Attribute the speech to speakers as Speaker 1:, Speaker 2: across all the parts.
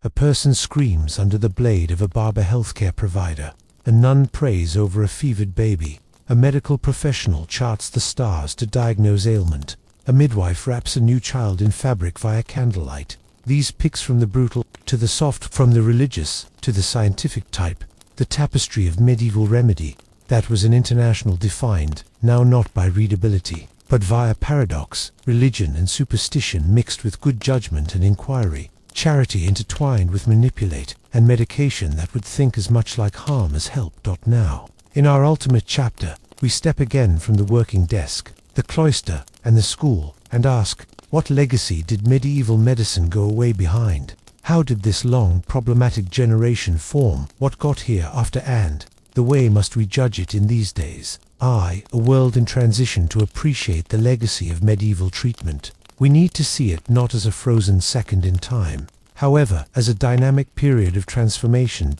Speaker 1: A person screams under the blade of a barber healthcare provider. A nun prays over a fevered baby. A medical professional charts the stars to diagnose ailment. A midwife wraps a new child in fabric via candlelight. These picks from the brutal to the soft, from the religious to the scientific type. The tapestry of medieval remedy. That was an international defined, now not by readability, but via paradox, religion and superstition mixed with good judgment and inquiry. Charity intertwined with manipulate, and medication that would think as much like harm as help. Now, in our ultimate chapter, we step again from the working desk, the cloister, and the school, and ask, what legacy did medieval medicine go away behind? How did this long, problematic generation form? What got here after and the way must we judge it in these days? A world in transition to appreciate the legacy of medieval treatment. We need to see it not as a frozen second in time, however, as a dynamic period of transformation.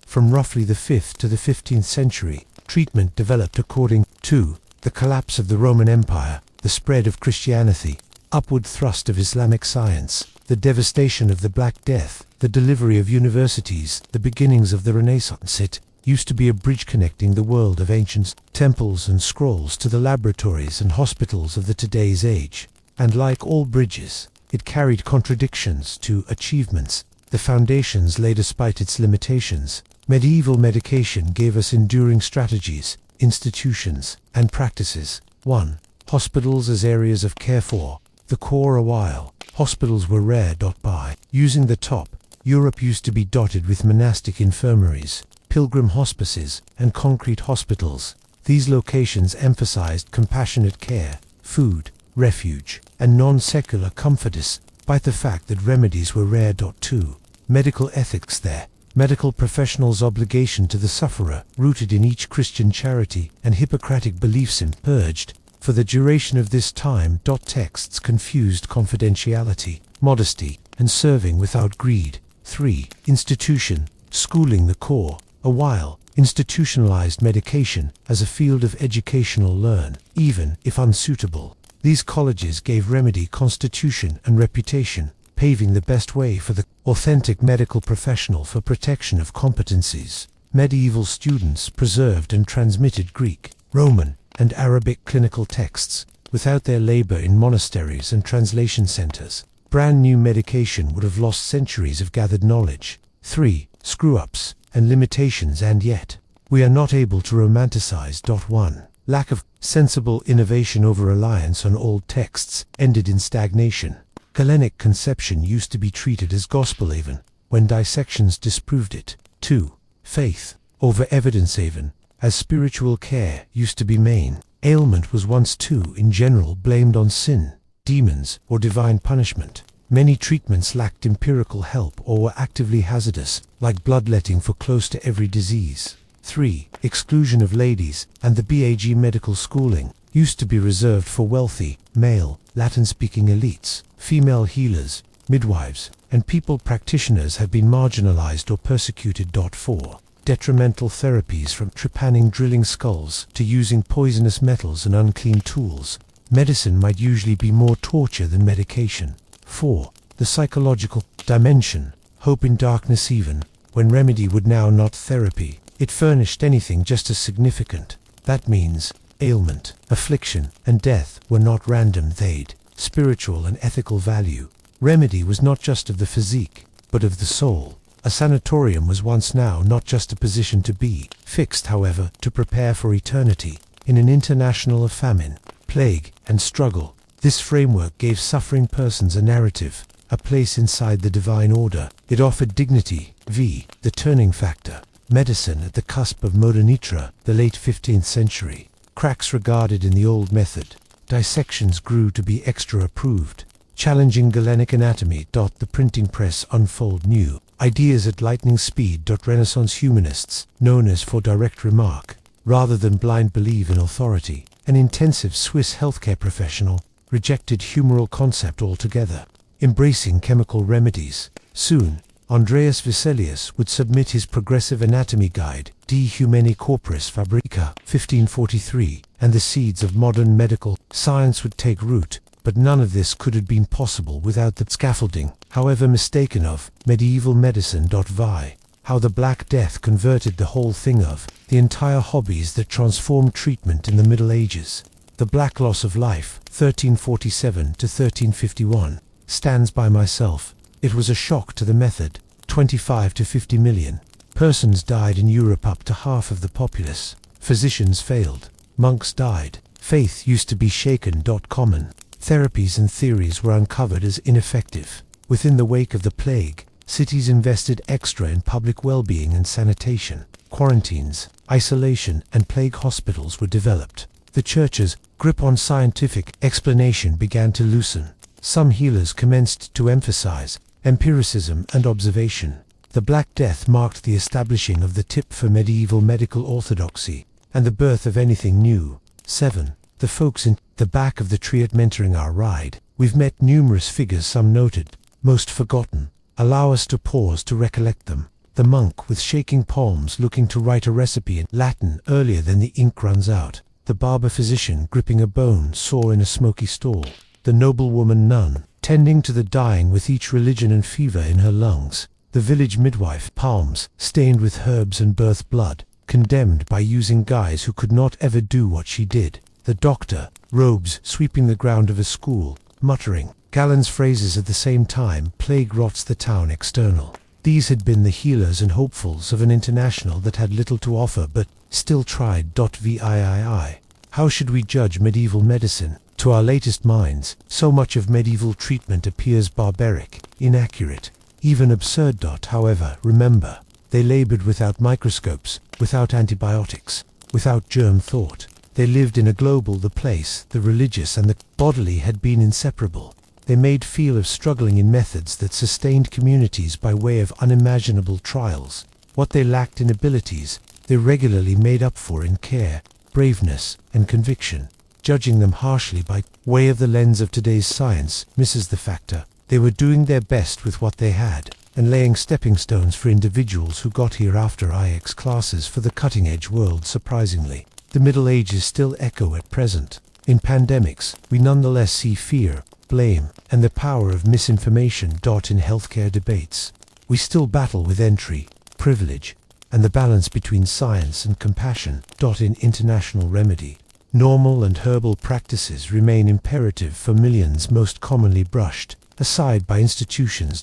Speaker 1: From roughly the 5th to the 15th century, treatment developed according to the collapse of the Roman Empire, the spread of Christianity, upward thrust of Islamic science, the devastation of the Black Death, the delivery of universities, the beginnings of the Renaissance. It used to be a bridge connecting the world of ancient temples and scrolls to the laboratories and hospitals of the today's age. And like all bridges, it carried contradictions to achievements. The foundations lay despite its limitations. Medieval medication gave us enduring strategies, institutions, and practices. 1. Hospitals as areas of care for the core. A while, hospitals were rare. By using the top, Europe used to be dotted with monastic infirmaries, pilgrim hospices, and concrete hospitals. These locations emphasized compassionate care, food, refuge, and non-secular comfort despite the fact that remedies were rare. 2. Medical ethics there. Medical professionals' obligation to the sufferer, rooted in each Christian charity and Hippocratic beliefs purged. For the duration of this time. Texts confused confidentiality, modesty, and serving without greed. 3. Institution, schooling the core. A while, institutionalized medication as a field of educational learn, even if unsuitable. These colleges gave remedy constitution and reputation, paving the best way for the authentic medical professional for protection of competencies. Medieval students preserved and transmitted Greek, Roman, and Arabic clinical texts. Without their labor in monasteries and translation centers, brand new medication would have lost centuries of gathered knowledge. 3. Screw-ups and limitations. And yet, we are not able to romanticize. 1. Lack of sensible innovation. Over reliance on old texts ended in stagnation. Galenic conception used to be treated as gospel even when dissections disproved it. 2. Faith over evidence even as spiritual care used to be main. Ailment was once too, in general, blamed on sin, demons, or divine punishment. Many treatments lacked empirical help or were actively hazardous, like bloodletting for close to every disease. 3. Exclusion of ladies and the BAG medical schooling used to be reserved for wealthy, male, Latin-speaking elites. Female healers, midwives, and people practitioners had been marginalized or persecuted. 4. Detrimental therapies, from trepanning drilling skulls to using poisonous metals and unclean tools. Medicine might usually be more torture than medication. 4. The psychological dimension, hope in darkness even when remedy would now not therapy. It furnished anything just as significant. That means ailment, affliction, and death were not random. They'd spiritual and ethical value. Remedy was not just of the physique, but of the soul. A sanatorium was once now not just a position to be fixed, however, to prepare for eternity. In an international of famine, plague, and struggle, this framework gave suffering persons a narrative, a place inside the divine order. It offered dignity. The turning factor. Medicine at the cusp of modernitra, the late 15th century. Cracks regarded in the old method. Dissections grew to be extra approved. Challenging Galenic anatomy. The printing press unfold new ideas at lightning speed. Renaissance humanists, known as for direct remark, rather than blind belief in authority. An intensive Swiss healthcare professional rejected humoral concept altogether, embracing chemical remedies. Soon, Andreas Vesalius would submit his progressive anatomy guide, De Humani Corporis Fabrica, 1543, and the seeds of modern medical science would take root. But none of this could have been possible without the scaffolding, however mistaken, of medieval medicine. Vi. How the Black Death converted the whole thing of the entire hobbies that transformed treatment in the Middle Ages. The Black Loss of Life, 1347 to 1351, stands by myself. It was a shock to the method. 25 to 50 million persons died in Europe, up to half of the populace. Physicians failed. Monks died. Faith used to be shaken. Common therapies and theories were uncovered as ineffective. Within the wake of the plague, cities invested extra in public well-being and sanitation. Quarantines, isolation, and plague hospitals were developed. The church's grip on scientific explanation began to loosen. Some healers commenced to emphasize empiricism and observation. The Black Death marked the establishing of the tip for medieval medical orthodoxy and the birth of anything new. 7. The folks in the back of the tree at mentoring our ride. We've met numerous figures, some noted, most forgotten. Allow us to pause to recollect them. The monk with shaking palms looking to write a recipe in Latin earlier than the ink runs out. The barber physician gripping a bone sore in a smoky stall. The noblewoman nun tending to the dying with each religion and fever in her lungs. The village midwife, palms stained with herbs and birth blood, condemned by using guys who could not ever do what she did. The doctor, robes sweeping the ground of a school, muttering Gallen's phrases at the same time. Plague rots the town external. These had been the healers and hopefuls of an international that had little to offer but still tried. VIII. How should we judge medieval medicine? To our latest minds, so much of medieval treatment appears barbaric, inaccurate, even absurd. However, remember, they labored without microscopes, without antibiotics, without germ thought. They lived in a global. The place, the religious and the bodily had been inseparable. They made feel of struggling in methods that sustained communities by way of unimaginable trials. What they lacked in abilities, they regularly made up for in care, braveness, and conviction. Judging them harshly by way of the lens of today's science misses the factor. They were doing their best with what they had, and laying stepping stones for individuals who got here after IX classes for the cutting-edge world. Surprisingly, the Middle Ages still echo at present. In pandemics, we nonetheless see fear, blame, and the power of misinformation. In healthcare debates, we still battle with entry, privilege, and the balance between science and compassion. In international remedy, normal and herbal practices remain imperative for millions, most commonly brushed aside by institutions.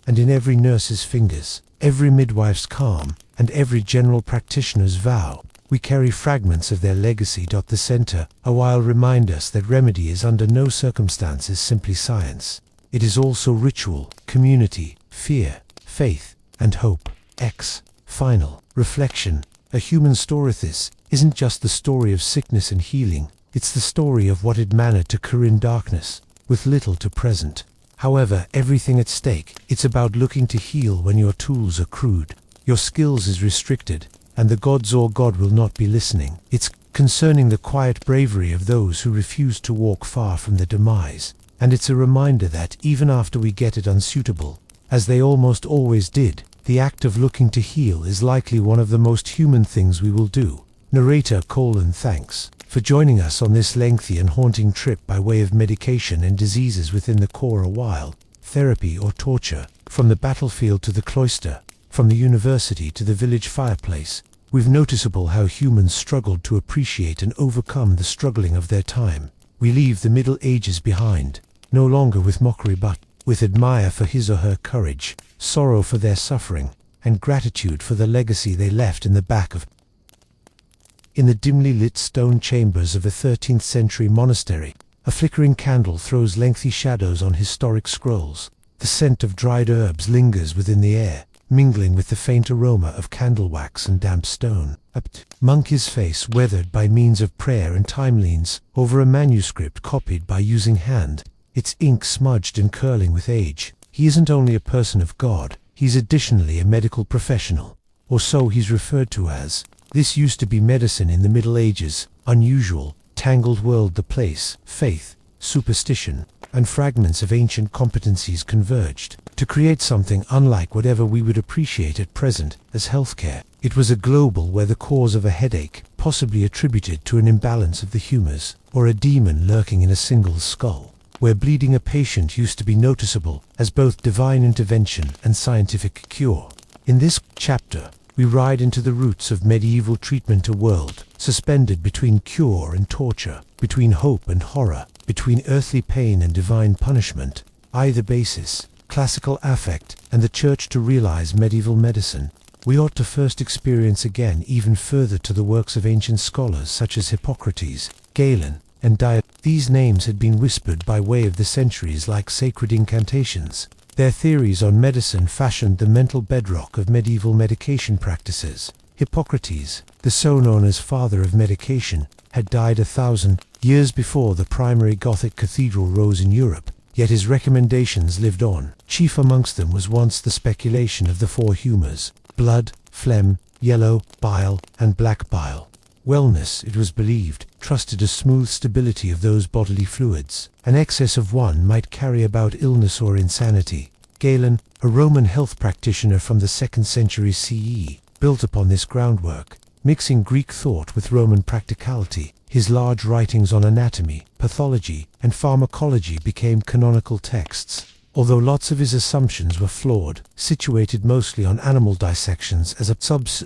Speaker 1: And in every nurse's fingers, every midwife's calm, and every general practitioner's vow, we carry fragments of their legacy. The center a while remind us that remedy is under no circumstances simply science. It is also ritual, community, fear, faith, and hope. Final reflection. A human story. This isn't just the story of sickness and healing, it's the story of what it mannered to cure in darkness, with little to present. However, everything at stake. It's about looking to heal when your tools are crude, your skills is restricted, and the gods or God will not be listening. It's concerning the quiet bravery of those who refuse to walk far from the demise. And it's a reminder that, even after we get it unsuitable, as they almost always did, the act of looking to heal is likely one of the most human things we will do. Narrator: thanks for joining us on this lengthy and haunting trip by way of medication and diseases within the core. A while, therapy or torture, from the battlefield to the cloister, from the university to the village fireplace, we've noticeable how humans struggled to appreciate and overcome the struggling of their time. We leave the Middle Ages behind, no longer with mockery but with admire for his or her courage, sorrow for their suffering, and gratitude for the legacy they left in the back of. In the dimly lit stone chambers of a 13th century monastery, a flickering candle throws lengthy shadows on historic scrolls. The scent of dried herbs lingers within the air, mingling with the faint aroma of candle wax and damp stone. A monk, his face weathered by means of prayer and time, leans over a manuscript copied by using hand, its ink smudged and curling with age. He isn't only a person of God, he's additionally a medical professional, or so he's referred to as. This used to be medicine in the Middle Ages, unusual, tangled world. The place, faith, superstition, and fragments of ancient competencies converged to create something unlike whatever we would appreciate at present as healthcare. It was a global where the cause of a headache, possibly attributed to an imbalance of the humors, or a demon lurking in a single skull, where bleeding a patient used to be noticeable as both divine intervention and scientific cure. In this chapter, we ride into the roots of medieval treatment, a world suspended between cure and torture, between hope and horror, between earthly pain and divine punishment. Either basis, classical affect and the church to realize medieval medicine. We ought to first experience again even further to the works of ancient scholars such as Hippocrates, Galen, and Diet. These names had been whispered by way of the centuries like sacred incantations. Their theories on medicine fashioned the mental bedrock of medieval medication practices. Hippocrates, the so known as father of medication, had died 1,000 years before the primary Gothic cathedral rose in Europe, yet his recommendations lived on. Chief amongst them was once the speculation of the four humours: blood, phlegm, yellow, bile, and black bile. Wellness, it was believed, trusted a smooth stability of those bodily fluids. An excess of one might carry about illness or insanity. Galen, a Roman health practitioner from the 2nd century CE, built upon this groundwork, mixing Greek thought with Roman practicality. His large writings on anatomy, pathology, and pharmacology became canonical texts. Although lots of his assumptions were flawed, situated mostly on animal dissections as a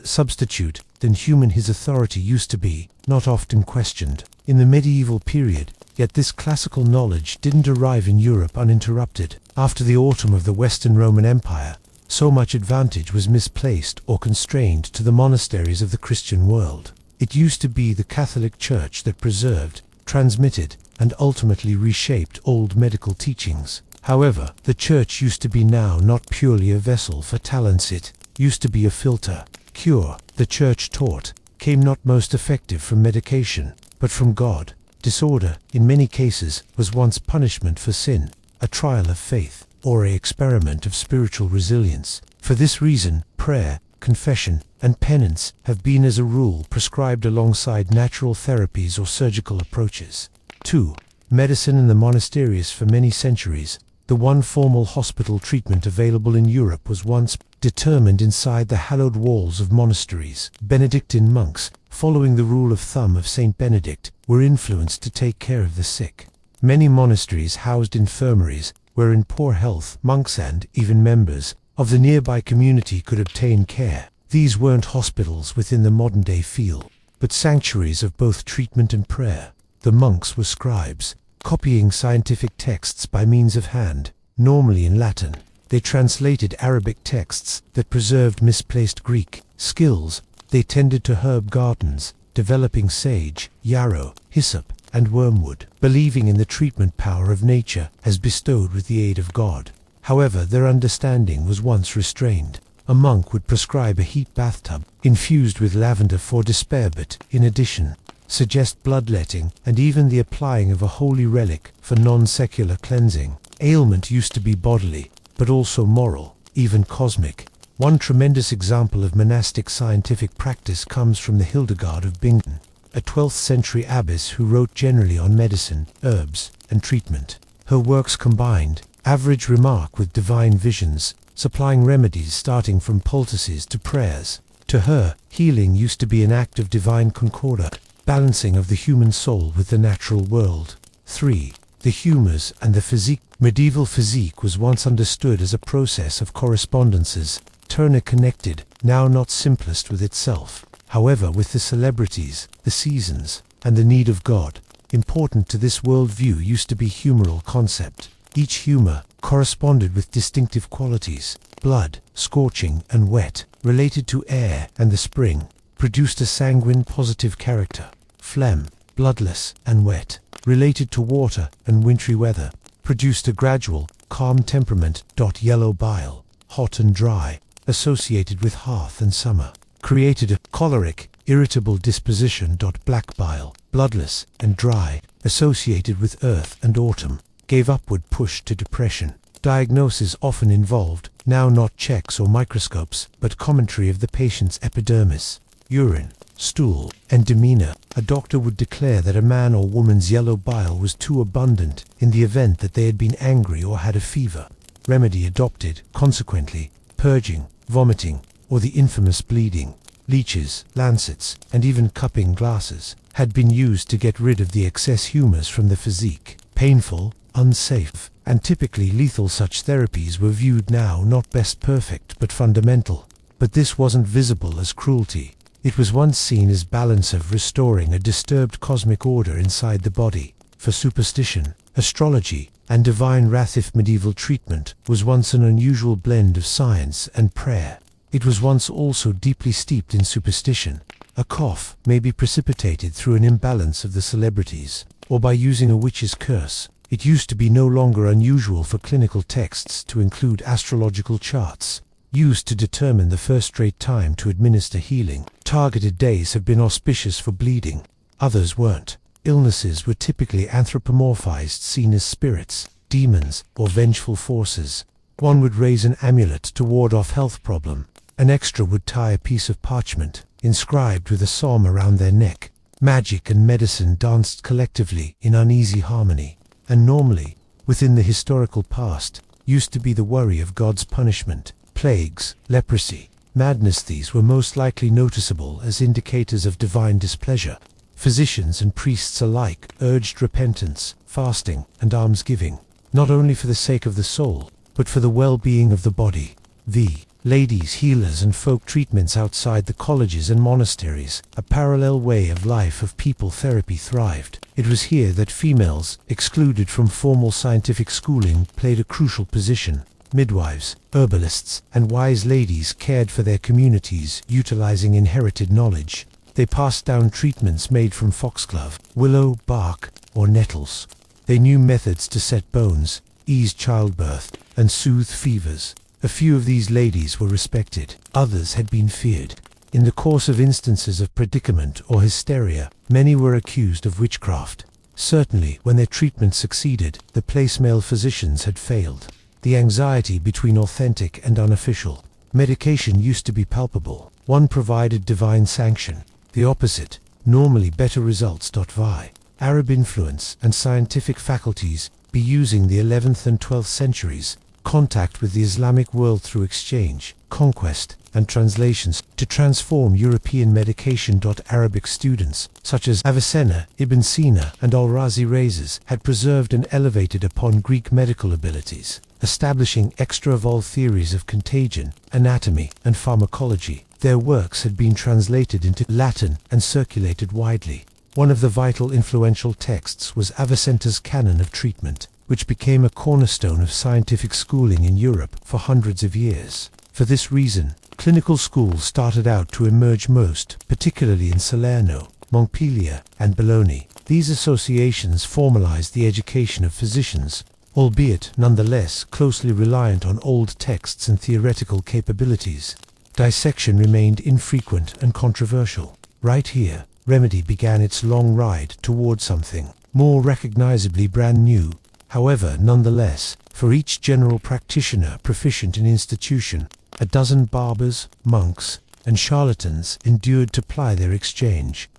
Speaker 1: substitute than human, his authority used to be, not often questioned. In the medieval period, yet this classical knowledge didn't arrive in Europe uninterrupted. After the autumn of the Western Roman Empire, so much advantage was misplaced or constrained to the monasteries of the Christian world. It used to be the Catholic Church that preserved, transmitted, and ultimately reshaped old medical teachings. However, the church used to be now not purely a vessel for talents, it used to be a filter. Cure, the church taught, came not most effective from medication, but from God. Disorder, in many cases, was once punishment for sin, a trial of faith, or an experiment of spiritual resilience. For this reason, prayer, confession, and penance have been as a rule prescribed alongside natural therapies or surgical approaches. 2. Medicine in the monasteries. For many centuries, the one formal hospital treatment available in Europe was once determined inside the hallowed walls of monasteries. Benedictine monks, following the rule of thumb of Saint Benedict, were influenced to take care of the sick. Many monasteries housed infirmaries, where in poor health, monks and even members of the nearby community could obtain care. These weren't hospitals within the modern-day feel, but sanctuaries of both treatment and prayer. The monks were scribes, copying scientific texts by means of hand, normally in Latin. They translated Arabic texts that preserved misplaced Greek skills. They tended to herb gardens, developing sage, yarrow, hyssop, and wormwood, believing in the treatment power of nature as bestowed with the aid of God. However, their understanding was once restrained. A monk would prescribe a heat bathtub infused with lavender for despair, but, in addition, suggest bloodletting and even the applying of a holy relic for non-secular cleansing. Ailment used to be bodily, but also moral, even cosmic. One tremendous example of monastic scientific practice comes from the Hildegard of Bingen, a 12th century abbess who wrote generally on medicine, herbs, and treatment. Her works combined average remark with divine visions, supplying remedies starting from poultices to prayers. To her, healing used to be an act of divine concordat, balancing of the human soul with the natural world. 3. The humours and the physique. Medieval physique was once understood as a process of correspondences, connected, now not simplest with itself, however with the celebrities, the seasons, and the need of God. Important to this worldview used to be humoral concept. Each humour corresponded with distinctive qualities. Blood, scorching and wet, related to air and the spring, produced a sanguine positive character. Phlegm, bloodless and wet, related to water and wintry weather, produced a gradual, calm temperament. Yellow bile, hot and dry, associated with hearth and summer, created a choleric, irritable disposition. Black bile, bloodless and dry, associated with earth and autumn, gave upward push to depression. Diagnosis often involved, now not checks or microscopes, but commentary of the patient's epidermis, urine, stool, and demeanor. A doctor would declare that a man or woman's yellow bile was too abundant in the event that they had been angry or had a fever. Remedy adopted, consequently, purging, vomiting, or the infamous bleeding. Leeches, lancets, and even cupping glasses had been used to get rid of the excess humours from the physique. Painful, unsafe, and typically lethal. Such therapies were viewed now not best perfect but fundamental. But this wasn't visible as cruelty. It was once seen as balance of restoring a disturbed cosmic order inside the body. For superstition, astrology, and divine wrath, if medieval treatment was once an unusual blend of science and prayer, it was once also deeply steeped in superstition. A cough may be precipitated through an imbalance of the celebrities, or by using a witch's curse. It used to be no longer unusual for clinical texts to include astrological charts, used to determine the first rate time to administer healing. Targeted days have been auspicious for bleeding, others weren't. Illnesses were typically anthropomorphized, seen as spirits, demons, or vengeful forces. One would raise an amulet to ward off health problem. An extra would tie a piece of parchment, inscribed with a psalm, around their neck. Magic and medicine danced collectively in uneasy harmony, and normally, within the historical past, used to be the worry of God's punishment. Plagues, leprosy, madness, these were most likely noticeable as indicators of divine displeasure. Physicians and priests alike urged repentance, fasting, and almsgiving, not only for the sake of the soul, but for the well-being of the body. The ladies' healers and folk treatments outside the colleges and monasteries, a parallel way of life of people therapy, thrived. It was here that females, excluded from formal scientific schooling, played a crucial position. Midwives, herbalists, and wise ladies cared for their communities, utilizing inherited knowledge. They passed down treatments made from foxglove, willow bark, or nettles. They knew methods to set bones, ease childbirth, and soothe fevers. A few of these ladies were respected, others had been feared. In the course of instances of predicament or hysteria, many were accused of witchcraft. Certainly, when their treatment succeeded, the place male physicians had failed. The anxiety between authentic and unofficial medication used to be palpable. One provided divine sanction, the opposite, normally better results. Vi. Arab influence and scientific faculties be using the 11th and 12th centuries, contact with the Islamic world through exchange, conquest, and translations to transform European medication. Arabic students, such as Avicenna, Ibn Sina, and Al-Razi Rhazes, had preserved and elevated upon Greek medical abilities, establishing extra-evolved theories of contagion, anatomy, and pharmacology. Their works had been translated into Latin and circulated widely. One of the vital influential texts was Avicenna's Canon of Treatment, which became a cornerstone of scientific schooling in Europe for hundreds of years. For this reason, clinical schools started out to emerge most, particularly in Salerno, Montpellier, and Bologna. These associations formalized the education of physicians, albeit nonetheless closely reliant on old texts and theoretical capabilities. Dissection remained infrequent and controversial. Right here, remedy began its long ride toward something more recognizably brand new. However, nonetheless, for each general practitioner proficient in institution, a dozen barbers, monks, and charlatans endured to ply their exchange.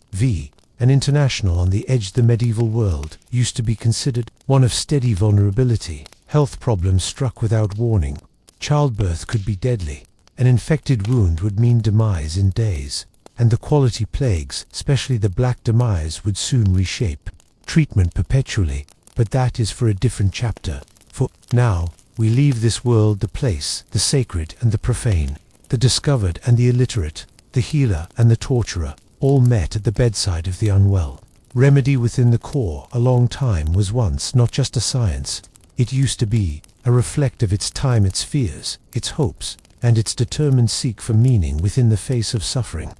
Speaker 1: An international on the edge. The medieval world used to be considered one of steady vulnerability. Health problems struck without warning. Childbirth could be deadly. An infected wound would mean demise in days. And the quality plagues, especially the Black Demise, would soon reshape treatment perpetually. But that is for a different chapter. For now, we leave this world, the place, the sacred and the profane, the discovered and the illiterate, the healer and the torturer, all met at the bedside of the unwell. Remedy within the core, a long time, was once not just a science. It used to be a reflect of its time, its fears, its hopes, and its determined seek for meaning within the face of suffering.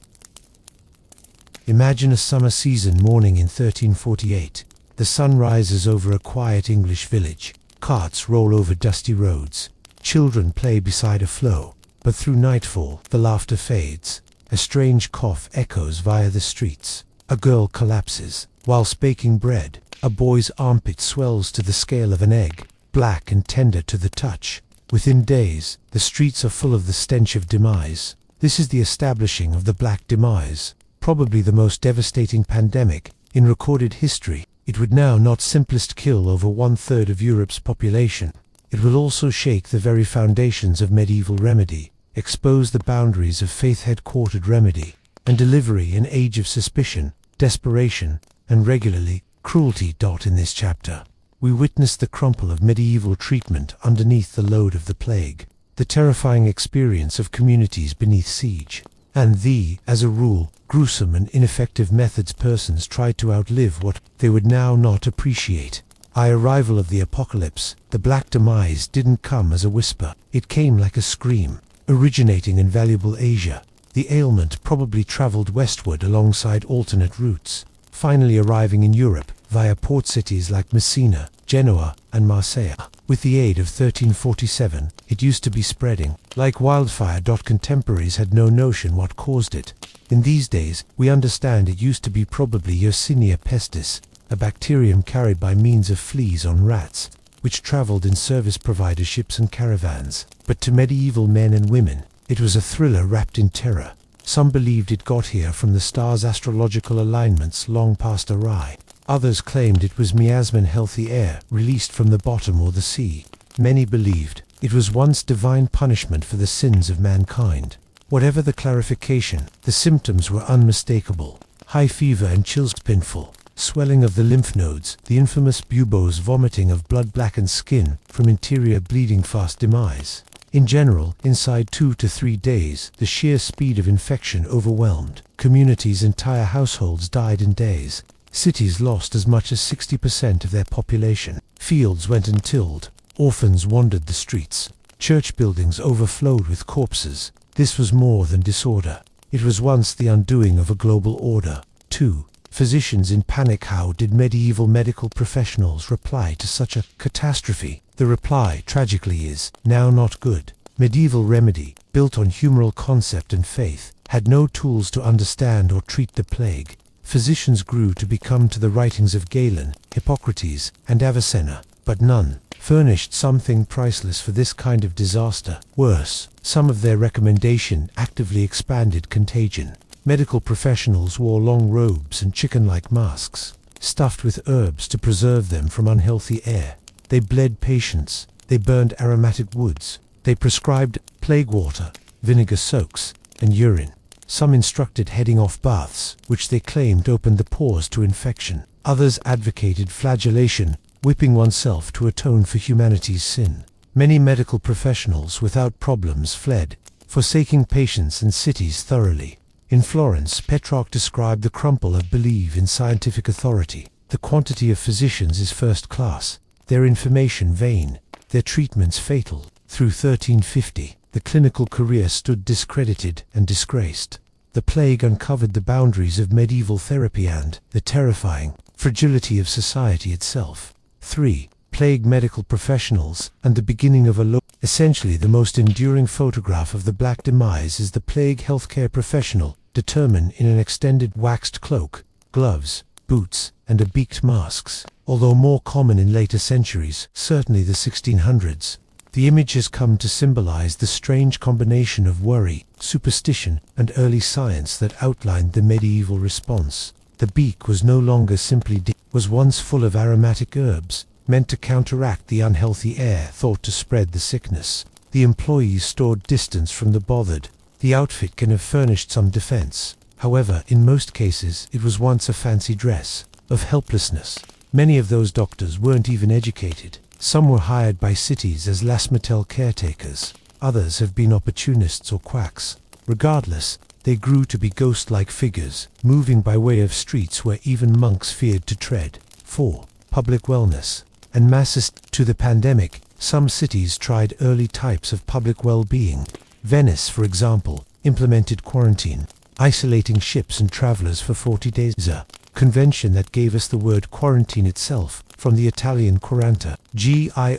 Speaker 1: Imagine a summer season morning in 1348. The sun rises over a quiet English village. Carts roll over dusty roads. Children play beside a flow. But through nightfall, the laughter fades. A strange cough echoes via the streets. A girl collapses. Whilst baking bread, a boy's armpit swells to the scale of an egg, black and tender to the touch. Within days, the streets are full of the stench of demise. This is the establishing of the Black Demise, probably the most devastating pandemic in recorded history. It would now not simplest kill over 1/3 of Europe's population. It will also shake the very foundations of medieval remedy, expose the boundaries of faith-headquartered remedy and delivery in age of suspicion, desperation, and regularly cruelty. In this chapter, we witnessed the crumple of medieval treatment underneath the load of the plague, the terrifying experience of communities beneath siege, and the, as a rule, gruesome and ineffective methods persons tried to outlive what they would now not appreciate. Arrival of the apocalypse, the Black Demise didn't come as a whisper, it came like a scream, originating in valuable Asia. The ailment probably traveled westward alongside alternate routes, finally arriving in Europe via port cities like Messina, Genoa, and Marseille. With the aid of 1347, it used to be spreading like wildfire. Contemporaries had no notion what caused it. In these days, we understand it used to be probably Yersinia pestis, a bacterium carried by means of fleas on rats, which traveled in service provider ships and caravans. But to medieval men and women, it was a thriller wrapped in terror. Some believed it got here from the stars' astrological alignments long past awry. Others claimed it was miasman, healthy air released from the bottom or the sea. Many believed it was once divine punishment for the sins of mankind. Whatever the clarification, the symptoms were unmistakable. High fever and chills, painful swelling of the lymph nodes, the infamous buboes, vomiting of blood-blackened skin from interior bleeding, fast demise. In general, inside 2 to 3 days, the sheer speed of infection overwhelmed. Communities, entire households died in days. Cities lost as much as 60% of their population. Fields went untilled. Orphans wandered the streets. Church buildings overflowed with corpses. This was more than disorder. It was once the undoing of a global order. 2. Physicians in panic. How did medieval medical professionals reply to such a catastrophe? The reply, tragically, is now not good. Medieval remedy, built on humoral concept and faith, had no tools to understand or treat the plague. Physicians grew to become to the writings of Galen, Hippocrates, and Avicenna, but none furnished something priceless for this kind of disaster. Worse, some of their recommendation actively expanded contagion. Medical professionals wore long robes and chicken-like masks, stuffed with herbs to preserve them from unhealthy air. They bled patients, they burned aromatic woods, they prescribed plague water, vinegar soaks, and urine. Some instructed heading off baths, which they claimed opened the pores to infection. Others advocated flagellation, whipping oneself to atone for humanity's sin. Many medical professionals without problems fled, forsaking patients and cities thoroughly. In Florence, Petrarch described the crumple of belief in scientific authority. The quantity of physicians is first class, their information vain, their treatments fatal. Through 1350, the clinical career stood discredited and disgraced. The plague uncovered the boundaries of medieval therapy and the terrifying fragility of society itself. 3. Plague medical professionals and the beginning of a essentially the most enduring photograph of the Black Demise is the plague healthcare professional, determined in an extended waxed cloak, gloves, boots, and a beaked masks. Although more common in later centuries, certainly the 1600s, the image has come to symbolize the strange combination of worry, superstition, and early science that outlined the medieval response. The beak was no longer simply was once full of aromatic herbs, meant to counteract the unhealthy air thought to spread the sickness. The employees stored distance from the bothered. The outfit can have furnished some defense. However, in most cases, it was once a fancy dress of helplessness. Many of those doctors weren't even educated. Some were hired by cities as lasmetel caretakers. Others have been opportunists or quacks. Regardless, they grew to be ghost-like figures, moving by way of streets where even monks feared to tread. 4. Public wellness and masses. To the pandemic, some cities tried early types of public well-being. Venice, for example, implemented quarantine, isolating ships and travelers for 40 days. A convention that gave us the word quarantine itself, from the Italian quaranta, Giorni,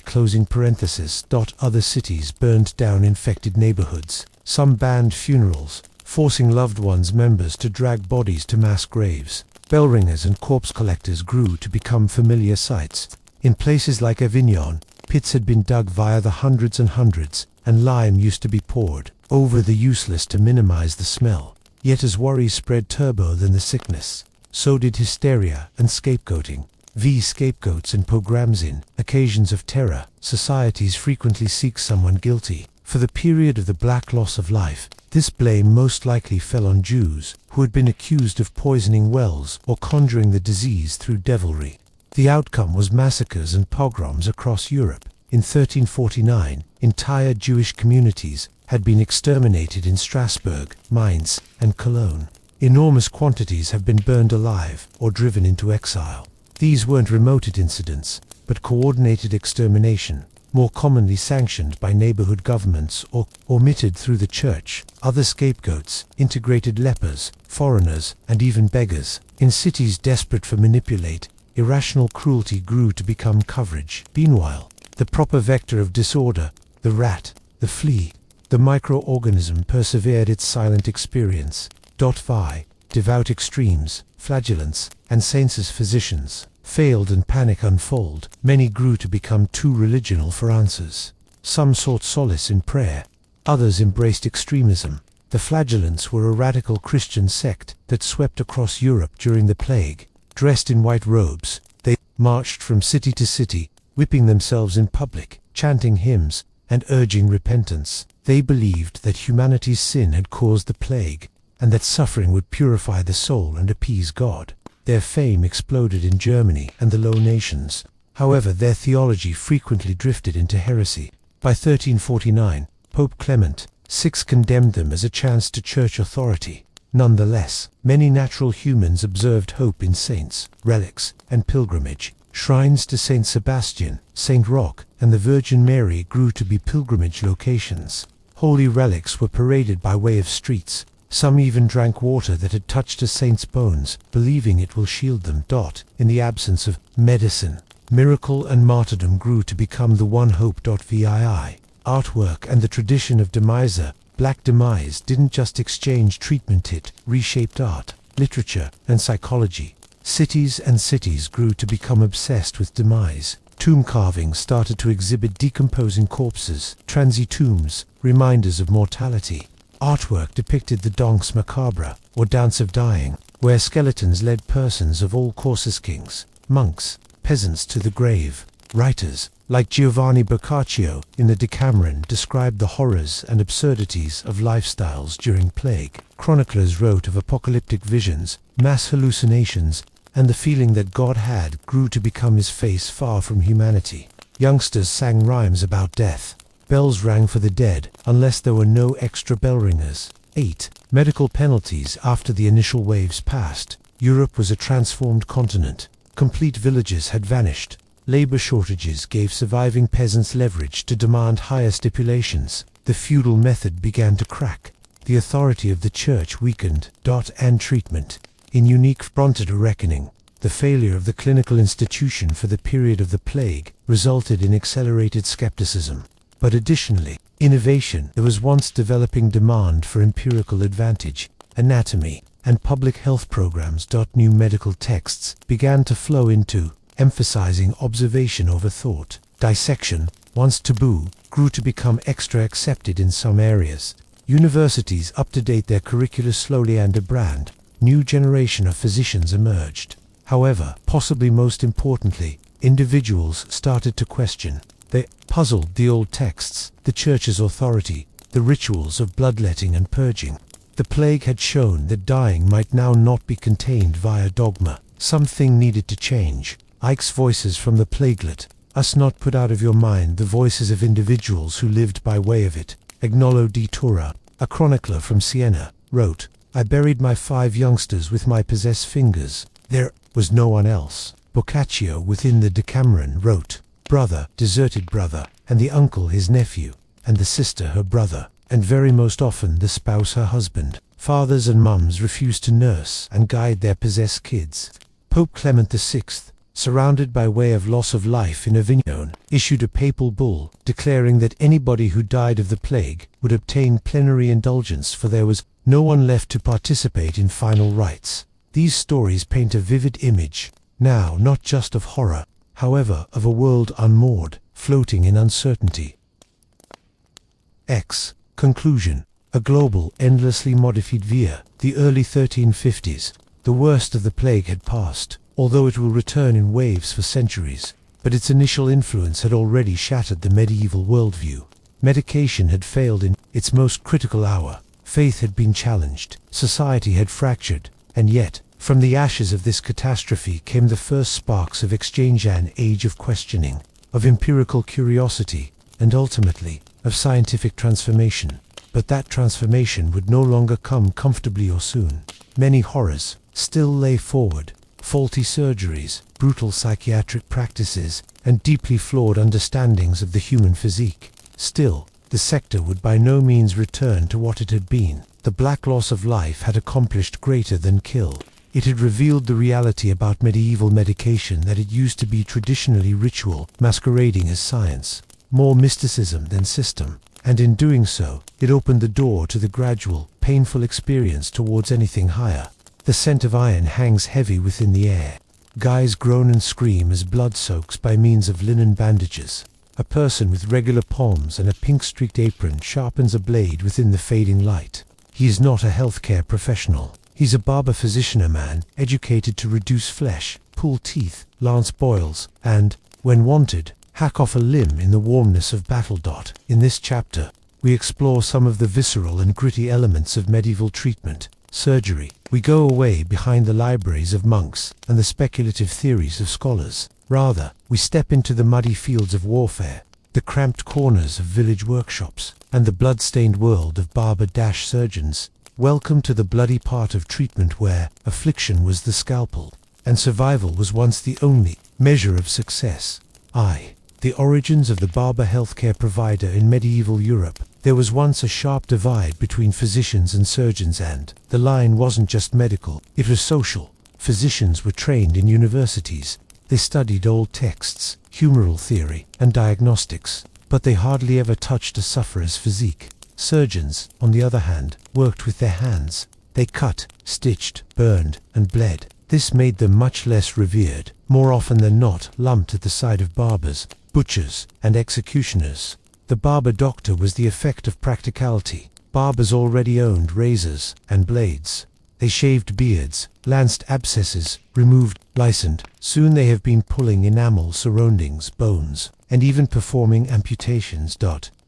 Speaker 1: closing parenthesis. Other cities burned down infected neighborhoods. Some banned funerals, forcing loved ones' members to drag bodies to mass graves. Bell ringers and corpse collectors grew to become familiar sights. In places like Avignon, pits had been dug via the hundreds and hundreds, and lime used to be poured over the useless to minimize the smell. Yet as worry spread turbo than the sickness, so did hysteria and scapegoating. Scapegoats and pogroms. In occasions of terror, societies frequently seek someone guilty. For the period of the Black Loss of life, this blame most likely fell on Jews, who had been accused of poisoning wells or conjuring the disease through devilry. The outcome was massacres and pogroms across Europe. In 1349, entire Jewish communities had been exterminated in Strasbourg, Mainz, and Cologne. Enormous quantities have been burned alive or driven into exile. These weren't remote incidents, but coordinated extermination, more commonly sanctioned by neighborhood governments or omitted through the church. Other scapegoats, integrated lepers, foreigners, and even beggars. In cities desperate for manipulate, irrational cruelty grew to become coverage. Meanwhile, the proper vector of disorder, the rat, the flea, the microorganism persevered its silent experience. Devout extremes, flagellants, and saints' physicians failed and panic unfold. Many grew to become too religional for answers. Some sought solace in prayer. Others embraced extremism. The flagellants were a radical Christian sect that swept across Europe during the plague. Dressed in white robes, they marched from city to city, whipping themselves in public, chanting hymns, and urging repentance. They believed that humanity's sin had caused the plague, and that suffering would purify the soul and appease God. Their fame exploded in Germany and the Low Nations. However, their theology frequently drifted into heresy. By 1349, Pope Clement VI condemned them as a chance to church authority. Nonetheless, many natural humans observed hope in saints, relics, and pilgrimage. Shrines to Saint Sebastian, Saint Roch, and the Virgin Mary grew to be pilgrimage locations. Holy relics were paraded by way of streets. Some even drank water that had touched a saint's bones, believing it will shield them. In the absence of medicine, miracle and martyrdom grew to become the one hope. Artwork and the tradition of demiser, Black Demise, didn't just exchange treatment, it reshaped art, literature, and psychology. Cities and cities grew to become obsessed with demise. Tomb carvings started to exhibit decomposing corpses, transy tombs, reminders of mortality. Artwork depicted the Danse Macabre, or Dance of Dying, where skeletons led persons of all courses, kings, monks, peasants, to the grave. Writers, like Giovanni Boccaccio in the Decameron, described the horrors and absurdities of lifestyles during plague. Chroniclers wrote of apocalyptic visions, mass hallucinations, and the feeling that God grew to become his face far from humanity. Youngsters sang rhymes about death. Bells rang for the dead, unless there were no extra bell ringers. 8. Medical penalties. After the initial waves passed, Europe was a transformed continent. Complete villages had vanished. Labor shortages gave surviving peasants leverage to demand higher stipulations. The feudal method began to crack. The authority of the church weakened. And treatment in unique fronted a reckoning. The failure of the clinical institution for the period of the plague resulted in accelerated skepticism. But additionally, innovation. There was once developing demand for empirical advantage, anatomy, and public health programs. New medical texts began to flow into, emphasizing observation over thought. Dissection, once taboo, grew to become extra accepted in some areas. Universities up-to-date their curricula slowly, and a brand new generation of physicians emerged. However, possibly most importantly, individuals started to question. They puzzled the old texts, the church's authority, the rituals of bloodletting and purging. The plague had shown that dying might now not be contained via dogma. Something needed to change. Ike's voices from the plaguelet. Us not put out of your mind, the voices of individuals who lived by way of it. Agnolo di Tura, a chronicler from Siena, wrote, I buried my 5 youngsters with my possessed fingers. There was no one else. Boccaccio within the Decameron wrote, brother, deserted brother, and the uncle his nephew, and the sister her brother, and very most often the spouse her husband. Fathers and mums refused to nurse and guide their possessed kids. Pope Clement VI, surrounded by way of loss of life in Avignon, issued a papal bull declaring that anybody who died of the plague would obtain plenary indulgence, for there was no one left to participate in final rites. These stories paint a vivid image, now not just of horror, however, of a world unmoored, floating in uncertainty. Conclusion. A global, endlessly modified via the early 1350s. The worst of the plague had passed, although it will return in waves for centuries, but its initial influence had already shattered the medieval worldview. Medication had failed in its most critical hour, faith had been challenged, society had fractured, and yet, From the ashes of this catastrophe came the first sparks of exchange, an age of questioning, of empirical curiosity, and ultimately, of scientific transformation. But that transformation would no longer come comfortably or soon. Many horrors still lay forward: faulty surgeries, brutal psychiatric practices, and deeply flawed understandings of the human physique. Still, the sector would by no means return to what it had been. The black loss of life had accomplished greater than kill. It had revealed the reality about medieval medication, that it used to be traditionally ritual, masquerading as science, more mysticism than system. And in doing so, it opened the door to the gradual, painful experience towards anything higher. The scent of iron hangs heavy within the air. Guys groan and scream as blood soaks by means of linen bandages. A person with regular palms and a pink-streaked apron sharpens a blade within the fading light. He is not a healthcare professional. He's a barber-physician, a man educated to reduce flesh, pull teeth, lance boils, and, when wanted, hack off a limb in the warmness of battle. In this chapter, we explore some of the visceral and gritty elements of medieval treatment, surgery. We go away behind the libraries of monks and the speculative theories of scholars. Rather, we step into the muddy fields of warfare, the cramped corners of village workshops, and the blood-stained world of barber-surgeons. Welcome to the bloody part of treatment where affliction was the scalpel, and survival was once the only measure of success. The origins of the barber healthcare provider in medieval Europe. There was once a sharp divide between physicians and surgeons, and the line wasn't just medical, it was social. Physicians were trained in universities. They studied old texts, humoral theory, and diagnostics, but they hardly ever touched a sufferer's physique. Surgeons, on the other hand, worked with their hands. They cut, stitched, burned, and bled. This made them much less revered, more often than not lumped at the side of barbers, butchers, and executioners. The barber doctor was the effect of practicality. Barbers already owned razors and blades. They shaved beards, lanced abscesses, removed, licensed. Soon they have been pulling enamel surroundings, bones, and even performing amputations.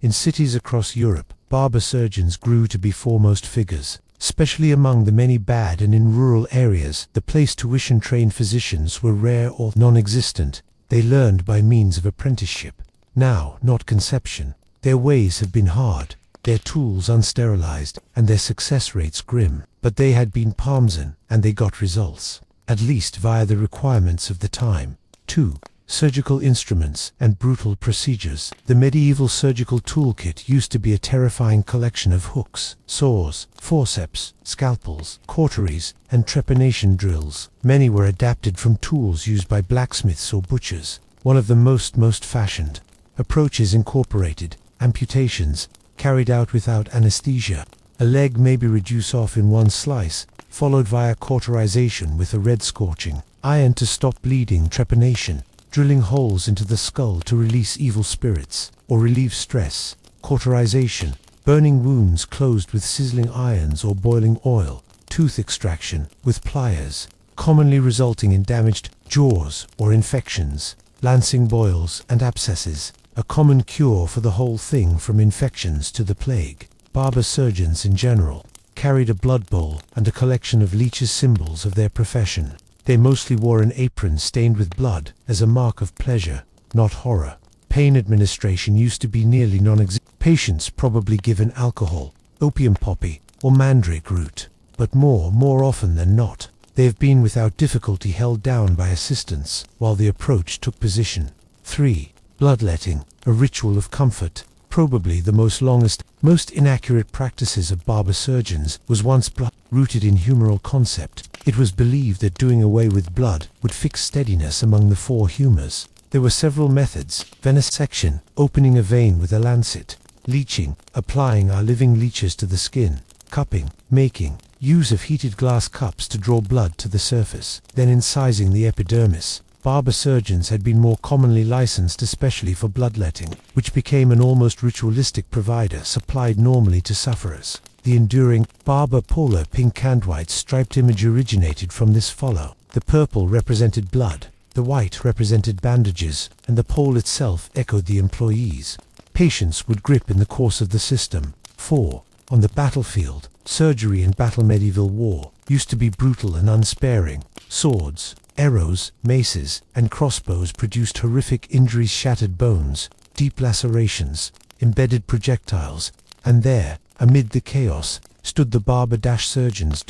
Speaker 1: In cities across Europe, barber surgeons grew to be foremost figures, especially among the many bad, and in rural areas, the place tuition-trained physicians were rare or non-existent. They learned by means of apprenticeship. Now, not conception. Their ways have been hard, their tools unsterilized, and their success rates grim. But they had been Parmesan, and they got results, at least via the requirements of the time. 2. Surgical instruments and brutal procedures. The medieval surgical toolkit used to be a terrifying collection of hooks, saws, forceps, scalpels, cauteries, and trepanation drills. Many were adapted from tools used by blacksmiths or butchers. One of the most fashioned approaches incorporated amputations, carried out without anesthesia. A leg may be reduced off in one slice, followed via cauterization with a red scorching iron to stop bleeding, trepanation, drilling holes into the skull to release evil spirits or relieve stress, cauterization, burning wounds closed with sizzling irons or boiling oil, tooth extraction with pliers, commonly resulting in damaged jaws or infections, lancing boils and abscesses, a common cure for the whole thing from infections to the plague. Barber surgeons in general carried a blood bowl and a collection of leeches, symbols of their profession. They mostly wore an apron stained with blood as a mark of pleasure, not horror. Pain administration used to be nearly non-existent. Patients probably given alcohol, opium poppy, or mandrake root, but more often than not, they have been without difficulty held down by assistants while the approach took position. 3. Bloodletting, a ritual of comfort. Probably the most inaccurate practices of barber surgeons was once blood, rooted in humoral concept. It was believed that doing away with blood would fix steadiness among the four humors. There were several methods: venesection, opening a vein with a lancet; leeching, applying our living leeches to the skin; cupping, making use of heated glass cups to draw blood to the surface; then incising the epidermis. Barber surgeons had been more commonly licensed especially for bloodletting, which became an almost ritualistic provider supplied normally to sufferers. The enduring barber polar pink and white striped image originated from this follow. The purple represented blood, the white represented bandages, and the pole itself echoed the employees. Patients would grip in the course of the system. 4. On the battlefield, surgery in battle. Medieval war used to be brutal and unsparing. Swords, arrows, maces, and crossbows produced horrific injuries, shattered bones, deep lacerations, embedded projectiles, and there, amid the chaos, stood the barber-surgeons.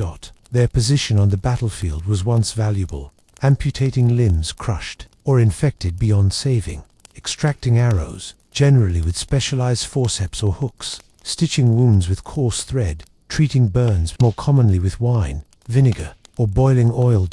Speaker 1: Their position on the battlefield was once valuable, amputating limbs crushed or infected beyond saving, extracting arrows, generally with specialized forceps or hooks, stitching wounds with coarse thread, treating burns more commonly with wine, vinegar, or boiling oil.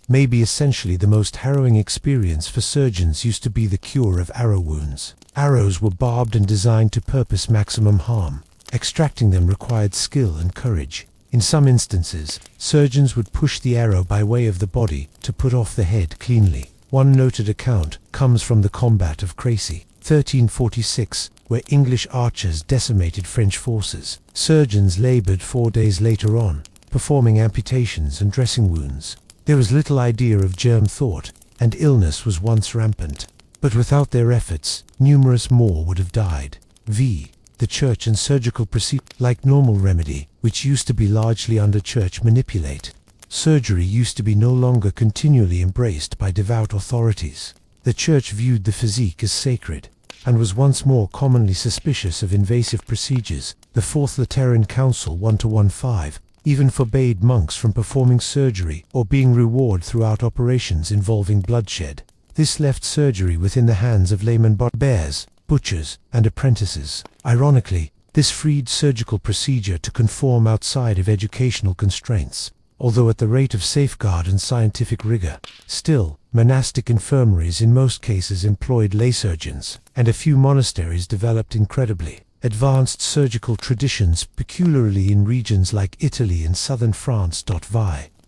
Speaker 1: Maybe essentially the most harrowing experience for surgeons used to be the cure of arrow wounds. Arrows were barbed and designed to purpose maximum harm. Extracting them required skill and courage. In some instances, surgeons would push the arrow by way of the body to put off the head cleanly. One noted account comes from the combat of Crécy, 1346, where English archers decimated French forces. Surgeons labored 4 days later on, performing amputations and dressing wounds. There was little idea of germ thought, and illness was once rampant. But without their efforts, numerous more would have died. The church and surgical procedure, like normal remedy, which used to be largely under church manipulate. Surgery used to be no longer continually embraced by devout authorities. The church viewed the physique as sacred, and was once more commonly suspicious of invasive procedures. The Fourth Lateran Council 1-15 even forbade monks from performing surgery or being rewarded throughout operations involving bloodshed. This left surgery within the hands of laymen barbers, butchers, and apprentices. Ironically, this freed surgical procedure to conform outside of educational constraints, although at the rate of safeguard and scientific rigor. Still, monastic infirmaries in most cases employed lay surgeons, and a few monasteries developed incredibly advanced surgical traditions, peculiarly in regions like Italy and southern France.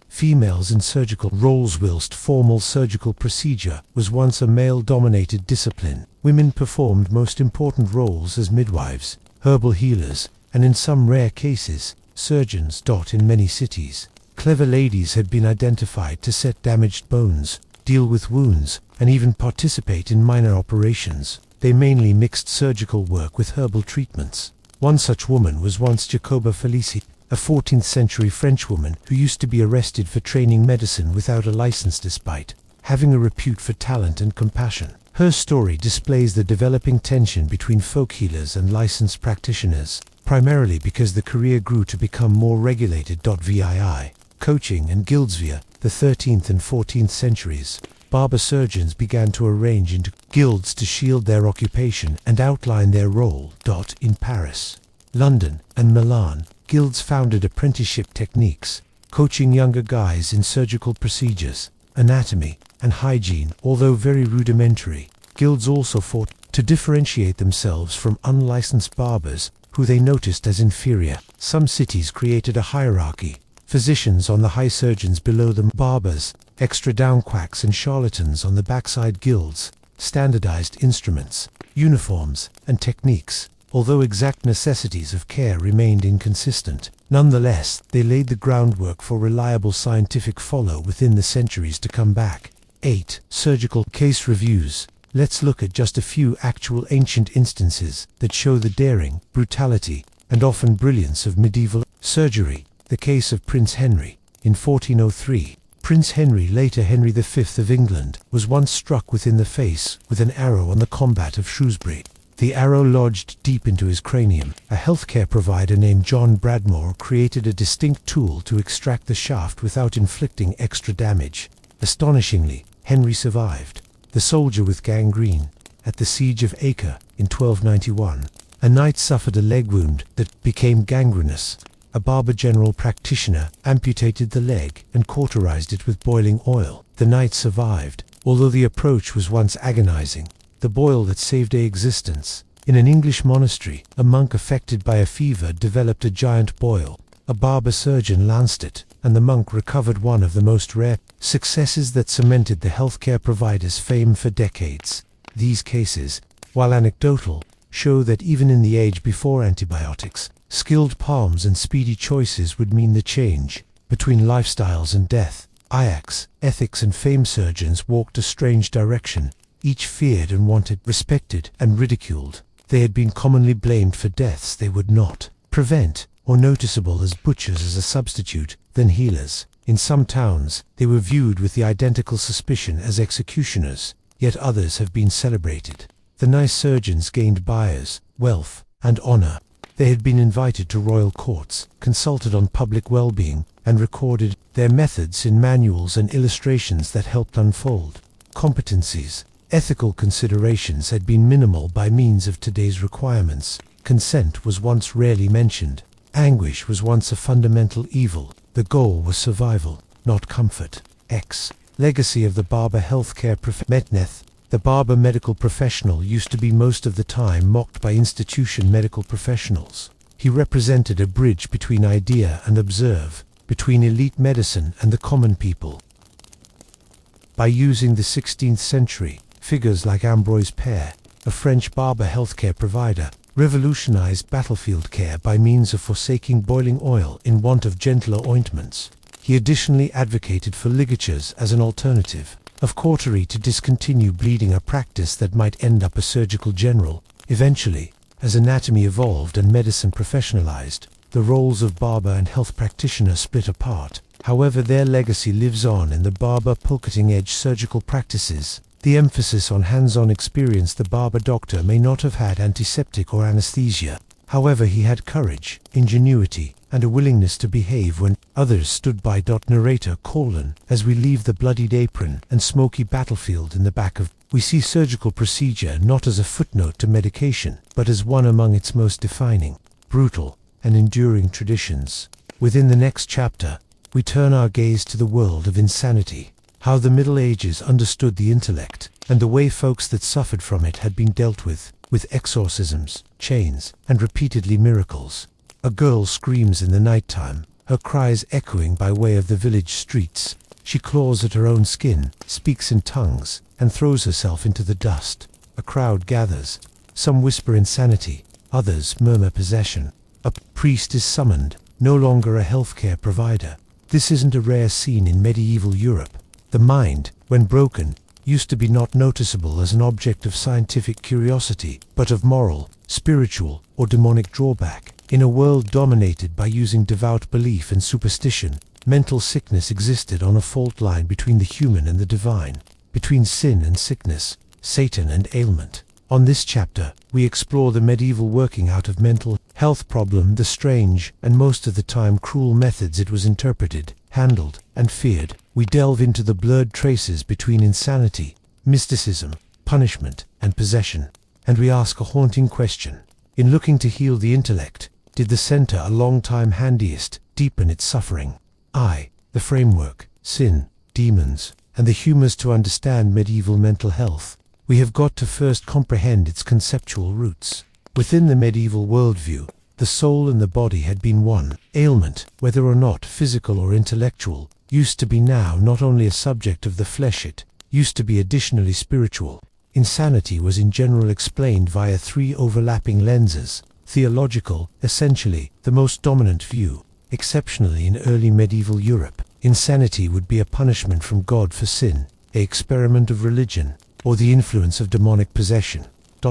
Speaker 1: Females in surgical roles. Whilst formal surgical procedure was once a male-dominated discipline, women performed most important roles as midwives, herbal healers, and in some rare cases, surgeons. In many cities, clever ladies had been identified to set damaged bones, deal with wounds, and even participate in minor operations. They mainly mixed surgical work with herbal treatments. One such woman was once Jacoba Felici, a 14th-century Frenchwoman who used to be arrested for training medicine without a license despite having a repute for talent and compassion. Her story displays the developing tension between folk healers and licensed practitioners, primarily because the career grew to become more regulated. VII, coaching and guilds. Via the 13th and 14th centuries, barber surgeons began to arrange into guilds to shield their occupation and outline their role. In Paris, London, and Milan, guilds founded apprenticeship techniques, coaching younger guys in surgical procedures, anatomy, and hygiene. Although very rudimentary, guilds also fought to differentiate themselves from unlicensed barbers, who they noticed as inferior. Some cities created a hierarchy: physicians on the high, surgeons below them, barbers, extra downquacks, and charlatans on the backside. Guilds standardized instruments, uniforms, and techniques. Although exact necessities of care remained inconsistent, nonetheless, they laid the groundwork for reliable scientific follow within the centuries to come back. 8. Surgical case reviews. Let's look at just a few actual ancient instances that show the daring, brutality, and often brilliance of medieval surgery. The case of Prince Henry. In 1403, Prince Henry, later Henry V of England, was once struck within the face with an arrow on the combat of Shrewsbury. The arrow lodged deep into his cranium. A healthcare provider named John Bradmore created a distinct tool to extract the shaft without inflicting extra damage. Astonishingly, Henry survived. The soldier with gangrene. At the siege of Acre in 1291, a knight suffered a leg wound that became gangrenous. A barber general practitioner amputated the leg and cauterized it with boiling oil. The knight survived, although the approach was once agonizing. The boil that saved a existence. In an English monastery, a monk affected by a fever developed a giant boil. A barber surgeon lanced it, and the monk recovered. One of the most rare successes that cemented the healthcare provider's fame for decades. These cases, while anecdotal, show that even in the age before antibiotics, skilled palms and speedy choices would mean the change between lifestyles and death. Ajax, ethics, and fame. Surgeons walked a strange direction. Each feared and wanted, respected and ridiculed. They had been commonly blamed for deaths they would not prevent, or noticeable as butchers as a substitute, then healers. In some towns, they were viewed with the identical suspicion as executioners, yet others have been celebrated. The nice surgeons gained buyers, wealth, and honor. They had been invited to royal courts, consulted on public well-being, and recorded their methods in manuals and illustrations that helped unfold competencies. Ethical considerations had been minimal by means of today's requirements. Consent was once rarely mentioned. Anguish was once a fundamental evil. The goal was survival, not comfort. Legacy of the barber healthcare Metneth. The barber medical professional used to be most of the time mocked by institution medical professionals. He represented a bridge between idea and observe, between elite medicine and the common people. By using the 16th century, figures like Ambroise Père, a French barber healthcare provider, revolutionized battlefield care by means of forsaking boiling oil in want of gentler ointments. He additionally advocated for ligatures as an alternative, of cautery to discontinue bleeding, a practice that might end up a surgical general. Eventually, as anatomy evolved and medicine professionalized, the roles of barber and health practitioner split apart. However, their legacy lives on in the barber cutting-edge surgical practices. The emphasis on hands-on experience. The barber doctor may not have had antiseptic or anesthesia. However, he had courage, ingenuity, and a willingness to behave when others stood by. Narrator: as we leave the bloodied apron and smoky battlefield in the back of, we see surgical procedure not as a footnote to medication, but as one among its most defining, brutal, and enduring traditions. Within the next chapter, we turn our gaze to the world of insanity, how the Middle Ages understood the intellect, and the way folks that suffered from it had been dealt with exorcisms, chains, and repeatedly miracles. A girl screams in the nighttime, her cries echoing by way of the village streets. She claws at her own skin, speaks in tongues, and throws herself into the dust. A crowd gathers. Some whisper insanity, others murmur possession. A priest is summoned, no longer a healthcare provider. This isn't a rare scene in medieval Europe. The mind, when broken, used to be not noticeable as an object of scientific curiosity, but of moral, spiritual, or demonic drawback. In a world dominated by using devout belief and superstition, mental sickness existed on a fault line between the human and the divine, between sin and sickness, Satan and ailment. On this chapter, we explore the medieval working out of mental health problem, the strange, and most of the time cruel methods it was interpreted, handled, and feared. We delve into the blurred traces between insanity, mysticism, punishment, and possession. And we ask a haunting question. In looking to heal the intellect, did the center, a long-time handiest, deepen its suffering? The framework, sin, demons, and the humors to understand medieval mental health. We have got to first comprehend its conceptual roots. Within the medieval worldview, the soul and the body had been one. Ailment, whether or not physical or intellectual, used to be now not only a subject of the flesh, it used to be additionally spiritual. Insanity was in general explained via three overlapping lenses. Theological, essentially, the most dominant view. Exceptionally in early medieval Europe, insanity would be a punishment from God for sin, an experiment of religion, or the influence of demonic possession.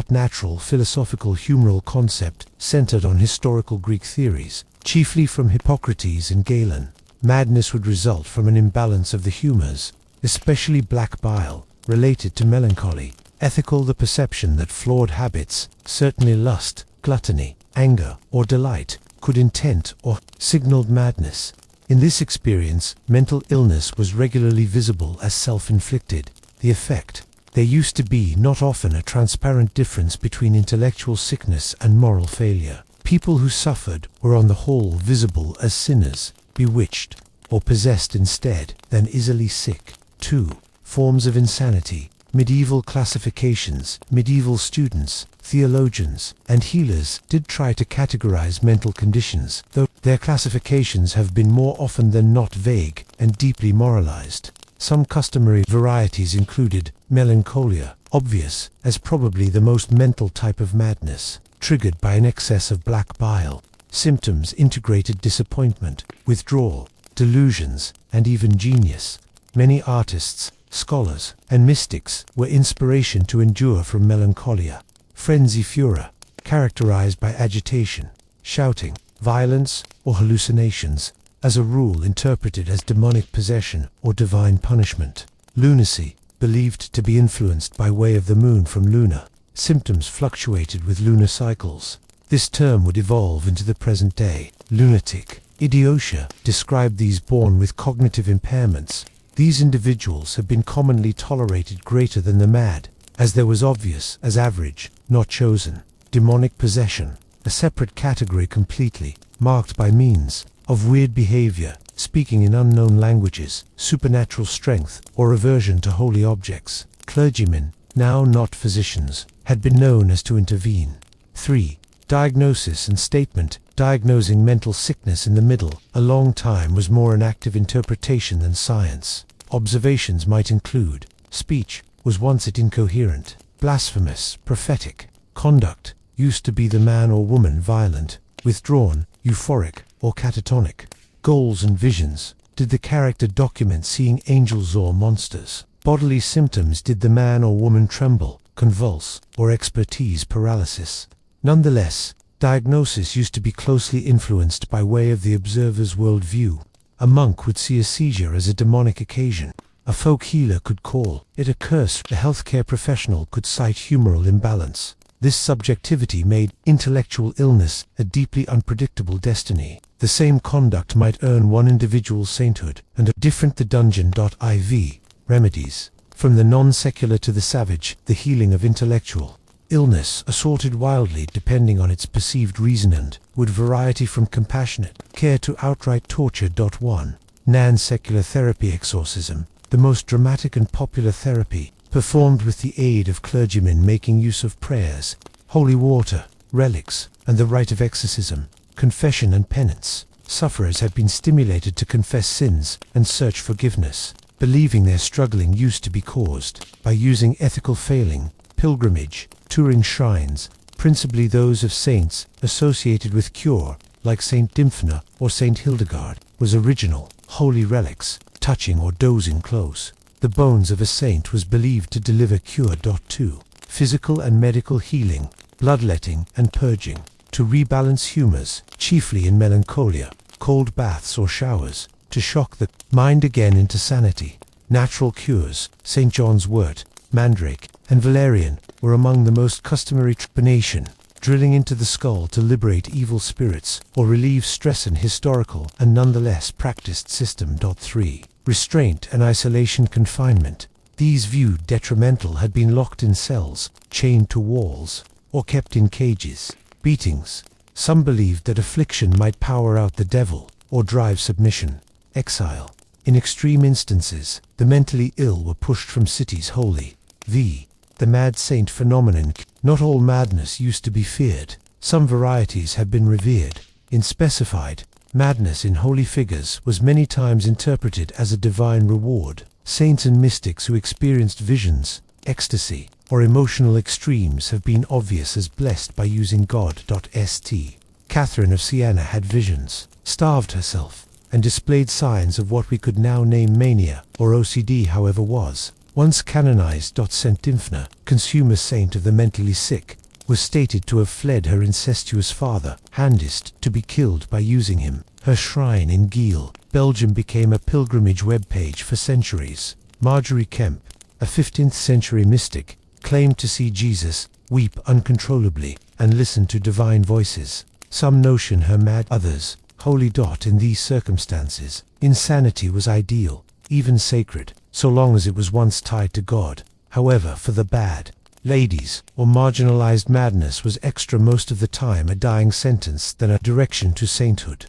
Speaker 1: Natural philosophical humoral concept centered on historical Greek theories, chiefly from Hippocrates and Galen. Madness would result from an imbalance of the humors, especially black bile, related to melancholy. Ethical, the perception that flawed habits, certainly lust, gluttony, anger, or delight, could intent or signaled madness. In this experience, mental illness was regularly visible as self-inflicted. The effect: there used to be not often a transparent difference between intellectual sickness and moral failure. People who suffered were on the whole visible as sinners, bewitched, or possessed instead than easily sick. 2. Forms of insanity. Medieval classifications. Medieval students, theologians, and healers did try to categorize mental conditions, though their classifications have been more often than not vague and deeply moralized. Some customary varieties included melancholia, obvious as probably the most mental type of madness, triggered by an excess of black bile. Symptoms integrated disappointment, withdrawal, delusions, and even genius. Many artists, scholars, and mystics were inspiration to endure from melancholia. Frenzy furor, characterized by agitation, shouting, violence, or hallucinations. as a rule interpreted as demonic possession or divine punishment. Lunacy, believed to be influenced by way of the moon from lunar. Symptoms fluctuated with lunar cycles. This term would evolve into the present day. Lunatic. Idiotia described these born with cognitive impairments. These individuals have been commonly tolerated greater than the mad, as there was obvious as average, not chosen. Demonic possession, a separate category completely, marked by means of weird behavior, speaking in unknown languages, supernatural strength, or aversion to holy objects. Clergymen, now not physicians, had been known as to intervene. 3. Diagnosis and statement. Diagnosing mental sickness in the middle, a long time was more an active interpretation than science. Observations might include: speech was once incoherent, blasphemous, prophetic. Conduct used to be the man or woman violent, withdrawn, euphoric, or catatonic. Goals and visions. Did the character document seeing angels or monsters? Bodily symptoms. Did the man or woman tremble, convulse, or expertise paralysis? Nonetheless, diagnosis used to be closely influenced by way of the observer's worldview. A monk would see a seizure as a demonic occasion. A folk healer could call it a curse. A healthcare professional could cite humoral imbalance. This subjectivity made intellectual illness a deeply unpredictable destiny. The same conduct might earn one individual sainthood and a different. The dungeon.iv. Remedies. From the non-secular to the savage, the healing of intellectual illness assorted wildly depending on its perceived reason and would variety from compassionate care to outright torture. 1. Non-secular therapy. Exorcism, the most dramatic and popular therapy, performed with the aid of clergymen making use of prayers, holy water, relics, and the rite of exorcism. Confession and penance. Sufferers had been stimulated to confess sins and search forgiveness, believing their struggling used to be caused by using ethical failing. Pilgrimage, touring shrines, principally those of saints associated with cure, like Saint Dymphna or Saint Hildegard, was original. Holy relics, touching or dozing close the bones of a saint was believed to deliver cure. 2. Physical and medical healing, bloodletting and purging, to rebalance humors, chiefly in melancholia, cold baths or showers, to shock the mind again into sanity. Natural cures, St. John's wort, mandrake, and valerian were among the most customary. Trepanation, drilling into the skull to liberate evil spirits or relieve stress. An historical and nonetheless practiced system. 3. Restraint and isolation. Confinement. These viewed detrimental had been locked in cells, chained to walls, or kept in cages. Beatings. Some believed that affliction might power out the devil or drive submission. Exile. In extreme instances, the mentally ill were pushed from cities wholly. The mad saint phenomenon. Not all madness used to be feared. Some varieties have been revered. In specified, madness in holy figures was many times interpreted as a divine reward. Saints and mystics who experienced visions, ecstasy, or emotional extremes have been obvious as blessed by using God. St. Catherine of Siena had visions, starved herself, and displayed signs of what we could now name mania or OCD. However, was once canonized. St. Dymphna, consumer saint of the mentally sick, was stated to have fled her incestuous father, Handist, to be killed by using him. Her shrine in Giel, Belgium became a pilgrimage webpage for centuries. Marjorie Kemp, a 15th century mystic, claimed to see Jesus, weep uncontrollably, and listen to divine voices. Some notion her mad, others holy. In these circumstances, insanity was ideal, even sacred, so long as it was once tied to God. However, for the bad ladies or marginalized, madness was extra most of the time a dying sentence than a direction to sainthood.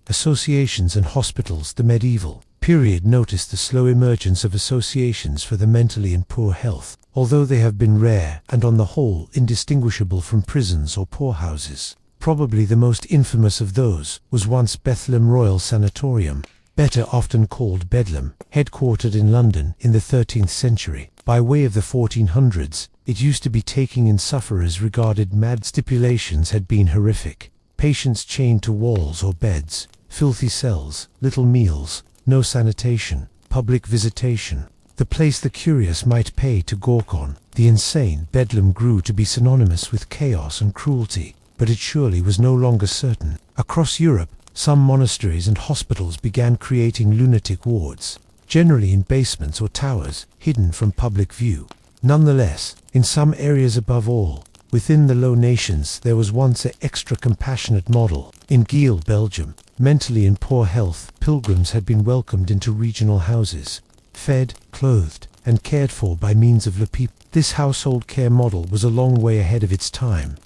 Speaker 1: Associations and hospitals. The medieval period noticed the slow emergence of associations for the mentally in poor health, although they have been rare and on the whole indistinguishable from prisons or poorhouses. Probably the most infamous of those was once Bethlehem Royal Sanatorium, better often called Bedlam, headquartered in London in the 13th century. By way of the 1400s, it used to be taking in sufferers regarded mad. Stipulations had been horrific. Patients chained to walls or beds, filthy cells, little meals, no sanitation, public visitation, the place the curious might pay to gawk on. The insane. Bedlam grew to be synonymous with chaos and cruelty, but it surely was no longer certain. Across Europe, some monasteries and hospitals began creating lunatic wards, generally in basements or towers, hidden from public view. Nonetheless, in some areas, above all, within the Low Nations, there was once an extra compassionate model. In Giel, Belgium, mentally in poor health, pilgrims had been welcomed into regional houses, fed, clothed, and cared for by means of le people. This household care model was a long way ahead of its time.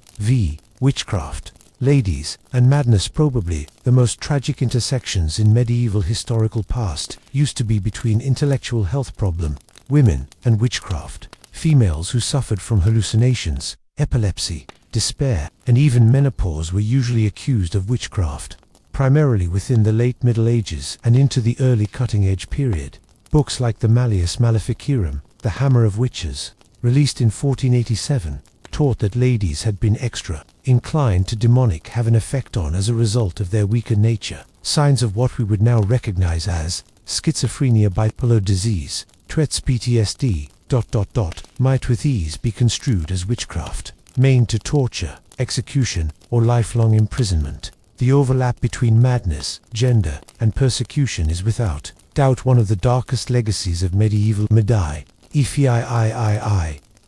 Speaker 1: Witchcraft, ladies, and madness, probably the most tragic intersections in medieval historical past, used to be between intellectual health problem, women, and witchcraft. Females who suffered from hallucinations, epilepsy, despair, and even menopause were usually accused of witchcraft, primarily within the late Middle Ages and into the early cutting-edge period. Books like the Malleus Maleficarum, The Hammer of Witches, released in 1487, taught that ladies had been extra inclined to demonic have an effect on as a result of their weaker nature. Signs of what we would now recognize as schizophrenia, bipolar disease, Tourette's, PTSD, might with ease be construed as witchcraft, maimed to torture, execution, or lifelong imprisonment. The overlap between madness, gender, and persecution is without doubt one of the darkest legacies of medieval Medii.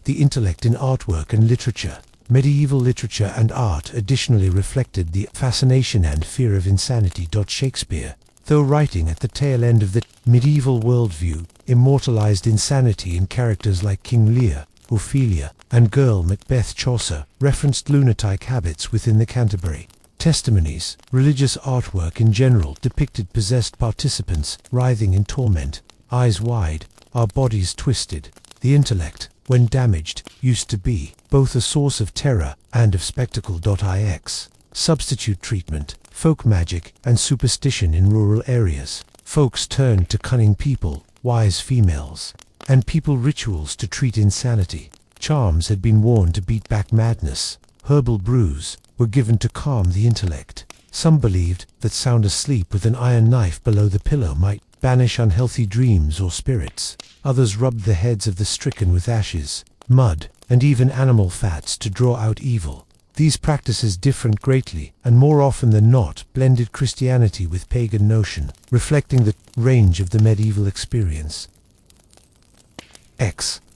Speaker 1: The intellect in artwork and literature. Medieval literature and art additionally reflected the fascination and fear of insanity. Shakespeare, though writing at the tail end of the medieval worldview, immortalized insanity in characters like King Lear, Ophelia, and Girl Macbeth. Chaucer referenced lunatic habits within the Canterbury Testimonies. Religious artwork in general depicted possessed participants writhing in torment, eyes wide, our bodies twisted. The intellect, when damaged, used to be both a source of terror and of spectacle. Substitute treatment, folk magic, and superstition in rural areas. Folks turned to cunning people, wise females, and people rituals to treat insanity. Charms had been worn to beat back madness. Herbal brews were given to calm the intellect. Some believed that sound asleep with an iron knife below the pillow might banish unhealthy dreams or spirits. Others rubbed the heads of the stricken with ashes, mud, and even animal fats to draw out evil. These practices differed greatly, and more often than not blended Christianity with pagan notion, reflecting the range of the medieval experience.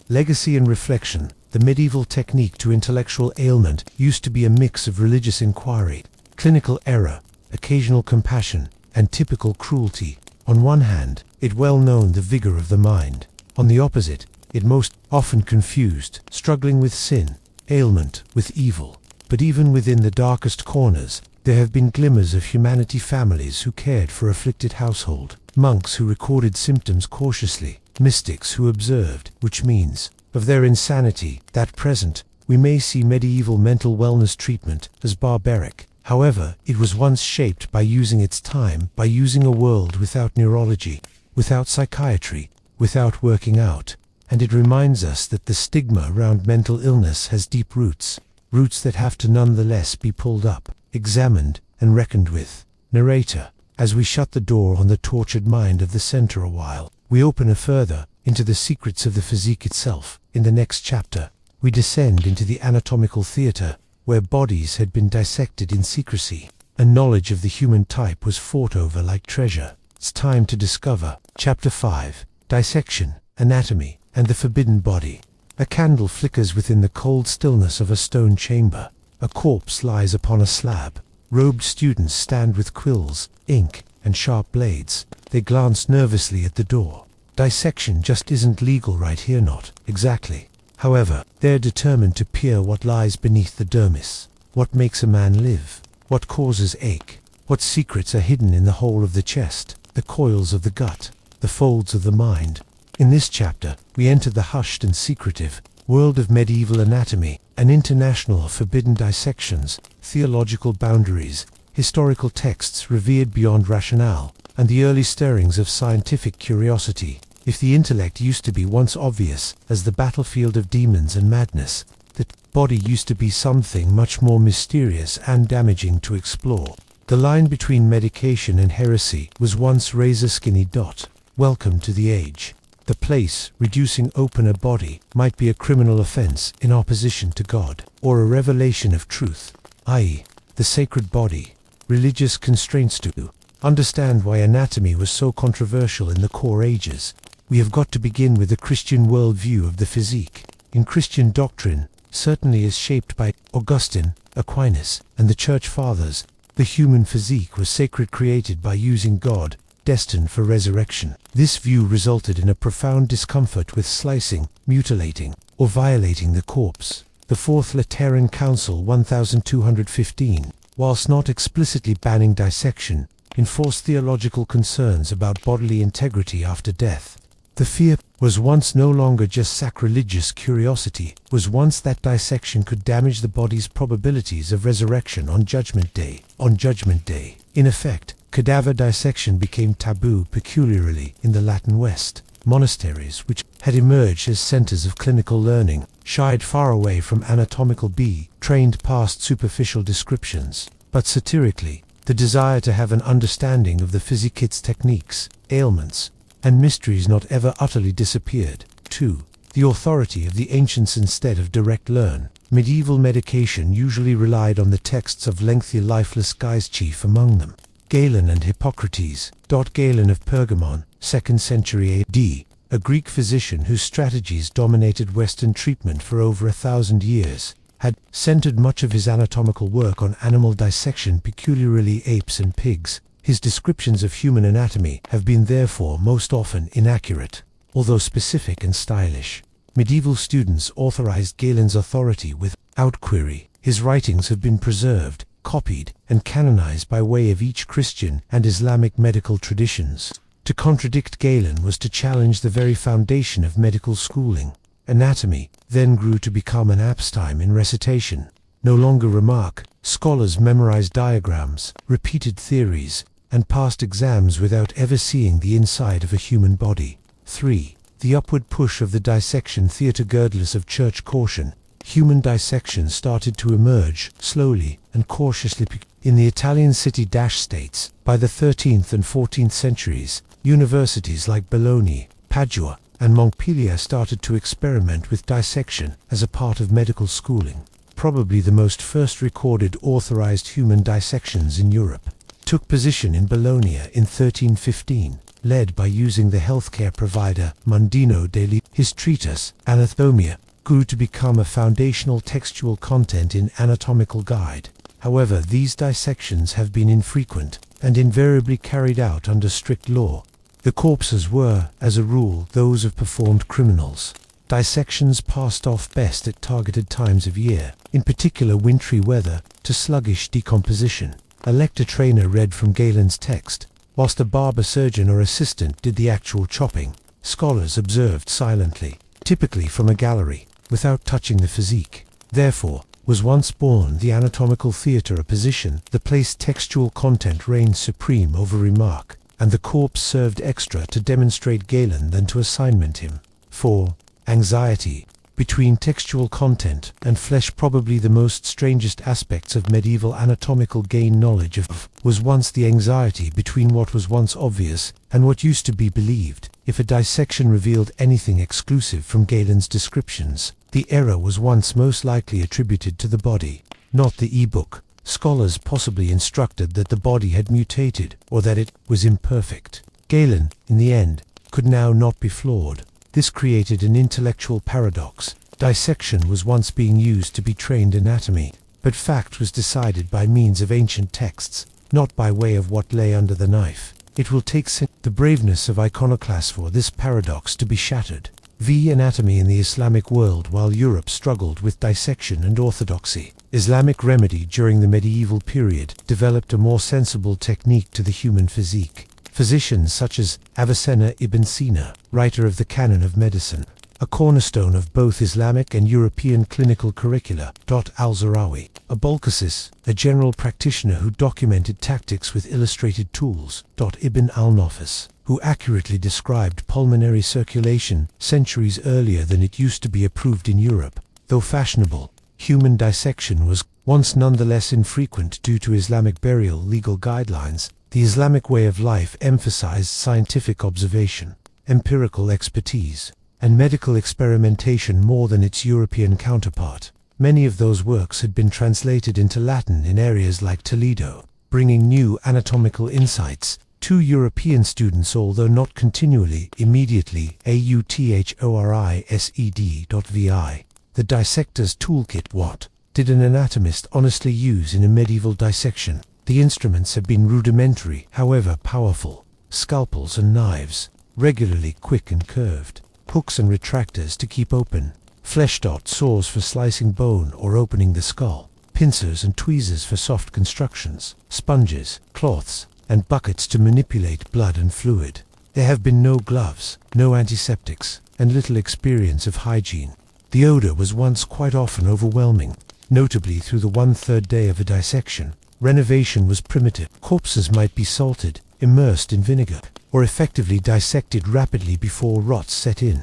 Speaker 1: Legacy and reflection. The medieval technique to intellectual ailment used to be a mix of religious inquiry, clinical error, occasional compassion, and typical cruelty. On one hand, it well known the vigor of the mind. On the opposite, it most often confused, struggling with sin, ailment with evil. But even within the darkest corners, there have been glimmers of humanity, families who cared for afflicted household, monks who recorded symptoms cautiously, mystics who observed, which means, of their insanity. At present, we may see medieval mental wellness treatment as barbaric. However, it was once shaped by using its time, by using a world without neurology, without psychiatry, without working out. And it reminds us that the stigma around mental illness has deep roots that have to nonetheless be pulled up, examined, and reckoned with. Narrator. As we shut the door on the tortured mind of the center a while, we open further into the secrets of the physique itself. In the next chapter, we descend into the anatomical theater, where bodies had been dissected in secrecy, and knowledge of the human type was fought over like treasure. It's time to discover. Chapter 5. Dissection, Anatomy, and the Forbidden Body. A candle flickers within the cold stillness of a stone chamber. A corpse lies upon a slab. Robed students stand with quills, ink, and sharp blades. They glance nervously at the door. Dissection just isn't legal right here, not exactly. However, they're determined to peer what lies beneath the dermis. What makes a man live? What causes ache? What secrets are hidden in the hole of the chest, the coils of the gut, the folds of the mind? In this chapter, we enter the hushed and secretive world of medieval anatomy, an international forbidden dissections, theological boundaries, historical texts revered beyond rationale, and the early stirrings of scientific curiosity. If the intellect used to be once obvious as the battlefield of demons and madness, the body used to be something much more mysterious and damaging to explore. The line between medication and heresy was once razor-skinny. Welcome to the age. The place reducing open a body might be a criminal offense in opposition to God, or a revelation of truth, i.e., the sacred body. religious constraints. To understand why anatomy was so controversial in the core ages, we have got to begin with the Christian worldview of the physique. In Christian doctrine, certainly as shaped by Augustine, Aquinas, and the Church Fathers, the human physique was sacred, created by using God, destined for resurrection. This view resulted in a profound discomfort with slicing, mutilating, or violating the corpse. The Fourth Lateran Council 1215, whilst not explicitly banning dissection, enforced theological concerns about bodily integrity after death. The fear was once no longer just sacrilegious curiosity, was once that dissection could damage the body's probabilities of resurrection on Judgment Day. In effect, cadaver dissection became taboo, peculiarly in the Latin West. Monasteries, which had emerged as centers of clinical learning, shied far away from anatomical trained past superficial descriptions. But satirically, the desire to have an understanding of the physique's techniques, ailments, and mysteries not ever utterly disappeared. 2. The authority of the ancients instead of direct learn. Medieval medication usually relied on the texts of lengthy lifeless guys, chief among them Galen and Hippocrates. Galen of Pergamon, 2nd century AD, a Greek physician whose strategies dominated Western treatment for over 1,000 years, had centered much of his anatomical work on animal dissection, peculiarly apes and pigs. His descriptions of human anatomy have been therefore most often inaccurate, although specific and stylish. Medieval students authorized Galen's authority without query. His writings have been preserved, copied, and canonized by way of each Christian and Islamic medical traditions. To contradict Galen was to challenge the very foundation of medical schooling. Anatomy then grew to become an pastime in recitation. No longer remark, scholars memorized diagrams, repeated theories, and passed exams without ever seeing the inside of a human body. 3. The upward push of the dissection theatre. Regardless of church caution, human dissection started to emerge, slowly and cautiously, in the Italian city-states. By the 13th and 14th centuries, universities like Bologna, Padua, and Montpellier started to experiment with dissection as a part of medical schooling. Probably the most first recorded authorized human dissections in Europe took position in Bologna in 1315, led by using the healthcare provider Mondino degli. His treatise, Anatomia, grew to become a foundational textual content in anatomical guide. However, these dissections have been infrequent and invariably carried out under strict law. The corpses were, as a rule, those of performed criminals. Dissections passed off best at targeted times of year, in particular wintry weather, to sluggish decomposition. A lector trainer read from Galen's text, whilst a barber surgeon or assistant did the actual chopping. Scholars observed silently, typically from a gallery, without touching the physique. Therefore, was once born the anatomical theatre, a position the place textual content reigned supreme over remark, and the corpse served extra to demonstrate Galen than to assignment him. 4. Anxiety between textual content and flesh. Probably the most strangest aspects of medieval anatomical gain knowledge of was once the anxiety between what was once obvious and what used to be believed. If a dissection revealed anything exclusive from Galen's descriptions, the error was once most likely attributed to the body, not the e-book. Scholars possibly instructed that the body had mutated or that it was imperfect. Galen, in the end, could now not be flawed. This created an intellectual paradox. Dissection was once being used to be trained anatomy, but fact was decided by means of ancient texts, not by way of what lay under the knife. It will take the braveness of iconoclasts for this paradox to be shattered. Anatomy in the Islamic world. While Europe struggled with dissection and orthodoxy, Islamic remedy during the medieval period developed a more sensible technique to the human physique. Physicians such as Avicenna ibn Sina, writer of the Canon of Medicine, a cornerstone of both Islamic and European clinical curricula. Al-Zarawi, Abulcasis, a general practitioner who documented tactics with illustrated tools. Ibn al-Nafis, who accurately described pulmonary circulation centuries earlier than it used to be approved in Europe. Though fashionable, human dissection was once nonetheless infrequent due to Islamic burial legal guidelines. The Islamic way of life emphasized scientific observation, empirical expertise, and medical experimentation more than its European counterpart. Many of those works had been translated into Latin in areas like Toledo, bringing new anatomical insights. Two European students, although not continually, immediately, AUTHORISED.VI. The Dissector's Toolkit. What did an anatomist honestly use in a medieval dissection? The instruments have been rudimentary, however powerful. Scalpels and knives, regularly quick and curved. Hooks and retractors to keep open. Flesh-dot saws for slicing bone or opening the skull. Pincers and tweezers for soft constructions. Sponges, cloths, and buckets to manipulate blood and fluid. There have been no gloves, no antiseptics, and little experience of hygiene. The odor was once quite often overwhelming, notably through the 1/3 day of a dissection. Renovation was primitive. Corpses might be salted, immersed in vinegar, or effectively dissected rapidly before rot set in.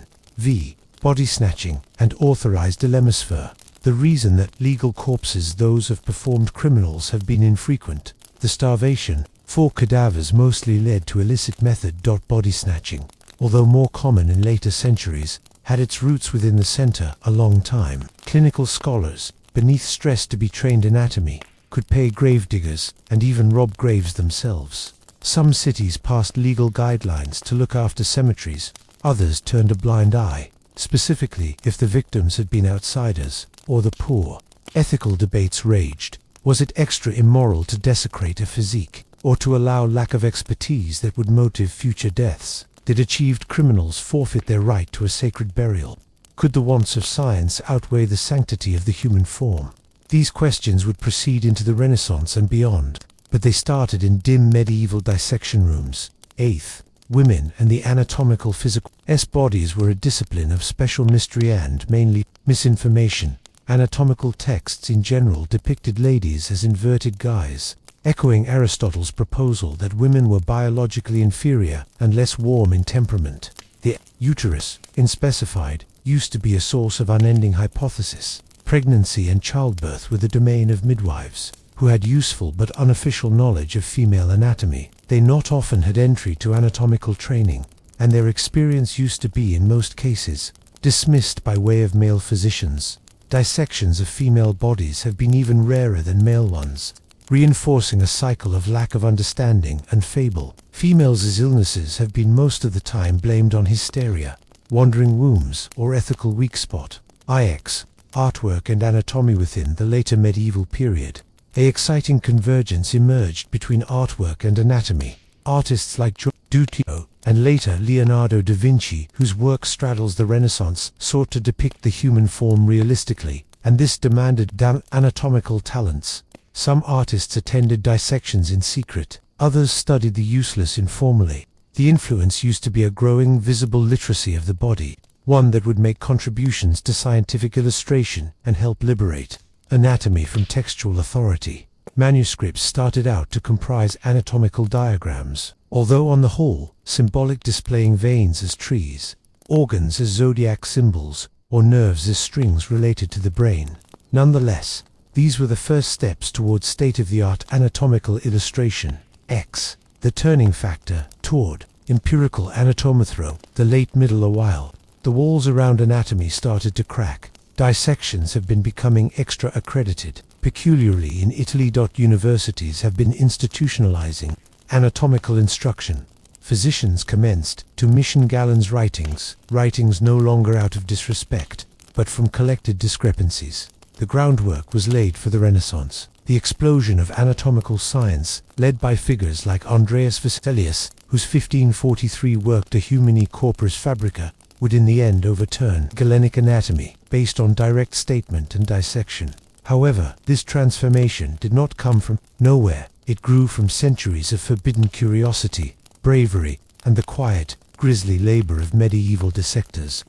Speaker 1: Body snatching and authorized dilemmasfer. The reason that legal corpses, those of performed criminals, have been infrequent. The starvation for cadavers mostly led to illicit method. Body snatching, although more common in later centuries, had its roots within the center a long time. Clinical scholars, beneath stress to be trained anatomy, could pay gravediggers and even rob graves themselves. Some cities passed legal guidelines to look after cemeteries, others turned a blind eye, specifically if the victims had been outsiders or the poor. Ethical debates raged. Was it extra immoral to desecrate a physique, or to allow lack of expertise that would motive future deaths? Did achieved criminals forfeit their right to a sacred burial? Could the wants of science outweigh the sanctity of the human form? These questions would proceed into the Renaissance and beyond, but they started in dim medieval dissection rooms. 8th, women and the anatomical physical bodies were a discipline of special mystery and mainly misinformation. Anatomical texts in general depicted ladies as inverted guys, echoing Aristotle's proposal that women were biologically inferior and less warm in temperament. The uterus, unspecified, used to be a source of unending hypothesis. Pregnancy and childbirth were the domain of midwives, who had useful but unofficial knowledge of female anatomy. They not often had entry to anatomical training, and their experience used to be, in most cases, dismissed by way of male physicians. Dissections of female bodies have been even rarer than male ones, reinforcing a cycle of lack of understanding and fable. Females' illnesses have been most of the time blamed on hysteria, wandering wombs, or ethical weak spot. IX, artwork and anatomy. Within the later medieval period, an exciting convergence emerged between artwork and anatomy. Artists like Duccio and later Leonardo da Vinci, whose work straddles the Renaissance, sought to depict the human form realistically, and this demanded anatomical talents. Some artists attended dissections in secret, others studied the useless informally. The influence used to be a growing visible literacy of the body, one that would make contributions to scientific illustration and help liberate anatomy from textual authority. Manuscripts started out to comprise anatomical diagrams, although on the whole, symbolic, displaying veins as trees, organs as zodiac symbols, or nerves as strings related to the brain. Nonetheless, these were the first steps towards state-of-the-art anatomical illustration. X. The turning factor toward empirical anatometro. The late middle while the walls around anatomy started to crack, dissections have been becoming extra accredited, peculiarly in Italy. Universities have been institutionalizing anatomical instruction. Physicians commenced to mission Galen's writings no longer out of disrespect, but from collected discrepancies. The groundwork was laid for the Renaissance. The explosion of anatomical science, led by figures like Andreas Vesalius, whose 1543 work De Humani Corporis Fabrica would in the end overturn Galenic anatomy, based on direct statement and dissection. However, this transformation did not come from nowhere. It grew from centuries of forbidden curiosity, bravery, and the quiet, grisly labor of medieval dissectors.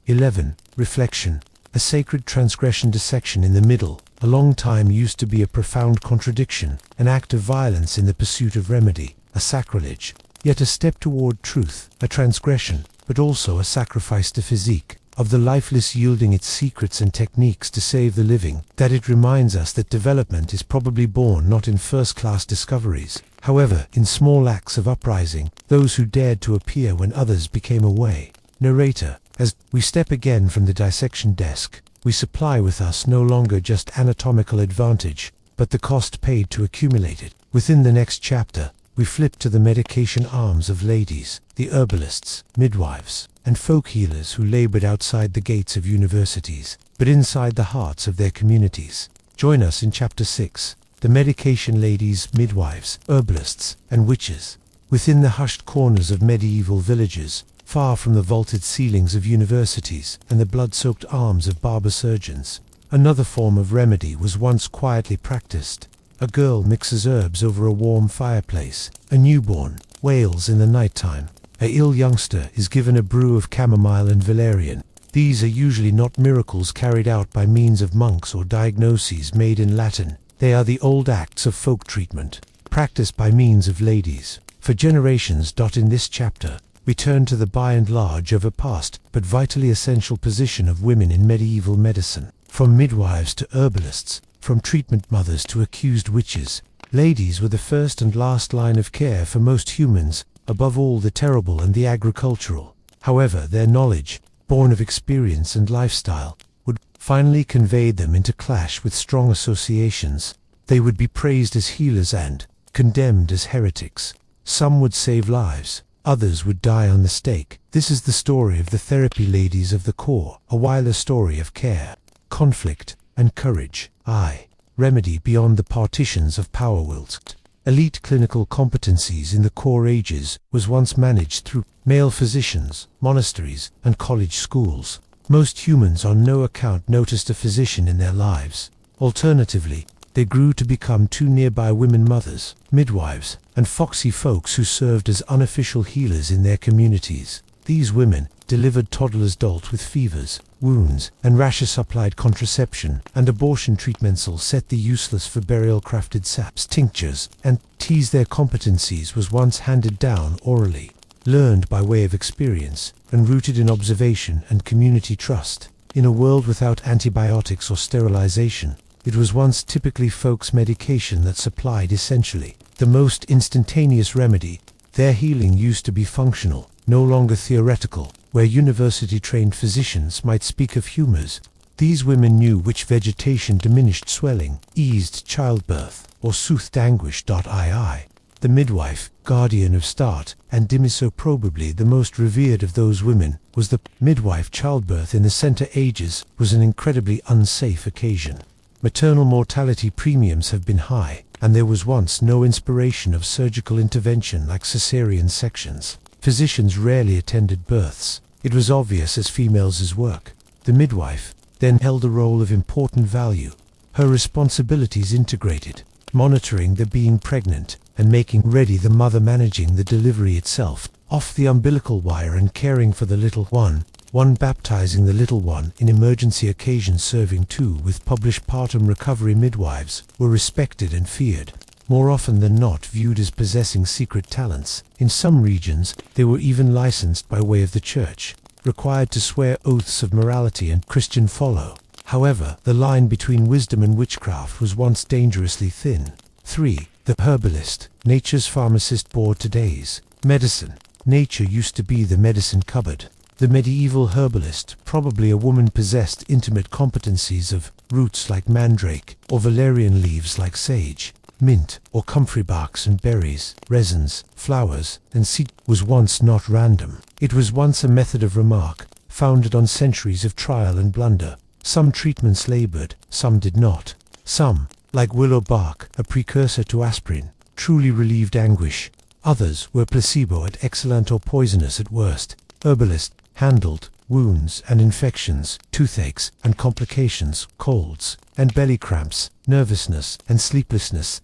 Speaker 1: 11. Reflection. A sacred transgression. Dissection in the middle, a long time used to be a profound contradiction, an act of violence in the pursuit of remedy, a sacrilege, yet a step toward truth, a transgression, but also a sacrifice to physique, of the lifeless, yielding its secrets and techniques to save the living. That it reminds us that development is probably born not in first-class discoveries, however, in small acts of uprising, those who dared to appear when others became away. Narrator. As we step again from the dissection desk, we supply with us no longer just anatomical advantage, but the cost paid to accumulate it. Within the next chapter, we flip to the medication arms of ladies, the herbalists, midwives, and folk healers who labored outside the gates of universities, but inside the hearts of their communities. Join us in Chapter 6, the medication ladies, midwives, herbalists, and witches. Within the hushed corners of medieval villages, far from the vaulted ceilings of universities and the blood-soaked arms of barber surgeons, another form of remedy was once quietly practiced. A girl mixes herbs over a warm fireplace. A newborn wails in the nighttime. A ill youngster is given a brew of chamomile and valerian. These are usually not miracles carried out by means of monks or diagnoses made in Latin. They are the old acts of folk treatment, practiced by means of ladies. For generations. In this chapter, we turn to the by and large of a past but vitally essential position of women in medieval medicine. From midwives to herbalists, from treatment mothers to accused witches, ladies were the first and last line of care for most humans, above all the terrible and the agricultural. However, their knowledge, born of experience and lifestyle, would finally convey them into clash with strong associations. They would be praised as healers and condemned as heretics. Some would save lives, others would die on the stake. This is the story of the therapy ladies of the core, a wilder story of care, conflict, and courage. Remedy beyond the partitions of power wills. Elite clinical competencies in the core ages was once managed through male physicians, monasteries, and college schools. Most humans on no account noticed a physician in their lives. Alternatively, they grew to become two nearby women mothers, midwives, and foxy folks who served as unofficial healers in their communities. These women delivered toddlers adult with fevers, wounds, and rashes-supplied contraception and abortion treatments. All set the useless for burial-crafted saps, tinctures, and teas. Their competencies was once handed down orally, learned by way of experience, and rooted in observation and community trust. In a world without antibiotics or sterilization, it was once typically folks' medication that supplied essentially the most instantaneous remedy. Their healing used to be functional, no longer theoretical, where university-trained physicians might speak of humors. These women knew which vegetation diminished swelling, eased childbirth, or soothed anguish. The midwife, guardian of start, and dimiso probably the most revered of those women, was the midwife. Childbirth in the Center Ages was an incredibly unsafe occasion. Maternal mortality premiums have been high, and there was once no inspiration of surgical intervention like cesarean sections. Physicians rarely attended births. It was obvious as females' work. The midwife then held a role of important value. Her responsibilities integrated monitoring the being pregnant and making ready the mother, managing the delivery itself, off the umbilical wire, and caring for the little one, baptizing the little one in emergency occasions. Serving too with published partum recovery midwives were respected and feared, more often than not viewed as possessing secret talents. In some regions, they were even licensed by way of the church, required to swear oaths of morality and Christian follow. However, the line between wisdom and witchcraft was once dangerously thin. 3. The herbalist, nature's pharmacist. Board today's medicine. Nature used to be the medicine cupboard. The medieval herbalist, probably a woman, possessed intimate competencies of roots like mandrake, or valerian leaves like sage, mint, or comfrey barks and berries, resins, flowers, and seed. Was once not random. It was once a method of remark, founded on centuries of trial and blunder. Some treatments labored, some did not. Some, like willow bark, a precursor to aspirin, truly relieved anguish. Others were placebo at excellent or poisonous at worst. Herbalists handled wounds and infections, toothaches and complications, colds and belly cramps, nervousness and sleeplessness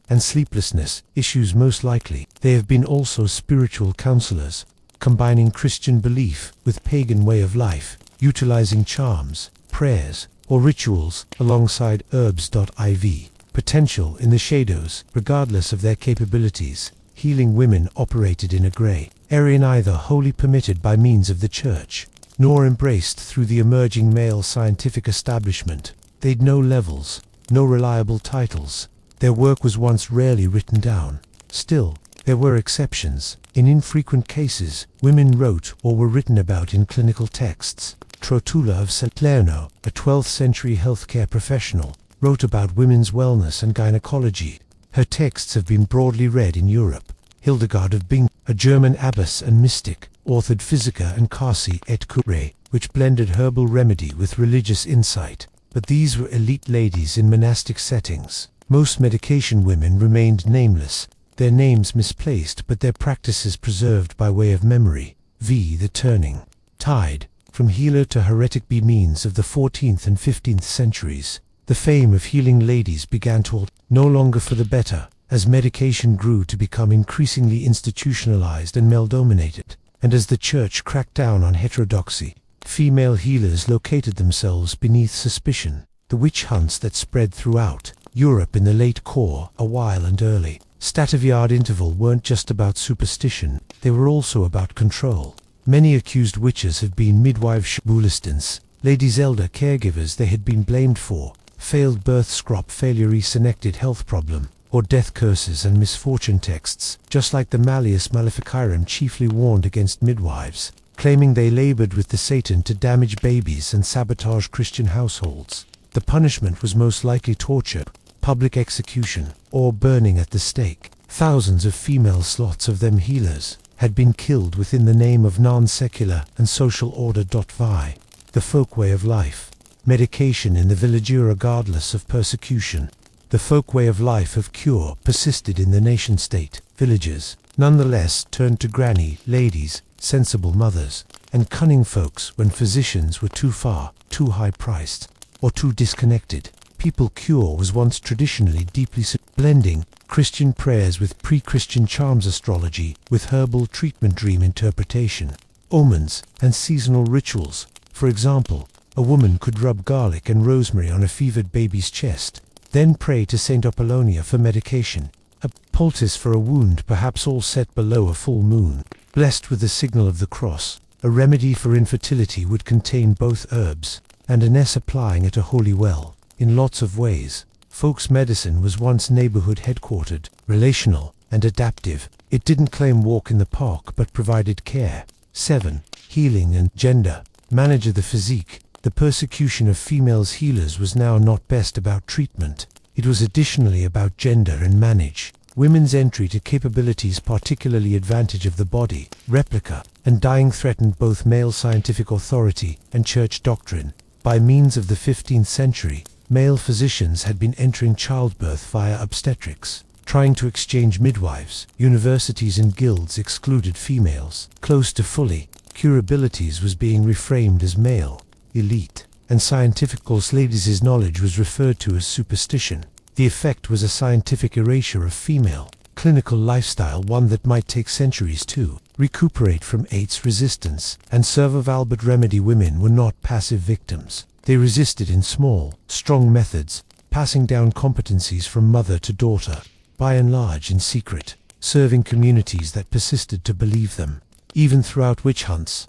Speaker 1: issues. Most likely, they have been also spiritual counselors, combining Christian belief with pagan way of life, utilizing charms, prayers, or rituals alongside herbs. IV. Potential in the shadows, regardless of their capabilities. Healing women operated in a gray area, neither wholly permitted by means of the church, nor embraced through the emerging male scientific establishment. They'd no levels, no reliable titles. Their work was once rarely written down. Still, there were exceptions. In infrequent cases, women wrote or were written about in clinical texts. Trotula of Salerno, a 12th century healthcare professional, wrote about women's wellness and gynecology. Her texts have been broadly read in Europe. Hildegard of Bingen, a German abbess and mystic, authored Physica and Casi et Curae, which blended herbal remedy with religious insight. But these were elite ladies in monastic settings. Most medication women remained nameless, their names misplaced but their practices preserved by way of memory. The turning tide from healer to heretic by means of the 14th and 15th centuries. The fame of healing ladies began to alter, no longer for the better, as medication grew to become increasingly institutionalized and male-dominated, and as the church cracked down on heterodoxy. Female healers located themselves beneath suspicion. The witch hunts that spread throughout Europe in the late core, a while and early Stativiard interval weren't just about superstition, they were also about control. Many accused witches have been midwives, bulistans, ladies' elder caregivers they had been blamed for, failed birth, scrop failure, senected health problem, or death curses and misfortune texts, just like the Malleus Maleficarum chiefly warned against midwives, claiming they labored with the Satan to damage babies and sabotage Christian households. The punishment was most likely torture, public execution, or burning at the stake. Thousands of female slots, of them healers, had been killed within the name of non-secular and social order. The folk way of life. Medication in the village regardless of persecution. The folk way of life of cure persisted in the nation-state. Villagers, nonetheless, turned to granny, ladies, sensible mothers, and cunning folks when physicians were too far, too high-priced, or too disconnected. People cure was once traditionally deeply blending Christian prayers with pre-Christian charms, astrology with herbal treatment, dream interpretation, omens, and seasonal rituals. For example, a woman could rub garlic and rosemary on a fevered baby's chest, then pray to Saint Apollonia for medication, a poultice for a wound perhaps all set below a full moon, blessed with the signal of the cross. A remedy for infertility would contain both herbs and an S applying at a holy well. In lots of ways, folks' medicine was once neighborhood headquartered, relational, and adaptive. It didn't claim walk in the park but provided care. 7. Healing and gender. Manager the physique. The persecution of females healers was now not best about treatment. It was additionally about gender and manage. Women's entry to capabilities, particularly advantage of the body, replica, and dying threatened both male scientific authority and church doctrine. By means of the 15th century, male physicians had been entering childbirth via obstetrics, trying to exchange midwives. Universities and guilds excluded females. Close to fully, curabilities was being reframed as male, elite, and scientific. Ladies' knowledge was referred to as superstition. The effect was a scientific erasure of female clinical lifestyle, one that might take centuries to recuperate from AIDS resistance and survival. But remedy women were not passive victims. They resisted in small, strong methods, passing down competencies from mother to daughter, by and large in secret, serving communities that persisted to believe them, even throughout witch hunts.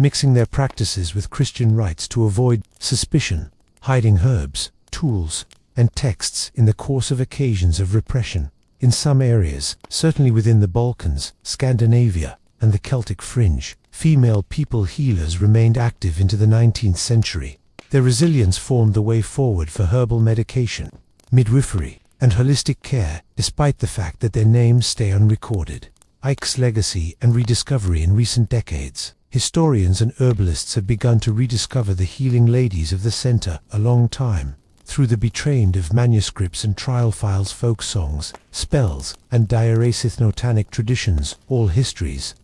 Speaker 1: Mixing their practices with Christian rites to avoid suspicion, hiding herbs, tools, and texts in the course of occasions of repression. In some areas, certainly within the Balkans, Scandinavia, and the Celtic fringe, female people healers remained active into the 19th century. Their resilience formed the way forward for herbal medication, midwifery, and holistic care, despite the fact that their names stay unrecorded. Ike's legacy and rediscovery. In recent decades, historians and herbalists have begun to rediscover the healing ladies of the center. A long time, through the betrayed of manuscripts and trial files, folk songs, spells, and diarrhea-notanic traditions, all histories.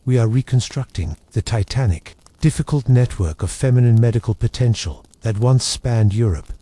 Speaker 1: We are reconstructing the titanic, difficult network of feminine medical potential that once spanned Europe.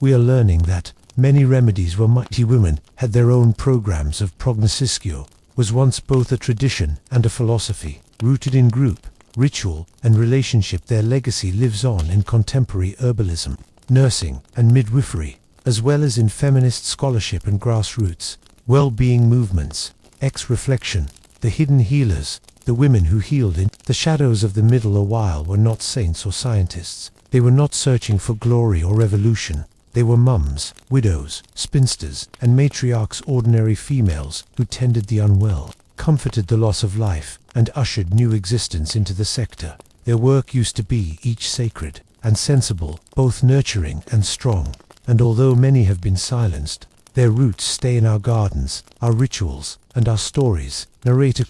Speaker 1: We are learning that many remedies were mighty women had their own programs of prognosiscio, was once both a tradition and a philosophy, rooted in group, ritual, and relationship. Their legacy lives on in contemporary herbalism, nursing, and midwifery, as well as in feminist scholarship and grassroots well-being movements. Reflection. The hidden healers, the women who healed in the shadows of the middle a while, were not saints or scientists. They were not searching for glory or revolution. They were mums, widows, spinsters, and matriarchs, ordinary females who tended the unwell, comforted the loss of life, and ushered new existence into the sector. Their work used to be each sacred. and sensible, both nurturing and strong. And although many have been silenced, their roots stay in our gardens, our rituals, and our stories. Narrator: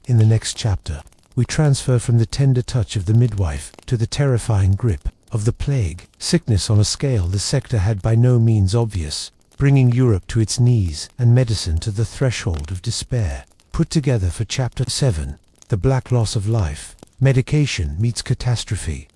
Speaker 1: in the next chapter, we transfer from the tender touch of the midwife to the terrifying grip of the plague, sickness on a scale the sector had by no means obvious, bringing Europe to its knees and medicine to the threshold of despair. Put together for Chapter 7, The Black Loss of Life, Medication Meets Catastrophe.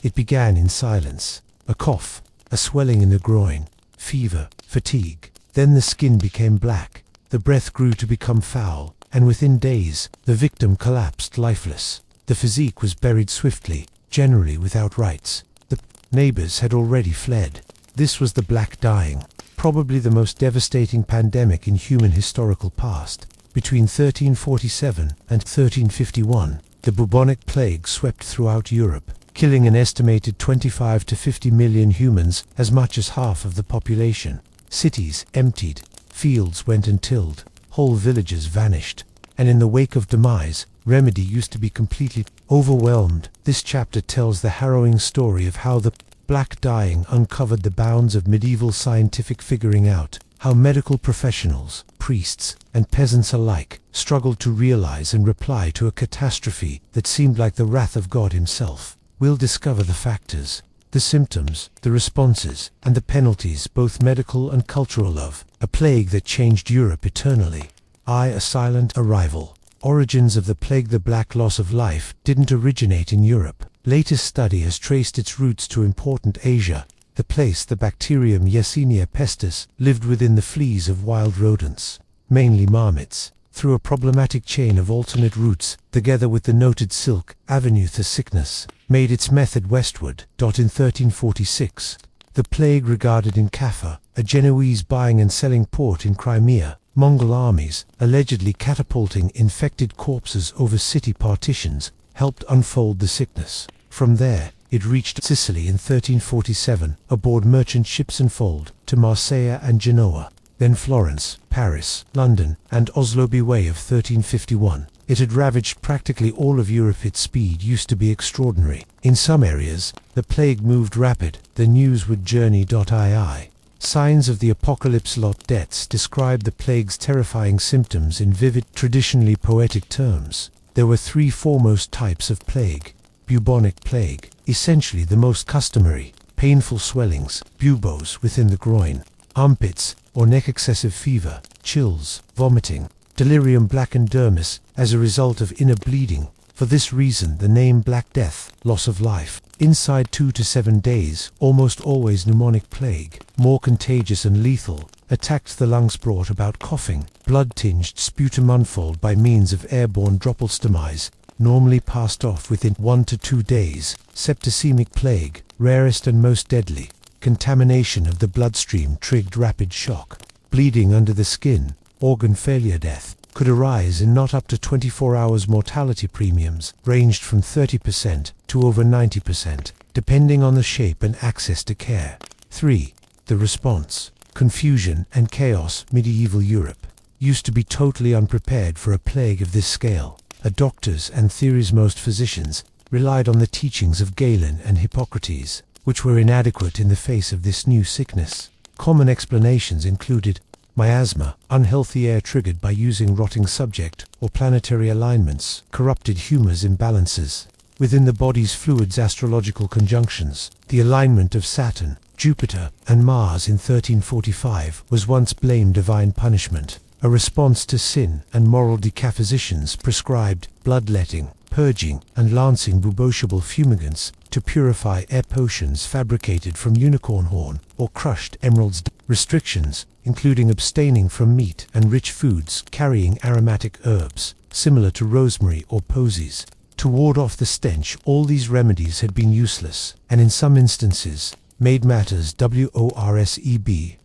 Speaker 1: It began in silence: a cough, a swelling in the groin, fever, fatigue. Then the skin became black, the breath grew to become foul, and within days, the victim collapsed lifeless. The physique was buried swiftly, generally without rites. The neighbors had already fled. This was the Black Dying, probably the most devastating pandemic in human historical past. Between 1347 and 1351, the bubonic plague swept throughout Europe, killing an estimated 25 to 50 million humans, as much as half of the population. Cities emptied, fields went untilled, whole villages vanished, and in the wake of demise, remedy used to be completely overwhelmed. This chapter tells the harrowing story of how the Black Dying uncovered the bounds of medieval scientific figuring out, how medical professionals, priests, and peasants alike struggled to realize and reply to a catastrophe that seemed like the wrath of God himself. We'll discover the factors, the symptoms, the responses, and the penalties, both medical and cultural, of a plague that changed Europe eternally. A silent arrival. Origins of the plague. The Black Loss of Life didn't originate in Europe. Latest study has traced its roots to important Asia, the place the bacterium Yersinia pestis lived within the fleas of wild rodents, mainly marmots. Through a problematic chain of alternate routes, together with the noted silk avenue sickness, made its method westward. In 1346, the plague regarded in Kaffa, a Genoese buying and selling port in Crimea, Mongol armies, allegedly catapulting infected corpses over city partitions, helped unfold the sickness. From there, it reached Sicily in 1347, aboard merchant ships and fold to Marseille and Genoa, then Florence, Paris, London, and Oslo by way of 1351. It had ravaged practically all of Europe. Its speed used to be extraordinary. In some areas, the plague moved rapid. The news would journey. II. Signs of the Apocalypse. Deaths described the plague's terrifying symptoms in vivid, traditionally poetic terms. There were three foremost types of plague. Bubonic plague, essentially the most customary: painful swellings, buboes within the groin, armpits or neck, excessive fever, chills, vomiting, delirium, blackened dermis as a result of inner bleeding. For this reason the name Black Death, loss of life. Inside 2 to 7 days, almost always pneumonic plague, more contagious and lethal, attacked the lungs, brought about coughing, blood-tinged sputum unfold by means of airborne droplstomies, normally passed off within 1 to 2 days. Septicemic plague, rarest and most deadly. Contamination of the bloodstream triggered rapid shock. Bleeding under the skin, organ failure. Death could arise in not up to 24 hours. Mortality premiums ranged from 30% to over 90%, depending on the shape and access to care. 3. The response. Confusion and chaos. Medieval Europe used to be totally unprepared for a plague of this scale. Doctors and theories, most physicians, relied on the teachings of Galen and Hippocrates, which were inadequate in the face of this new sickness. Common explanations included miasma, unhealthy air triggered by using rotting subject or planetary alignments, corrupted humors, imbalances within the body's fluids, astrological conjunctions. The alignment of Saturn, Jupiter, and Mars in 1345 was once blamed divine punishment, a response to sin and moral decappositions prescribed bloodletting, purging, and lancing buboshable fumigants to purify air potions fabricated from unicorn horn or crushed emeralds. Restrictions, including abstaining from meat and rich foods carrying aromatic herbs, similar to rosemary or posies, to ward off the stench. All these remedies had been useless, and in some instances, made matters worse.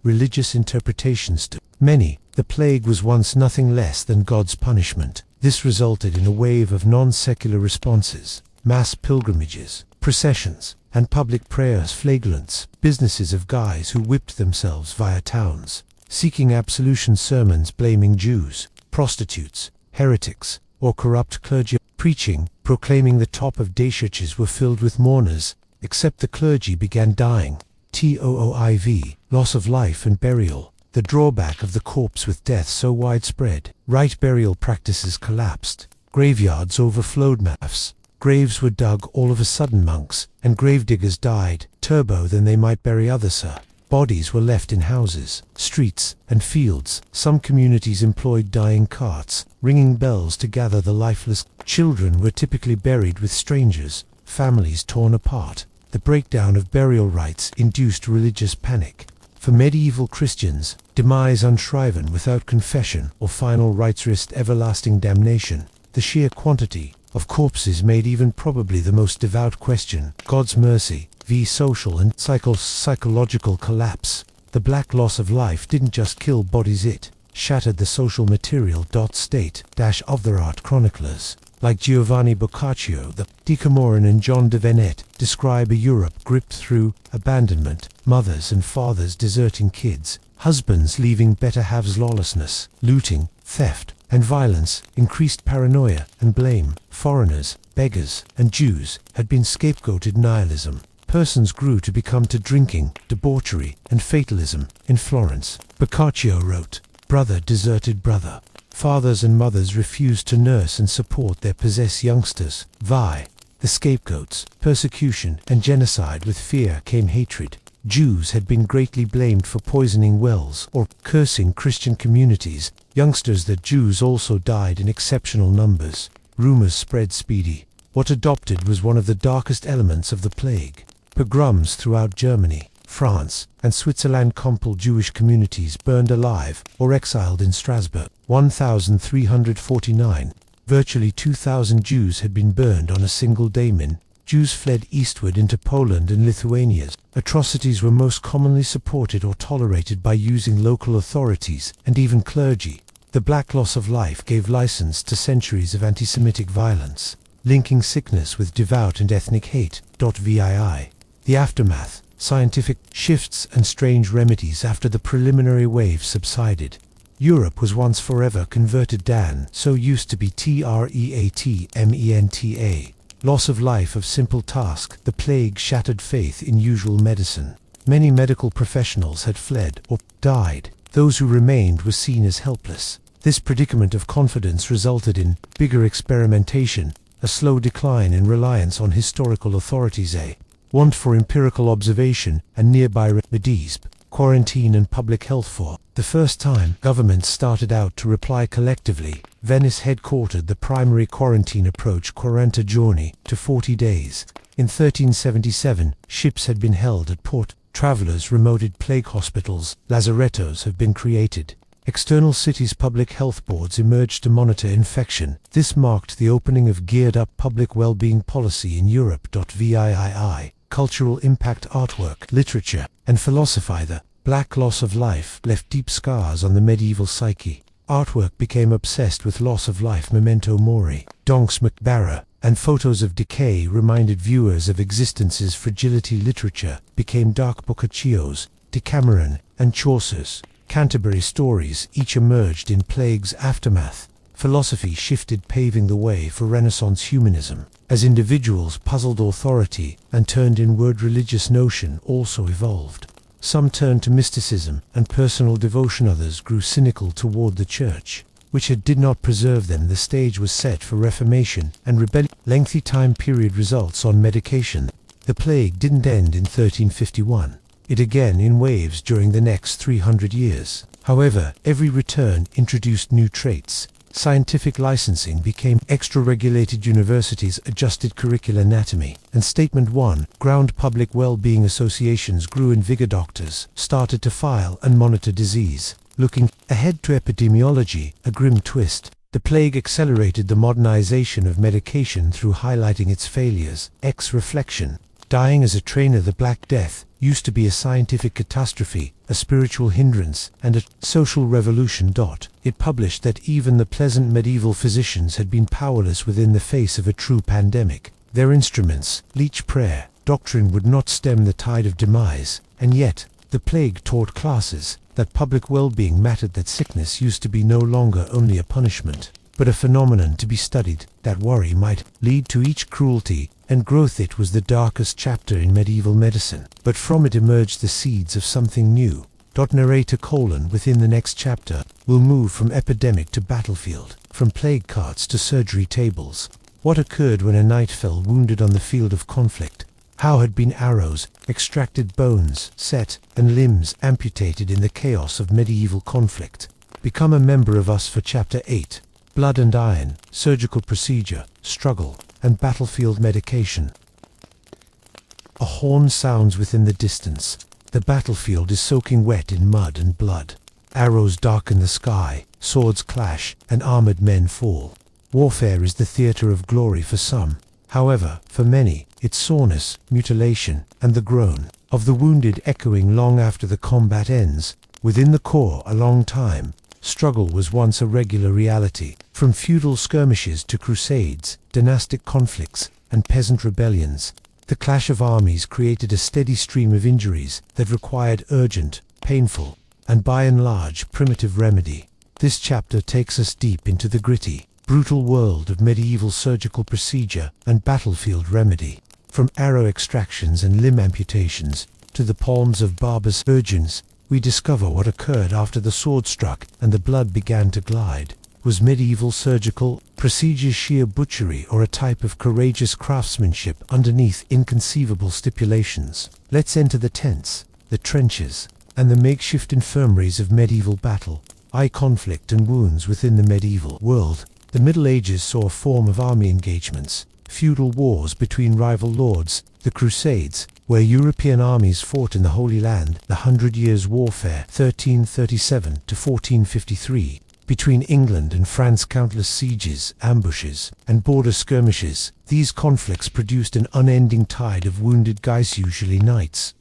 Speaker 1: Religious interpretations. To many, the plague was once nothing less than God's punishment. This resulted in a wave of non-secular responses: mass pilgrimages, processions, and public prayers. Flagellants, businesses of guys who whipped themselves via towns, seeking absolution. Sermons blaming Jews, prostitutes, heretics, or corrupt clergy. preaching, proclaiming the top of day churches were filled with mourners, except the clergy began dying. TOOIV, loss of life and burial. The drawback of the corpse with death so widespread. Right burial practices collapsed. Graveyards overflowed. Mass graves were dug all of a sudden. Monks and gravediggers died. Turbo than they might bury others. Bodies were left in houses, streets, and fields. Some communities employed dying carts, ringing bells to gather the lifeless. Children were typically buried with strangers, families torn apart. The breakdown of burial rites induced religious panic. For medieval Christians, demise unshriven without confession or final rites risked everlasting damnation. The sheer quantity of corpses made even probably the most devout question God's mercy v. social and psychological collapse. The black loss of life didn't just kill bodies, it shattered the social material. State of the art chroniclers like Giovanni Boccaccio, the Decameron, and John de Venette describe a Europe gripped through abandonment, mothers and fathers deserting kids, husbands leaving better halves, lawlessness, looting, theft, and violence, increased paranoia and blame. Foreigners, beggars, and Jews had been scapegoated. Nihilism. Persons grew to become to drinking, debauchery, and fatalism. In Florence, Boccaccio wrote, "Brother deserted brother. Fathers and mothers refused to nurse and support their possessed youngsters. Vi. The scapegoats, persecution, and genocide. With fear came hatred. Jews had been greatly blamed for poisoning wells or cursing Christian communities. Youngsters, the Jews also died in exceptional numbers. Rumors spread speedy. What adopted was one of the darkest elements of the plague. Pogroms throughout Germany, France, and Switzerland. Compelled Jewish communities burned alive or exiled. In Strasbourg, 1349, virtually 2,000 Jews had been burned on a single day. Jews fled eastward into Poland and Lithuania. Atrocities were most commonly supported or tolerated by using local authorities and even clergy. The black loss of life gave license to centuries of anti-Semitic violence, linking sickness with devout and ethnic hate. VII. The aftermath, scientific shifts and strange remedies after the preliminary wave subsided. Europe was once forever converted. Dan, so used to be treatmenta. Loss of life of simple task. The plague shattered faith in usual medicine. Many medical professionals had fled or died. Those who remained were seen as helpless. This predicament of confidence resulted in bigger experimentation, a slow decline in reliance on historical authorities, a want for empirical observation and nearby remedies, quarantine and public health. For the first time, governments started out to reply collectively. Venice headquartered the primary quarantine approach, 40 giorni, to 40 days. In 1377, ships had been held at port. Travelers remoted. Plague hospitals, lazarettos, have been created. External cities' public health boards emerged to monitor infection. This marked the opening of geared-up public well-being policy in Europe. VIII. Cultural impact. Artwork, literature, and philosophy. The black loss of life left deep scars on the medieval psyche. Artwork became obsessed with loss of life. Memento mori, Donks Macbara, and photos of decay reminded viewers of existence's fragility. Literature became dark. Boccaccio's, Decameron, and Chaucer's Canterbury stories each emerged in plague's aftermath. Philosophy shifted, paving the way for Renaissance humanism. As individuals puzzled authority and turned inward, religious notion also evolved. Some turned to mysticism and personal devotion. Others grew cynical toward the church, which did not preserve them. The stage was set for reformation and rebellion. Lengthy time period. Results on medication. The plague didn't end in 1351. It again in waves during the next 300 years. However, every return introduced new traits. Scientific licensing became extra-regulated. Universities adjusted curricula. Anatomy and Statement 1. Ground. Public well-being associations grew in vigor. Doctors started to file and monitor disease. Looking ahead to epidemiology, a grim twist. The plague accelerated the modernization of medication through highlighting its failures. Reflection. Dying as a trainer. The Black Death used to be a scientific catastrophe, a spiritual hindrance, and a social revolution. It published that even the pleasant medieval physicians had been powerless within the face of a true pandemic. Their instruments, leech prayer, doctrine would not stem the tide of demise, and yet the plague taught classes that public well-being mattered, that sickness used to be no longer only a punishment. but a phenomenon to be studied. That worry might lead to each cruelty and growth. It was the darkest chapter in medieval medicine, but from it emerged the seeds of something new. Narrator: within the next chapter, will move from epidemic to battlefield, from plague carts to surgery tables. What occurred when a knight fell wounded on the field of conflict? How had been arrows, extracted bones, set, and limbs amputated in the chaos of medieval conflict? Become a member of us for Chapter 8, Blood and Iron, Surgical Procedure, Struggle, and Battlefield Medication. A horn sounds within the distance. The battlefield is soaking wet in mud and blood. Arrows darken the sky, swords clash, and armored men fall. Warfare is the theater of glory for some. However, for many, it's soreness, mutilation, and the groan of the wounded echoing long after the combat ends. Within the core, a long time, struggle was once a regular reality. From feudal skirmishes to crusades, dynastic conflicts, and peasant rebellions, the clash of armies created a steady stream of injuries that required urgent, painful, and by and large primitive remedy. This chapter takes us deep into the gritty, brutal world of medieval surgical procedure and battlefield remedy. From arrow extractions and limb amputations to the palms of barber surgeons, we discover what occurred after the sword struck and the blood began to glide. Was medieval surgical procedure sheer butchery or a type of courageous craftsmanship underneath inconceivable stipulations? Let's enter the tents, the trenches, and the makeshift infirmaries of medieval battle. Eye conflict and wounds within the medieval world. The Middle Ages saw a form of army engagements, feudal wars between rival lords, the Crusades, where European armies fought in the Holy Land, the 100 Years' Warfare 1337 to 1453, between England and France, countless sieges, ambushes, and border skirmishes. These conflicts produced an unending tide of wounded guys, usually knights,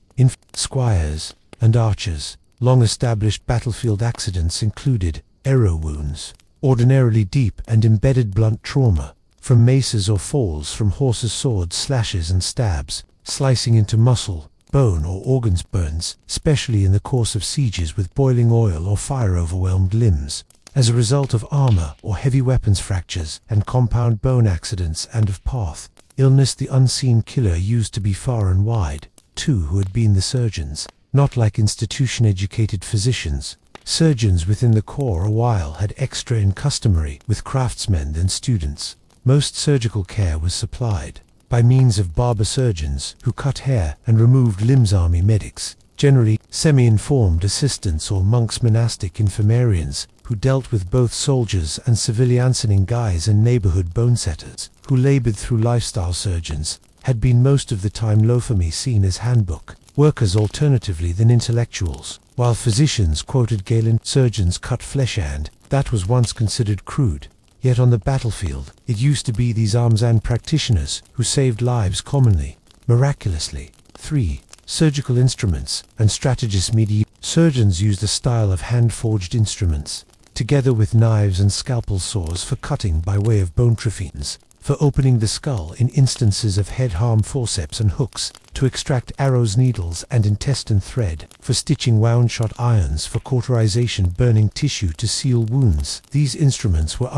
Speaker 1: squires, and archers. Long-established battlefield accidents included arrow wounds, ordinarily deep and embedded blunt trauma, from maces or falls from horses' swords, slashes and stabs, slicing into muscle, bone or organs, burns, especially in the course of sieges with boiling oil or fire-overwhelmed limbs, as a result of armor or heavy weapons fractures and compound bone accidents, and of path illness. The unseen killer used to be far and wide. Two who had been the surgeons, not like institution-educated physicians. Surgeons within the corps a while had extra in customary with craftsmen than students. Most surgical care was supplied by means of barber surgeons who cut hair and removed limbs. Army medics, generally semi-informed assistants or monks, monastic infirmarians, who dealt with both soldiers and civilians, guys and neighborhood bonesetters, who labored through lifestyle. Surgeons had been most of the time loafers, seen as handbook workers alternatively than intellectuals, while physicians quoted Galen. Surgeons cut flesh, and that was once considered crude. Yet on the battlefield, it used to be these arms and practitioners who saved lives commonly, miraculously. 3. Surgical instruments and strategists. Medieval surgeons used a style of hand-forged instruments, together with knives and scalpel saws for cutting by way of bone trephines, for opening the skull in instances of head harm, forceps and hooks, to extract arrows, needles and intestine thread, for stitching wound-shot irons, for cauterization, burning tissue to seal wounds. These instruments were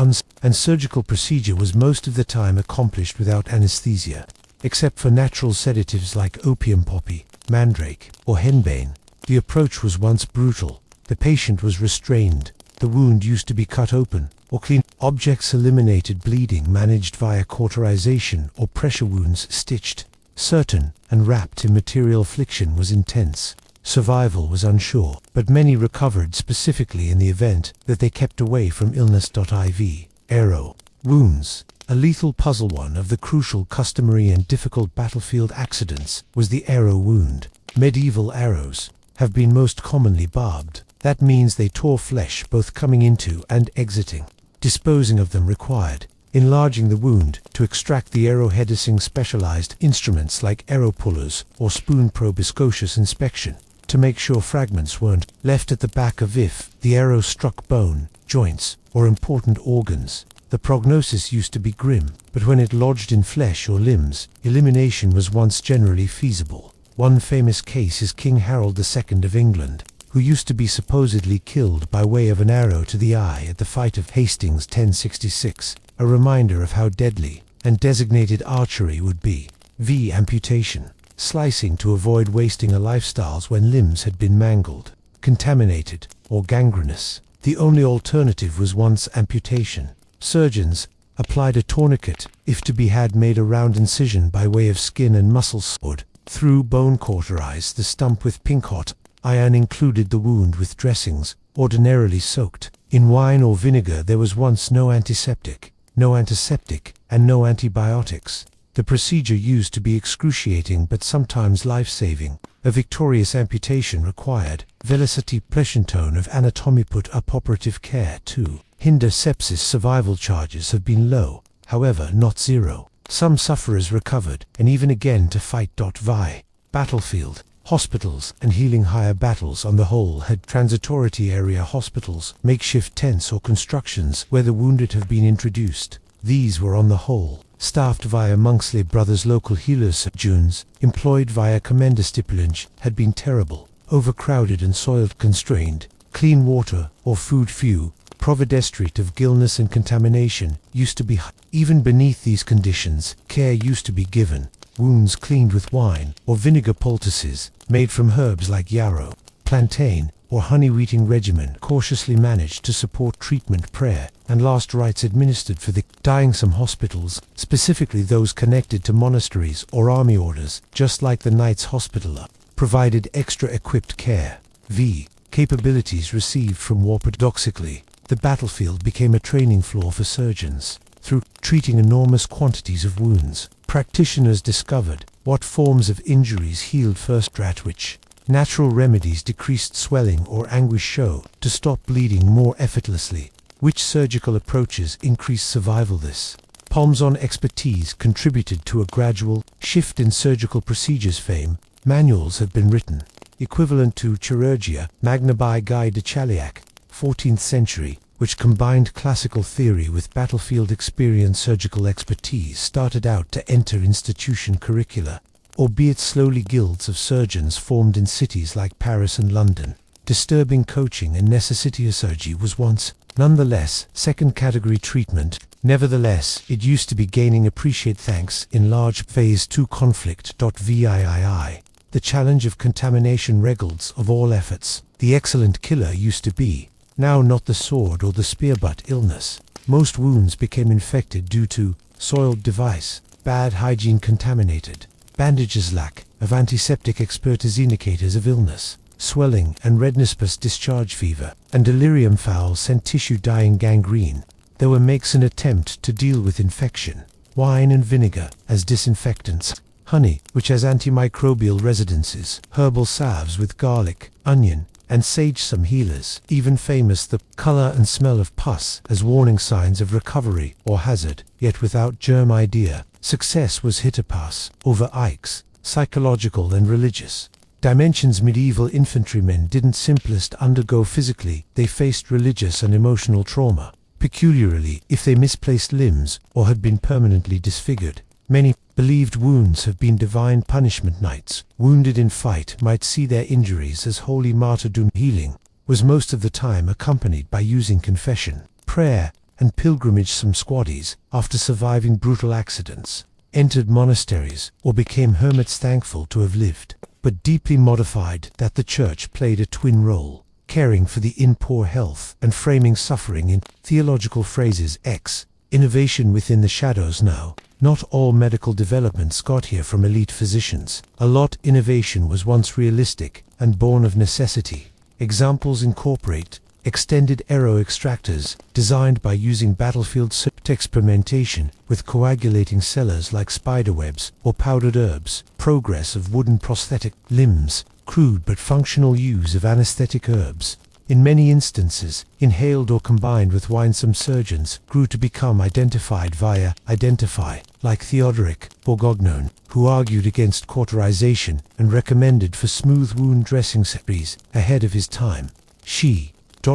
Speaker 1: and surgical procedure was most of the time accomplished without anesthesia, except for natural sedatives like opium poppy, mandrake, or henbane. The approach was once brutal. The patient was restrained. The wound used to be cut open or cleaned. Objects eliminated. Bleeding managed via cauterization or pressure wounds stitched. Certain and wrapped in material. Affliction was intense. Survival was unsure, but many recovered, specifically in the event that they kept away from illness. IV. Arrow wounds. A lethal puzzle. One of the crucial, customary and difficult battlefield accidents was the arrow wound. Medieval arrows have been most commonly barbed. That means they tore flesh both coming into and exiting. Disposing of them required enlarging the wound to extract the arrowhead. Specialized instruments like arrow pullers or spoon proboscopes inspection to make sure fragments weren't left at the back of if the arrow struck bone, joints, or important organs. The prognosis used to be grim, but when it lodged in flesh or limbs, elimination was once generally feasible. One famous case is King Harold II of England, who used to be supposedly killed by way of an arrow to the eye at the fight of Hastings 1066, a reminder of how deadly and designated archery would be. V. Amputation. Slicing to avoid wasting a lifestyles when limbs had been mangled, contaminated, or gangrenous. The only alternative was once amputation. Surgeons applied a tourniquet, if to be had, made a round incision by way of skin and muscle sword, through bone, cauterized the stump with pink hot iron, included the wound with dressings, ordinarily soaked in wine or vinegar. There was once no antiseptic, no antiseptic, and no antibiotics. The procedure used to be excruciating but sometimes life-saving. A victorious amputation required velocity tone of anatomy put up operative care to hinder sepsis. Survival charges have been low, however not zero. Some sufferers recovered, and even again to fight. Vi. Battlefield. Hospitals and healing. Higher battles on the whole had transitority area hospitals, makeshift tents or constructions where the wounded have been introduced. These were on the whole staffed via Monksley Brothers. Local healers, Junes, employed via Commander Stipulinge, had been terrible, overcrowded and soiled, constrained, clean water or food few, providestrate of illness and contamination used to be high. Even beneath these conditions, care used to be given. Wounds cleaned with wine or vinegar poultices, made from herbs like yarrow, plantain, or honey. Wheating regimen cautiously managed to support treatment, prayer, and last rites administered for the dying. Some hospitals, specifically those connected to monasteries or army orders, just like the Knights Hospitaller, provided extra equipped care. V. Capabilities received from war. Paradoxically, the battlefield became a training floor for surgeons. Through treating enormous quantities of wounds, practitioners discovered what forms of injuries healed first, at which natural remedies decreased swelling or anguish show to stop bleeding more effortlessly, which surgical approaches increased survival. This palms-on expertise contributed to a gradual shift in surgical procedures. Fame manuals have been written, equivalent to Chirurgia Magna by Guy de Chauliac, 14th century, which combined classical theory with battlefield experience. Surgical expertise started out to enter institution curricula, albeit slowly. Guilds of surgeons formed in cities like Paris and London. Disturbing coaching and necessity. Surgery was once, nonetheless, second-category treatment. Nevertheless, it used to be gaining appreciate thanks in large Phase 2 conflict. VIII. The challenge of contamination regals of all efforts. The excellent killer used to be, now not the sword or the spear but illness. Most wounds became infected due to soiled device, bad hygiene, contaminated bandages, lack of antiseptic expertise, indicators of illness, swelling and redness, pus discharge, fever, and delirium. Foul sent tissue, dying, gangrene. There were makes an attempt to deal with infection. Wine and vinegar as disinfectants. Honey, which has antimicrobial residences. Herbal salves with garlic, onion, and sage. Some healers even famous the color and smell of pus as warning signs of recovery or hazard, yet without germ idea. Success was hit a pass over Ikes, psychological and religious dimensions. Medieval infantrymen didn't simplest undergo physically, they faced religious and emotional trauma, peculiarly if they misplaced limbs or had been permanently disfigured. Many believed wounds have been divine punishment. Knights, wounded in fight, might see their injuries as holy martyrdom. Healing was most of the time accompanied by using confession, prayer, and pilgrimage. Some squaddies, after surviving brutal accidents, entered monasteries or became hermits, thankful to have lived, but deeply modified. That the church played a twin role, caring for the in poor health and framing suffering in theological phrases. X. Innovation within the shadows. Now, not all medical developments got here from elite physicians. A lot. Innovation was once realistic and born of necessity. Examples incorporate extended arrow extractors, designed by using battlefield experimentation with coagulating cellars like spiderwebs or powdered herbs. Progress of wooden prosthetic limbs, crude but functional use of anesthetic herbs. In many instances, inhaled or combined with wine. Some surgeons grew to become identified via identify, like Theodoric Bourgogne, who argued against cauterization and recommended for smooth wound dressing series ahead of his time.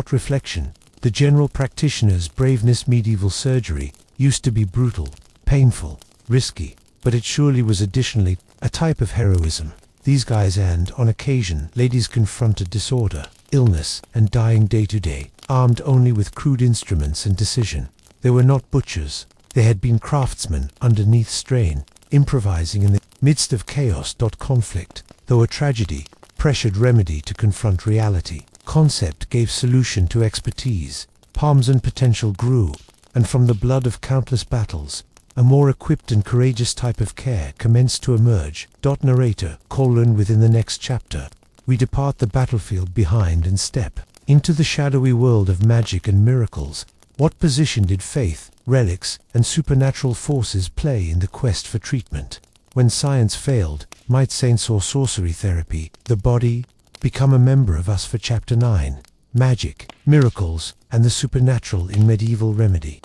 Speaker 1: Reflection. The general practitioner's braveness. Medieval surgery used to be brutal, painful, risky, but it surely was additionally a type of heroism. These guys and, on occasion, ladies confronted disorder. illness, and dying day to day, armed only with crude instruments and decision. They were not butchers. They had been craftsmen underneath strain, improvising in the midst of chaos. Conflict, though a tragedy, pressured remedy to confront reality. Concept gave solution to expertise. Palms and potential grew, and from the blood of countless battles, a more equipped and courageous type of care commenced to emerge. Narrator: within the next chapter, we depart the battlefield behind and step into the shadowy world of magic and miracles. What position did faith, relics, and supernatural forces play in the quest for treatment? When science failed, might saints or sorcery therapy, the body, become a member of us? For Chapter 9, Magic, Miracles, and the Supernatural in Medieval Remedy.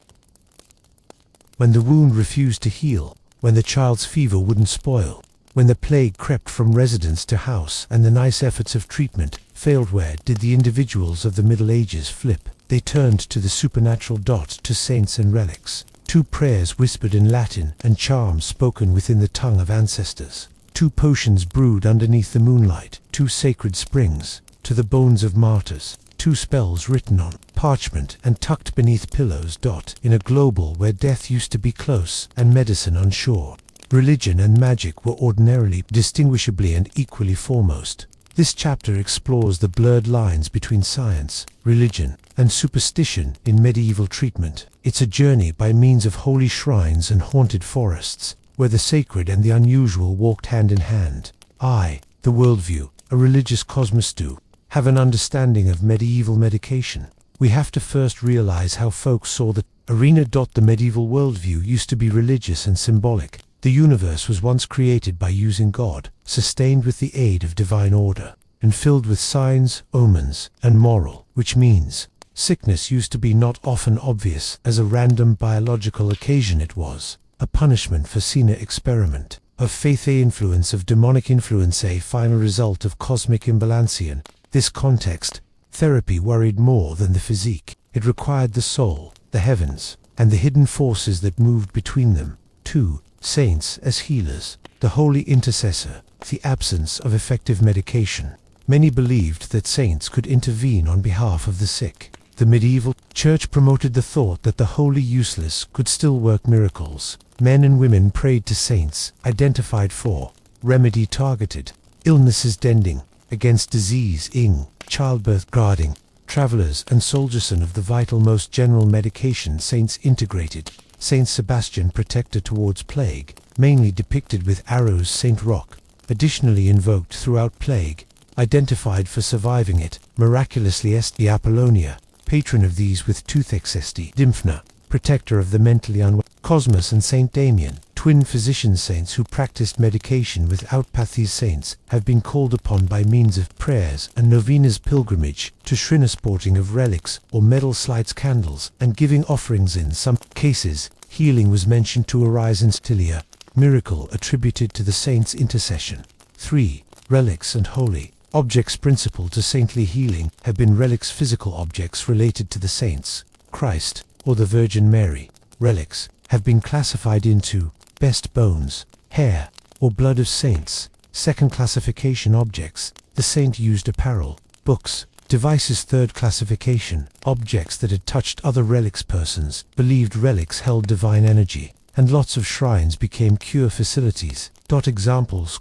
Speaker 1: When the wound refused to heal, when the child's fever wouldn't spoil, when the plague crept from residence to house and the nice efforts of treatment failed, where did the individuals of the Middle Ages flip? They turned to the supernatural. To saints and relics. 2 prayers whispered in Latin and charms spoken within the tongue of ancestors. 2 potions brewed underneath the moonlight. 2 sacred springs to the bones of martyrs. 2 spells written on parchment and tucked beneath pillows. In a global where death used to be close and medicine unsure, religion and magic were ordinarily, distinguishably and equally foremost. This chapter explores the blurred lines between science, religion, and superstition in medieval treatment. It's a journey by means of holy shrines and haunted forests, where the sacred and the unusual walked hand in hand. I, the worldview, a religious cosmos, do have an understanding of medieval medication. We have to first realize how folks saw the arena. The medieval worldview used to be religious and symbolic. The universe was once created by using God, sustained with the aid of divine order, and filled with signs, omens, and moral, which means sickness used to be not often obvious as a random biological occasion. It was a punishment for sin, experiment of faith, influence of demonic influence, a final result of cosmic imbalance. In this context, therapy worried more than the physique. It required the soul, the heavens, and the hidden forces that moved between them. 2. Saints as healers, the holy intercessor, the absence of effective medication. Many believed that saints could intervene on behalf of the sick. The medieval church promoted the thought that the wholly useless could still work miracles. Men and women prayed to saints, identified for remedy, targeted illnesses, dending against disease, childbirth, guarding travelers and soldiers of the vital, most general medication. Saints integrated. Saint Sebastian, protector towards plague, mainly depicted with arrows. Saint Roch, additionally invoked throughout plague, identified for surviving it. Miraculously, St. Apollonia, patron of these with toothache. St. Dymphna, protector of the mentally unwell. Cosmas and Saint Damien, twin physician saints who practiced medication without path. These saints have been called upon by means of prayers and novenas, pilgrimage to Shrine, sporting of relics or metal slides, candles, and giving offerings. In some cases, healing was mentioned to arise in Stilia, miracle attributed to the saint's intercession. 3. Relics and holy objects. Principal to saintly healing have been relics, physical objects related to the saints, Christ, or the Virgin Mary. Relics have been classified into best bones, hair, or blood of saints. Second classification, objects the saint used, apparel, books, devices. Third classification, objects that had touched other relics. Persons believed relics held divine energy, and lots of shrines became cure facilities. Examples: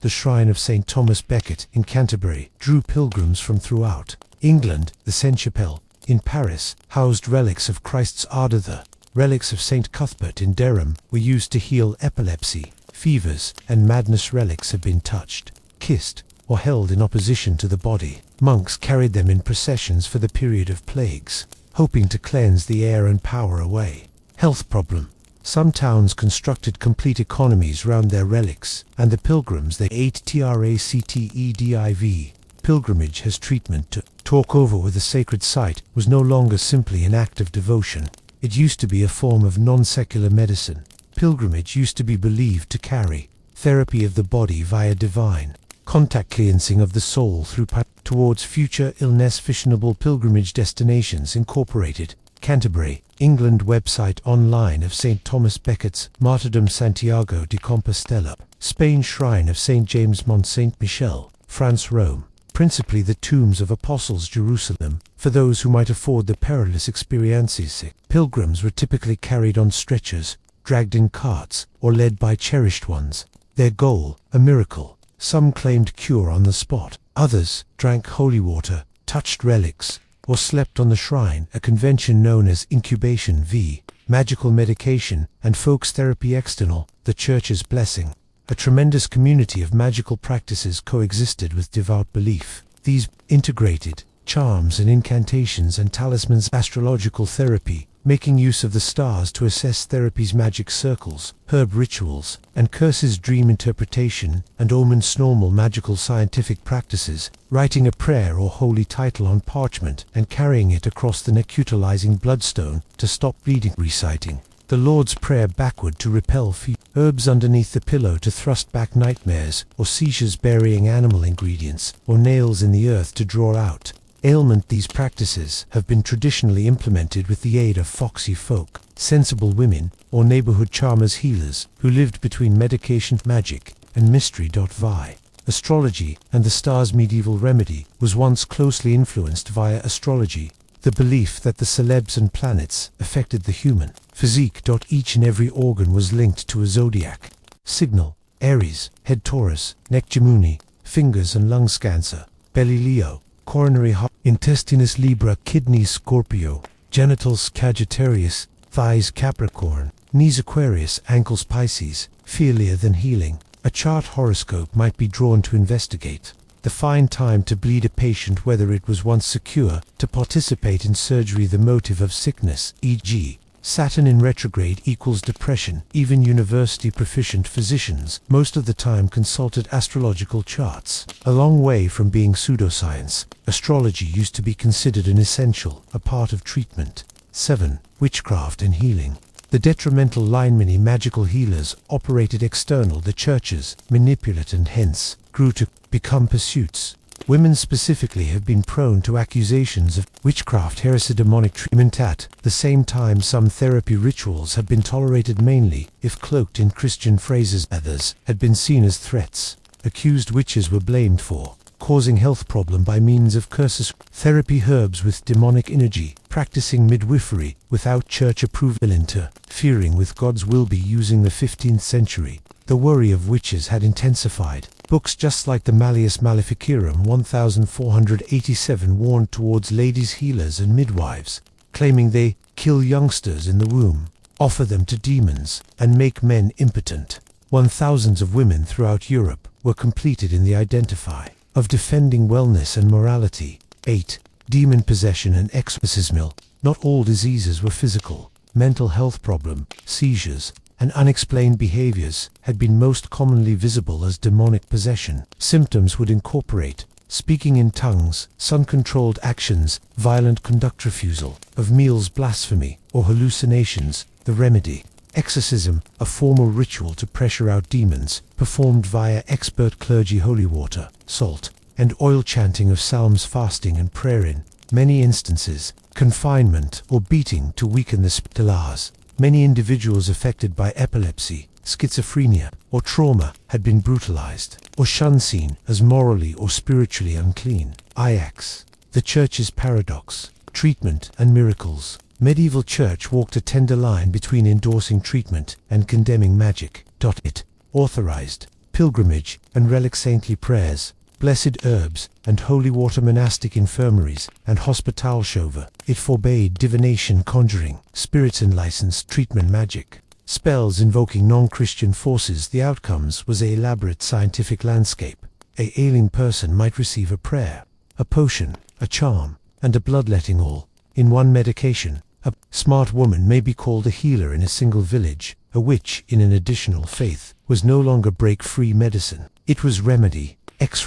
Speaker 1: the shrine of St. Thomas Becket in Canterbury drew pilgrims from throughout England. The Sainte-Chapelle in Paris housed relics of Christ's ardor. The relics of St. Cuthbert in Durham were used to heal epilepsy, fevers, and madness. Relics have been touched, kissed, or held in opposition to the body. Monks carried them in processions for the period of plagues, hoping to cleanse the air and power away. Health problem. Some towns constructed complete economies round their relics, and the pilgrims they ate. Tractediv. Pilgrimage as treatment. To talk over with a sacred site was no longer simply an act of devotion. It used to be a form of non-secular medicine. Pilgrimage used to be believed to carry therapy of the body via divine contact, cleansing of the soul through towards future illness. Fashionable pilgrimage destinations incorporated Canterbury, England. Website online of St. Thomas Becket's martyrdom. Santiago de Compostela, Spain. Shrine of St. James Mont Saint Michel, France. Rome, principally the tombs of apostles Jerusalem, for those who might afford the perilous experiences. Pilgrims were typically carried on stretchers, dragged in carts, or led by cherished ones. Their goal, a miracle. Some claimed cure on the spot. Others drank holy water, touched relics, or slept on the shrine, a convention known as incubation v. magical medication, and folks therapy external, the church's blessing. A tremendous community of magical practices coexisted with devout belief. These integrated charms and incantations and talismans, astrological therapy, making use of the stars to assess therapy's magic circles, herb rituals, and curses, dream interpretation, and omens, normal magical scientific practices, writing a prayer or holy title on parchment and carrying it across the neck, utilizing bloodstone to stop bleeding, reciting the Lord's Prayer backward to repel fear, herbs underneath the pillow to thrust back nightmares, or seizures, burying animal ingredients, or nails in the earth to draw out ailment. These practices have been traditionally implemented with the aid of foxy folk, sensible women, or neighborhood charmers, healers, who lived between medication, magic, and mystery. Vi. Astrology and the stars. Medieval remedy was once closely influenced via astrology, the belief that the celebs and planets affected the human physique. Each and every organ was linked to a zodiac signal: Aries, head Taurus, neck Gemini, fingers and lungs Cancer, belly Leo, coronary heart, intestines Libra, kidneys Scorpio, genitals Sagittarius, thighs Capricorn, knees Aquarius, ankles Pisces. Fearlier than healing, a chart horoscope might be drawn to investigate the fine time to bleed a patient, whether it was once secure to participate in surgery, the motive of sickness, e.g. Saturn in retrograde equals depression. Even university proficient physicians most of the time consulted astrological charts. A long way from being pseudoscience, astrology used to be considered an essential, a part of treatment. 7. Witchcraft and healing. The detrimental line: many magical healers operated external. The churches manipulate and hence grew to become pursuits. Women specifically have been prone to accusations of witchcraft, heresy, demonic treatment. At the same time, some therapy rituals have been tolerated, mainly if cloaked in Christian phrases. Others had been seen as threats. Accused witches were blamed for causing health problem by means of curses. Therapy: herbs with demonic energy, practicing midwifery without church approval, interfering with God's will. Be using the 15th century. The worry of witches had intensified. Books just like the Malleus Maleficarum 1487 warned towards ladies healers and midwives, claiming they kill youngsters in the womb, offer them to demons, and make men impotent. Thousands of women throughout Europe were completed in the identify of defending wellness and morality. 8. Demon possession and exorcism. Not all diseases were physical. Mental health problem, seizures, and unexplained behaviors had been most commonly visible as demonic possession. Symptoms would incorporate speaking in tongues, sun-controlled actions, violent conduct, refusal of meals, blasphemy, or hallucinations. The remedy: exorcism, a formal ritual to pressure out demons, performed via expert clergy. Holy water, salt, and oil, chanting of psalms, fasting and prayer. In many instances, confinement or beating to weaken the spirit. Many individuals affected by epilepsy, schizophrenia, or trauma had been brutalized or shunned, seen as morally or spiritually unclean. Ix. The Church's paradox: treatment and miracles. Medieval church walked a tender line between endorsing treatment and condemning magic. It authorized pilgrimage and relic, saintly prayers, blessed herbs, and holy water, monastic infirmaries, and hospitalshove. It forbade divination, conjuring, spirits, and licensed treatment magic. Spells invoking non-Christian forces. The outcomes was a elaborate scientific landscape. A ailing person might receive a prayer, a potion, a charm, and a bloodletting, all in one medication. A smart woman may be called a healer in a single village. A witch, in an additional faith, was no longer break-free medicine. It was remedy,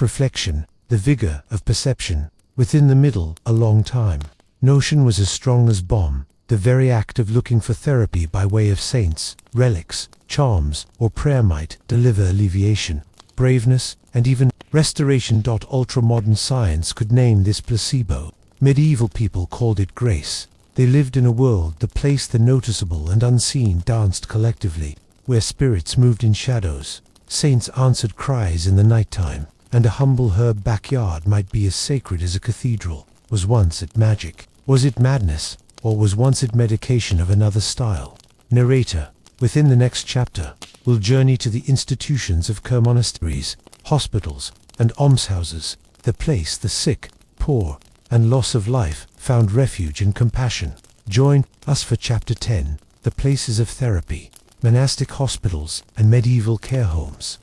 Speaker 1: reflection, the vigor of perception. Within the middle, a long time. Notion was as strong as bomb. The very act of looking for therapy by way of saints, relics, charms, or prayer might deliver alleviation, braveness, and even restoration. Ultra-modern science could name this placebo. Medieval people called it grace. They lived in a world, the place the noticeable and unseen danced collectively, where spirits moved in shadows. Saints answered cries in the nighttime. and a humble herb backyard might be as sacred as a cathedral. Was once it magic? Was it madness? Or was once it medication of another style? Narrator, within the next chapter, will journey to the institutions of monasteries, hospitals, and almshouses, the place the sick, poor, and loss of life found refuge and compassion. Join us for Chapter 10, the places of therapy, monastic hospitals, and medieval care homes.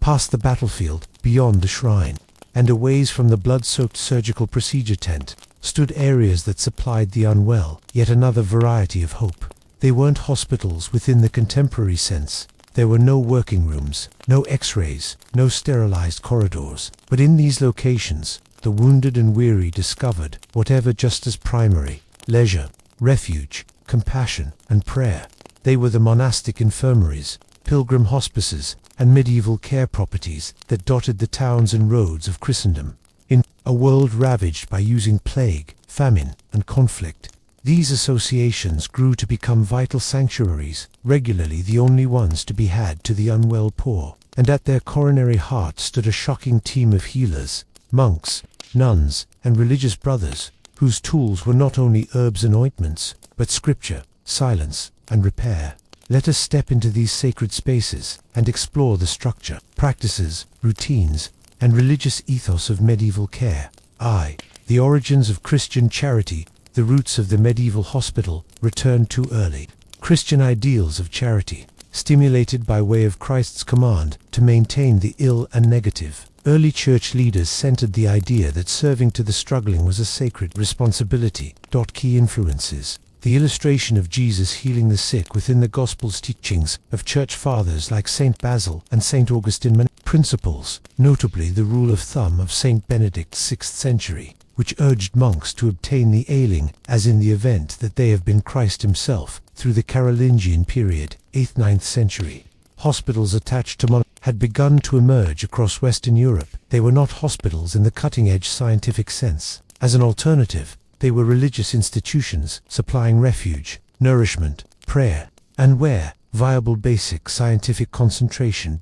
Speaker 1: Past the battlefield, beyond the shrine, and a ways from the blood-soaked surgical procedure tent, stood areas that supplied the unwell yet another variety of hope. They weren't hospitals within the contemporary sense. There were no working rooms, no x-rays, no sterilized corridors. But in these locations, the wounded and weary discovered whatever just as primary: leisure, refuge, compassion, and prayer. They were the monastic infirmaries, pilgrim hospices, and medieval care properties that dotted the towns and roads of Christendom. In a world ravaged by plague, famine, and conflict, these associations grew to become vital sanctuaries, regularly the only ones to be had to the unwell poor. And at their coronary heart stood a shocking team of healers, monks, nuns, and religious brothers, whose tools were not only herbs and ointments, but scripture, silence, and repair. Let us step into these sacred spaces and explore the structure, practices, routines, and religious ethos of medieval care. The origins of Christian charity, the roots of the medieval hospital, returned too early. Christian ideals of charity, stimulated by way of Christ's command to maintain the ill and negative. Early church leaders centered the idea that serving to the struggling was a sacred responsibility. Key influences: the illustration of Jesus healing the sick within the Gospel's teachings of church fathers like St. Basil and St. Augustine. Principles, notably the rule of thumb of St. Benedict 6th century, which urged monks to obtain the ailing as in the event that they have been Christ himself, through the Carolingian period, 8th-9th century. Hospitals attached to had begun to emerge across Western Europe. They were not hospitals in the cutting-edge scientific sense. As an alternative, they were religious institutions supplying refuge, nourishment, prayer, and where viable basic scientific concentration.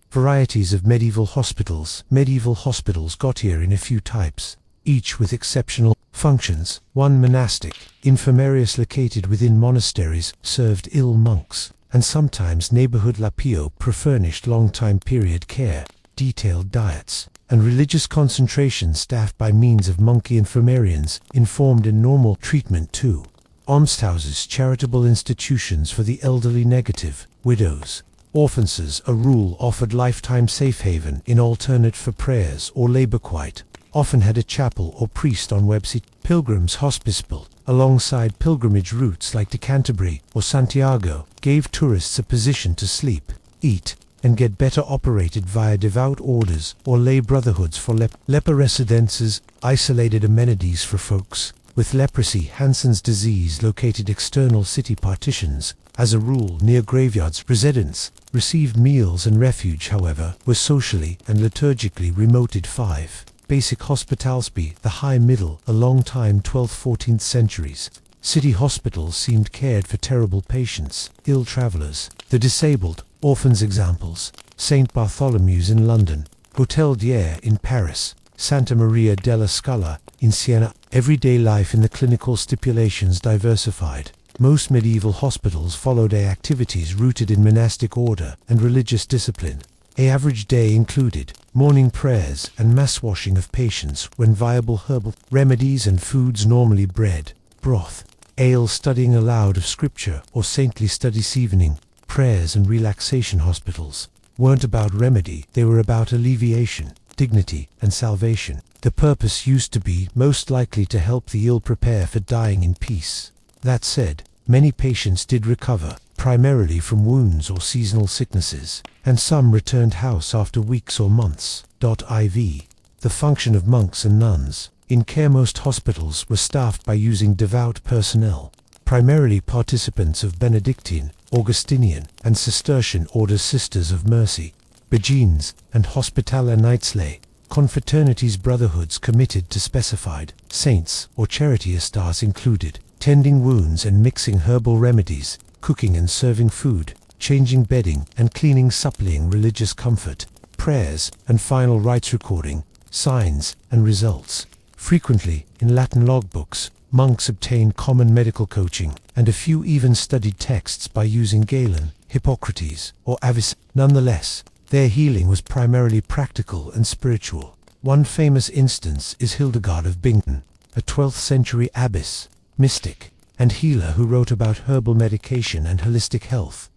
Speaker 1: Varieties of medieval hospitals. Medieval hospitals got here in a few types, each with exceptional functions. 1. Monastic. Infirmarius located within monasteries served ill monks, and sometimes neighborhood lapio furnished long-time period care, detailed diets, and religious concentration staffed by means of monkey infirmarians informed in normal treatment. 2. Almshouses, charitable institutions for the elderly, negative, widows, orphanages. A rule offered lifetime safe haven in alternate for prayers or labor. Quite often had a chapel or priest on website. Pilgrims hospice built alongside pilgrimage routes like to Canterbury or Santiago, gave tourists a position to sleep, eat, and get better operated via devout orders or lay brotherhoods for leper residences, isolated amenities for folks with leprosy. Hansen's disease located external city partitions, as a rule near graveyards. Residents received meals and refuge, however, were socially and liturgically remoted. 5. Basic hospitality, the high middle, a long time 12th-14th centuries. City hospitals seemed cared for terrible patients, ill travelers, the disabled, orphans. Examples: St. Bartholomew's in London, Hotel d'Air in Paris, Santa Maria della Scala in Siena. Everyday life in the clinical stipulations diversified. Most medieval hospitals followed activities rooted in monastic order and religious discipline. An average day included morning prayers and mass washing of patients when viable herbal remedies and foods, normally bread, broth, ale. Studying aloud of scripture or saintly studies. Evening prayers and relaxation. Hospitals weren't about remedy, they were about alleviation, dignity, and salvation. The purpose used to be most likely to help the ill prepare for dying in peace. That said, many patients did recover, primarily from wounds or seasonal sicknesses, and some returned house after weeks or months. IV. The function of monks and nuns in care. Most hospitals were staffed by using devout personnel, primarily participants of Benedictine, Augustinian, and Cistercian orders. Sisters of Mercy, Beguines, and Hospitaller Knightsley, confraternities. Brotherhoods committed to specified saints or charity. Stars included tending wounds and mixing herbal remedies, cooking and serving food, changing bedding and cleaning. Supplying religious comfort, prayers, and final rites recording signs and results. Frequently, in Latin logbooks, monks obtained common medical coaching, and a few even studied texts by using Galen, Hippocrates, or Avicenna. Nonetheless, their healing was primarily practical and spiritual. One famous instance is Hildegard of Bingen, a 12th century abbess, mystic, and healer who wrote about herbal medication and holistic health,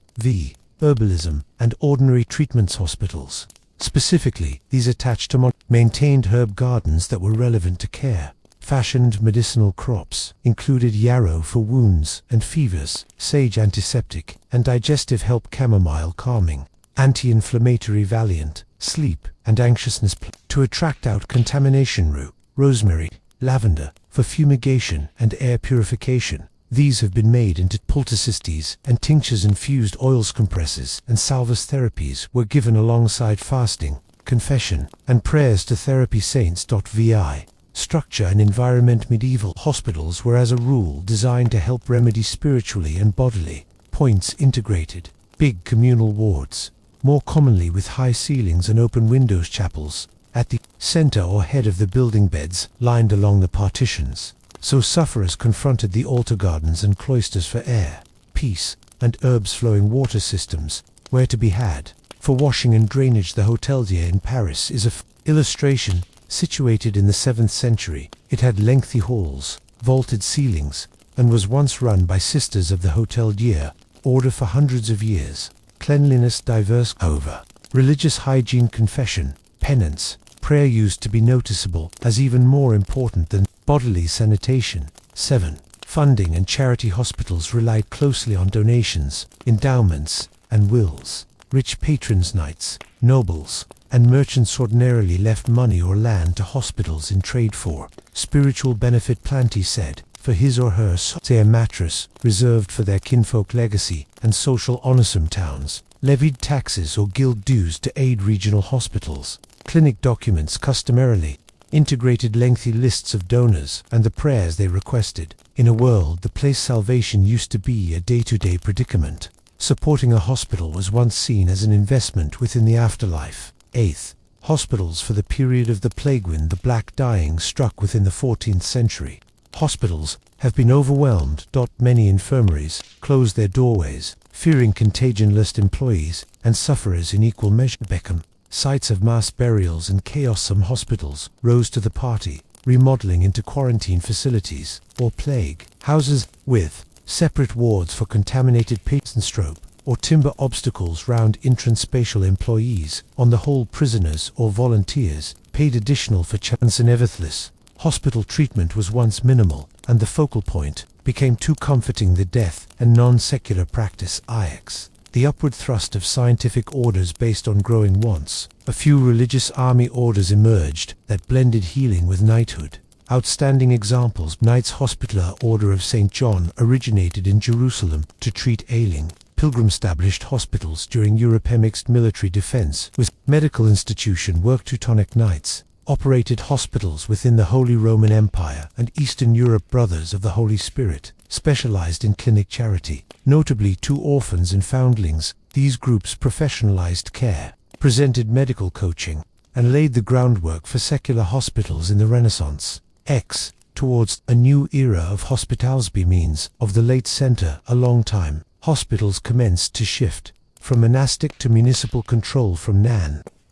Speaker 1: herbalism, and ordinary treatments. Hospitals, specifically these attached to maintained herb gardens that were relevant to care. Fashioned medicinal crops included yarrow for wounds and fevers, sage antiseptic and digestive help, chamomile calming, anti-inflammatory, valiant, sleep and anxiousness, to attract out contamination, rue, rosemary, lavender for fumigation and air purification. These have been made into poultices and tinctures. Infused oils, compresses, and salvus therapies were given alongside fasting, confession, and prayers to therapy saints. Vi. Structure and environment. Medieval hospitals were as a rule designed to help remedy spiritually and bodily points. Integrated, big communal wards, more commonly with high ceilings and open windows. Chapels, at the center or head of the building, beds lined along the partitions, so sufferers confronted the altar gardens and cloisters for air, peace, and herbs. Flowing water systems were to be had for washing and drainage. The Hotel Dieu in Paris is a illustration. Situated in the 7th century, it had lengthy halls, vaulted ceilings, and was once run by sisters of the Hotel Dieu order for hundreds of years. Cleanliness diverse over. Religious hygiene, confession, penance, prayer used to be noticeable as even more important than bodily sanitation. 7. Funding and charity. Hospitals relied closely on donations, endowments, and wills. Rich patrons, knights, nobles, and merchants ordinarily left money or land to hospitals in trade for spiritual benefit. Planty said, for his or her a mattress reserved for their kinfolk. Legacy and social honor. Some towns levied taxes or guild dues to aid regional hospitals. Clinic documents customarily integrated lengthy lists of donors and the prayers they requested. In a world the place salvation used to be a day-to-day predicament, supporting a hospital was once seen as an investment within the afterlife. 8th. Hospitals for the period of the plague. When the Black Dying struck within the 14th century, hospitals have been overwhelmed. Many infirmaries closed their doorways, fearing contagion. List employees and sufferers in equal measure. Beckham. Sites of mass burials and chaos. Some hospitals rose to the party, remodeling into quarantine facilities or plague houses with separate wards for contaminated patients. And strobe or timber obstacles round entrance. Spatial employees, on the whole prisoners or volunteers, paid additional for chance. Nevertheless, hospital treatment was once minimal, and the focal point became too comforting. The death and non-secular practice. Ix. The upward thrust of scientific orders based on growing wants. A few religious army orders emerged that blended healing with knighthood. Outstanding examples. Knights Hospitaller Order of St. John originated in Jerusalem to treat ailing pilgrim. Established hospitals during Europe. Mixed military defense with medical institution work. Teutonic Knights operated hospitals within the Holy Roman Empire and Eastern Europe. Brothers of the Holy Spirit specialized in clinic charity, notably to orphans and foundlings. These groups professionalized care, presented medical coaching, and laid the groundwork for secular hospitals in the Renaissance. Towards a new era of hospitality. Means of the late center. A long time, hospitals commenced to shift from monastic to municipal control. From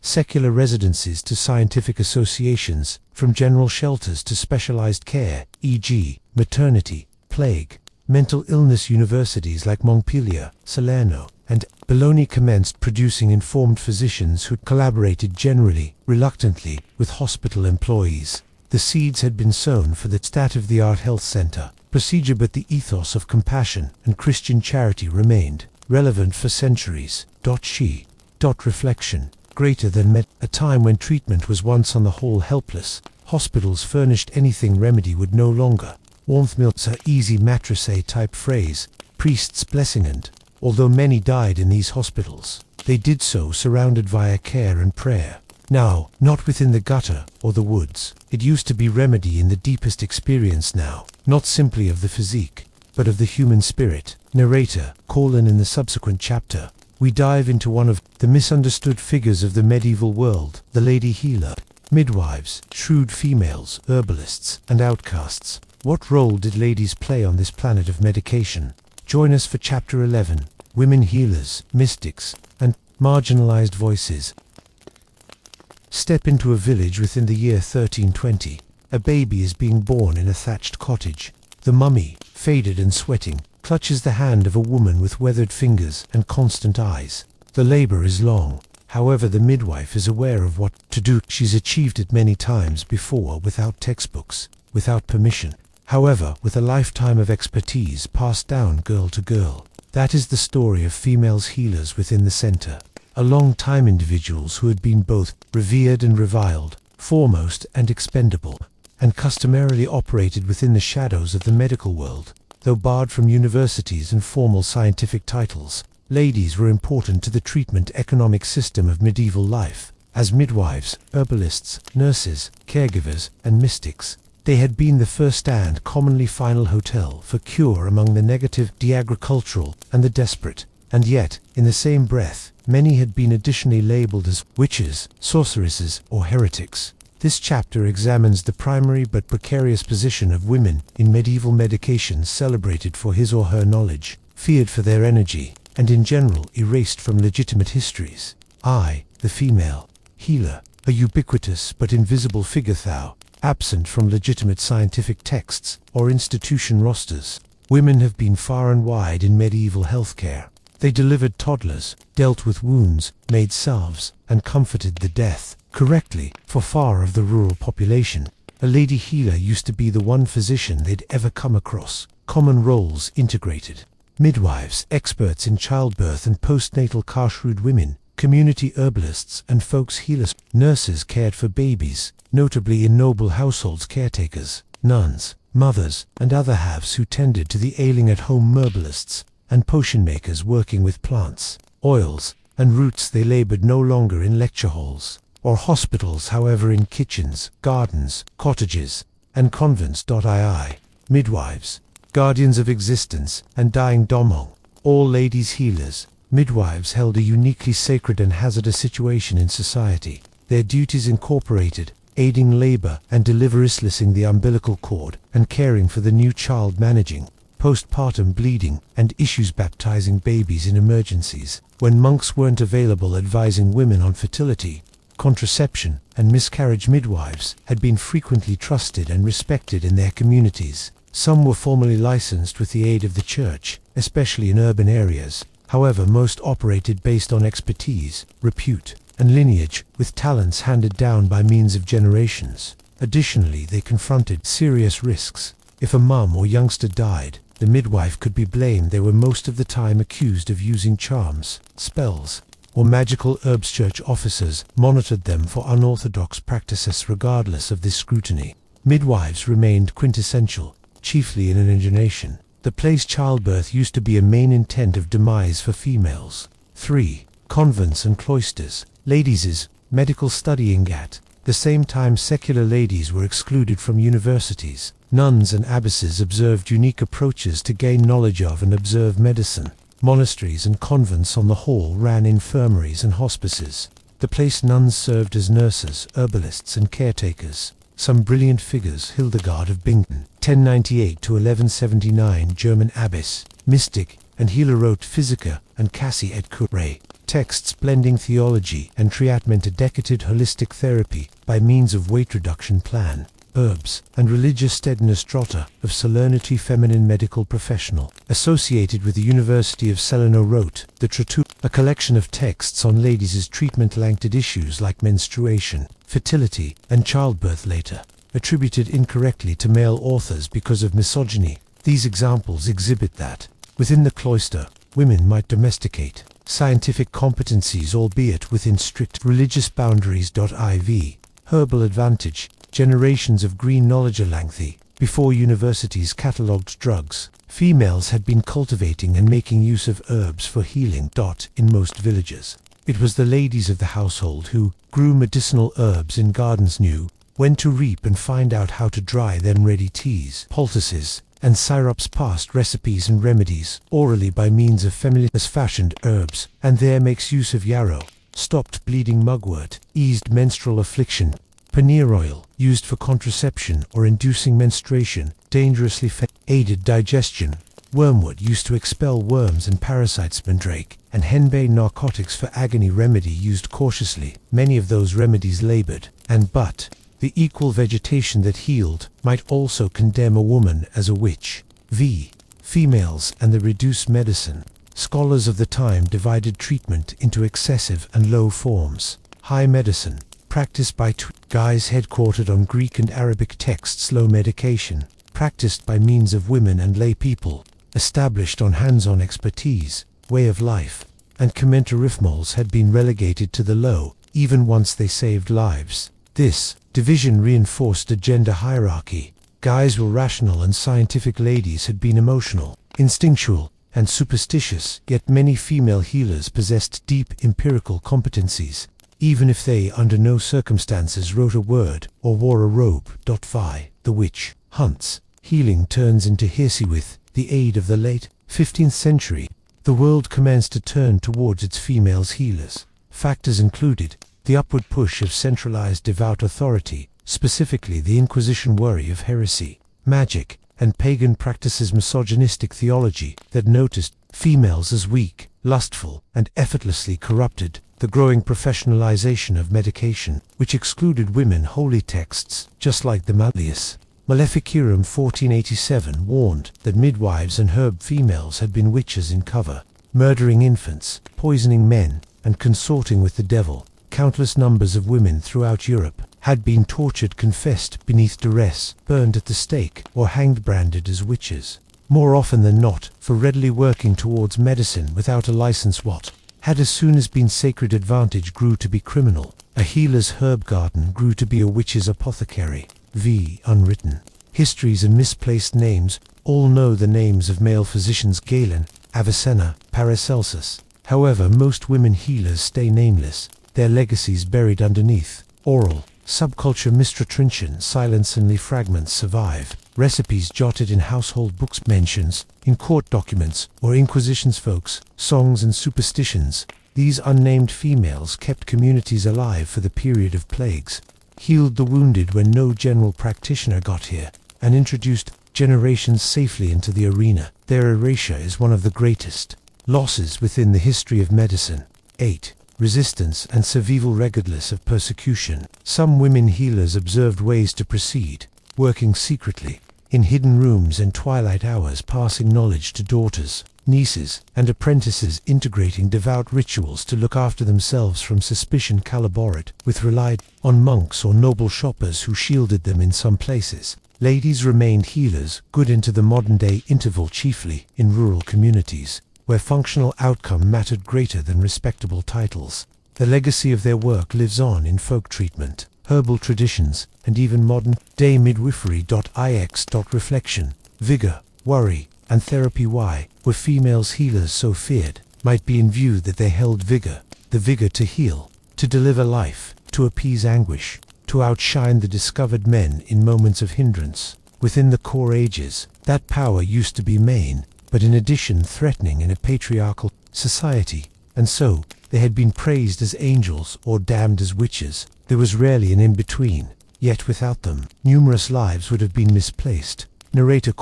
Speaker 1: secular residences to scientific associations, from general shelters to specialized care, e.g., maternity, plague, mental illness. Universities like Montpellier, Salerno, and Bologna commenced producing informed physicians who collaborated generally, reluctantly, with hospital employees. The seeds had been sown for the state-of-the-art health center procedure, but the ethos of compassion and Christian charity remained relevant for centuries. Reflection. Greater than a time when treatment was once on the whole helpless, hospitals furnished anything remedy would no longer. Warmth milks are easy mattress a type phrase, priest's blessing. And although many died in these hospitals, they did so surrounded via care and prayer. Now, not within the gutter or the woods. It used to be remedy in the deepest experience now, not simply of the physique, but of the human spirit. Narrator, in the subsequent chapter, we dive into one of the misunderstood figures of the medieval world, the lady healer. Midwives, shrewd females, herbalists, and outcasts. What role did ladies play on this planet of medication? Join us for Chapter 11, Women Healers, Mystics, and Marginalized Voices. Step into a village within the year 1320. A baby is being born in a thatched cottage. The mummy, faded and sweating, clutches the hand of a woman with weathered fingers and constant eyes. The labor is long. However, the midwife is aware of what to do. She's achieved it many times before without textbooks, without permission. However, with a lifetime of expertise passed down girl to girl. That is the story of females healers within the center. A long-time individuals who had been both revered and reviled, foremost and expendable, and customarily operated within the shadows of the medical world. Though barred from universities and formal scientific titles, ladies were important to the treatment economic system of medieval life. As midwives, herbalists, nurses, caregivers, and mystics, they had been the first and commonly final hotel for cure among the negative, the agricultural, and the desperate. And yet, in the same breath, many had been additionally labeled as witches, sorceresses, or heretics. This chapter examines the primary but precarious position of women in medieval medications, celebrated for his or her knowledge, feared for their energy, and in general erased from legitimate histories. I, the female healer, a ubiquitous but invisible figure thou, absent from legitimate scientific texts or institution rosters. Women have been far and wide in medieval healthcare. They delivered toddlers, dealt with wounds, made salves, and comforted the death. Correctly, for far of the rural population, a lady healer used to be the one physician they'd ever come across. Common roles integrated. Midwives, experts in childbirth and postnatal care, shrewd women, community herbalists and folks healers. Nurses cared for babies, notably in noble households, caretakers, nuns, mothers, and other halves who tended to the ailing at-home herbalists, and potion makers working with plants, oils, and roots. They labored no longer in lecture halls or hospitals, however in kitchens, gardens, cottages, and convents. Midwives, guardians of existence and dying domong, all ladies healers. Midwives held a uniquely sacred and hazardous situation in society. Their duties incorporated aiding labor and delivery, slicing the umbilical cord, and caring for the new child, managing postpartum bleeding and issues, baptizing babies in emergencies when monks weren't available, advising women on fertility, contraception, and miscarriage. Midwives had been frequently trusted and respected in their communities. Some were formally licensed with the aid of the church, especially in urban areas. However, most operated based on expertise, repute, and lineage, with talents handed down by means of generations. Additionally, they confronted serious risks. If a mum or youngster died, the midwife could be blamed. They were most of the time accused of using charms, spells, or magical herbs. Church officers monitored them for unorthodox practices. Regardless of this scrutiny, midwives remained quintessential, chiefly in an nation. The place childbirth used to be a main intent of demise for females. 3. Convents and cloisters. Ladies' medical studying. At the same time, secular ladies were excluded from universities. Nuns and abbesses observed unique approaches to gain knowledge of and observe medicine. Monasteries and convents on the whole ran infirmaries and hospices. The place nuns served as nurses, herbalists, and caretakers. Some brilliant figures: Hildegard of Bingen, 1098 to 1179, German abbess, mystic, and healer, wrote Physica and Cassie et Cure, texts blending theology and treatment, a decadent holistic therapy by means of weight reduction plan, herbs, and religious steadiness. Trotter of Salernity, feminine medical professional, associated with the University of Salerno, wrote the Tratu, a collection of texts on ladies' treatment linked to issues like menstruation, fertility, and childbirth, later attributed incorrectly to male authors because of misogyny. These examples exhibit that, within the cloister, women might domesticate scientific competencies, albeit within strict religious boundaries. IV. Herbal advantage. Generations of green knowledge. Lengthy. Before universities catalogued drugs, females had been cultivating and making use of herbs for healing. In most villages, it was the ladies of the household who grew medicinal herbs in gardens, knew when to reap and find out how to dry them. Ready teas, poultices, and syrups passed recipes and remedies orally by means of familiarly fashioned herbs, and there makes use of yarrow, stopped bleeding mugwort, eased menstrual affliction, paneer oil, used for contraception or inducing menstruation, dangerously aided digestion, wormwood used to expel worms and parasites, mandrake, and henbane narcotics for agony remedy used cautiously, many of those remedies labored, and but the equal vegetation that healed might also condemn a woman as a witch. Females and the reduced medicine. Scholars of the time divided treatment into excessive and low forms. High medicine, practiced by guys headquartered on Greek and Arabic texts. Low medication, practiced by means of women and lay people, established on hands-on expertise, way of life, and commentarifmols had been relegated to the low, even once they saved lives. This division reinforced a gender hierarchy. Guys were rational and scientific, ladies had been emotional, instinctual, and superstitious, yet many female healers possessed deep empirical competencies, even if they under no circumstances wrote a word or wore a robe. The witch hunts. Healing turns into heresy. With the aid of the late 15th century, the world commenced to turn towards its female healers. Factors included the upward push of centralized devout authority, specifically the Inquisition worry of heresy, magic, and pagan practices, misogynistic theology that noticed females as weak, lustful, and effortlessly corrupted, the growing professionalization of medication, which excluded women. Holy texts, just like the Maleficarum 1487 warned that midwives and herb females had been witches in cover, murdering infants, poisoning men, and consorting with the devil. Countless numbers of women throughout Europe had been tortured, confessed beneath duress, burned at the stake, or hanged, branded as witches. More often than not, for readily working towards medicine without a license. What had as soon as been sacred advantage grew to be criminal. A healer's herb garden grew to be a witch's apothecary. Unwritten histories and misplaced names. All know the names of male physicians: Galen, Avicenna, Paracelsus. However, most women healers stay nameless, their legacies buried underneath. Oral subculture mistratrintian silence, only fragments survive. Recipes jotted in household books, mentions in court documents or Inquisition's folks, songs and superstitions. These unnamed females kept communities alive for the period of plagues, healed the wounded when no general practitioner got here, and introduced generations safely into the arena. Their erasure is one of the greatest losses within the history of medicine. 8. Resistance and survival regardless of persecution. Some women healers observed ways to proceed, working secretly, in hidden rooms and twilight hours, passing knowledge to daughters, nieces, and apprentices, integrating devout rituals to look after themselves from suspicion. Collaborate with, relied on monks or noble shoppers who shielded them in some places. Ladies remained healers good into the modern-day interval, chiefly in rural communities, where functional outcome mattered greater than respectable titles. The legacy of their work lives on in folk treatment, herbal traditions, and even modern-day midwifery. Reflection, vigor, worry, and therapy. Why were females healers so feared? Might be in view that they held vigor, the vigor to heal, to deliver life, to appease anguish, to outshine the discovered men in moments of hindrance. Within the core ages, that power used to be main, but in addition threatening in a patriarchal society, and so they had been praised as angels or damned as witches. There was rarely an in-between, yet without them, numerous lives would have been misplaced. Narrator: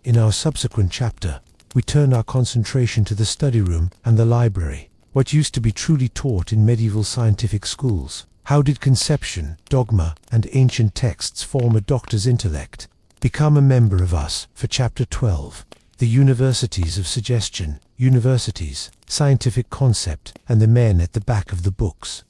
Speaker 1: in our subsequent chapter, we turn our concentration to the study room and the library. What used to be truly taught in medieval scientific schools? How did conception, dogma, and ancient texts form a doctor's intellect? Become a member of us for Chapter 12. The universities of suggestion, universities, scientific concept, and the men at the back of the books.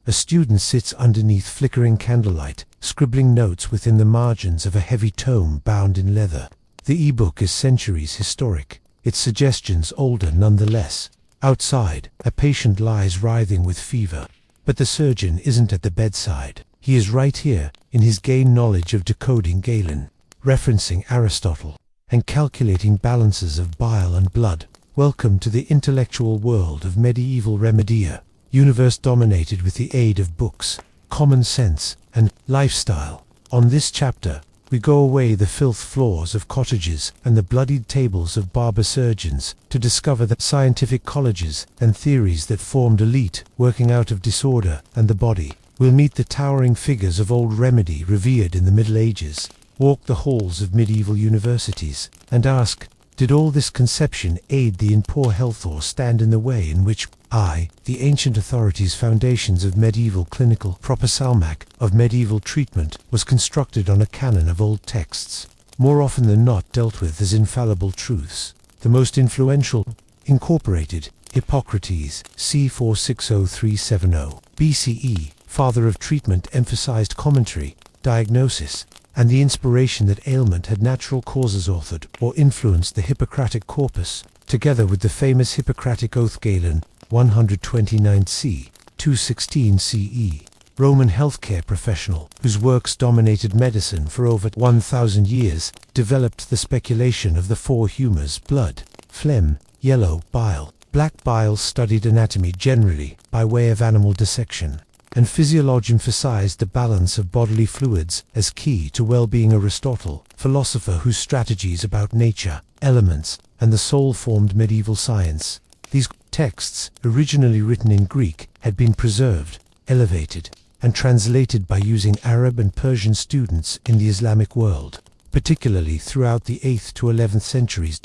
Speaker 1: A student sits underneath flickering candlelight, scribbling notes within the margins of a heavy tome bound in leather. The e-book is centuries historic, its suggestions older nonetheless. Outside, a patient lies writhing with fever, but the surgeon isn't at the bedside. He is right here, in his gained knowledge of decoding Galen, referencing Aristotle, and calculating balances of bile and blood. Welcome to the intellectual world of medieval remedia, universe dominated with the aid of books, common sense, and lifestyle. On this chapter, We go away the filth floors of cottages and the bloodied tables of barber surgeons to discover the scientific colleges and theories that formed elite working out of disorder and the body. We'll meet the towering figures of old remedy revered in the Middle Ages, walk the halls of medieval universities, and ask, did all this conception aid thee in poor health or stand in the way in which the ancient authorities' foundations of medieval clinical propasalmac of medieval treatment was constructed on a canon of old texts, more often than not dealt with as infallible truths. The most influential, incorporated, Hippocrates, c. 460370 BCE, father of treatment, emphasized commentary, diagnosis, and the inspiration that ailment had natural causes authored or influenced the Hippocratic corpus, together with the famous Hippocratic Oath Galen, 129 c. 216 CE, Roman healthcare professional, whose works dominated medicine for over 1,000 years, developed the speculation of the four humors: blood, phlegm, yellow bile. Black bile studied anatomy generally by way of animal dissection, and physiology emphasized the balance of bodily fluids as key to well-being. Aristotle, philosopher whose strategies about nature, elements, and the soul formed medieval science. These texts, originally written in Greek, had been preserved, elevated, and translated by using Arab and Persian students in the Islamic world, particularly throughout the 8th to 11th centuries.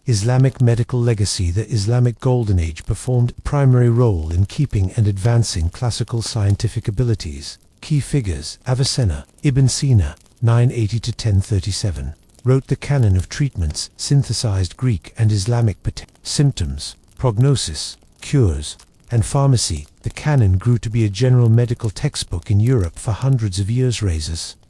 Speaker 1: Islamic medical legacy. The Islamic Golden Age performed a primary role in keeping and advancing classical scientific abilities. Key figures: Avicenna, Ibn Sina, 980 to 1037, wrote the canon of treatments, synthesized Greek and Islamic symptoms, prognosis, cures, and pharmacy. The canon grew to be a general medical textbook in Europe for hundreds of years.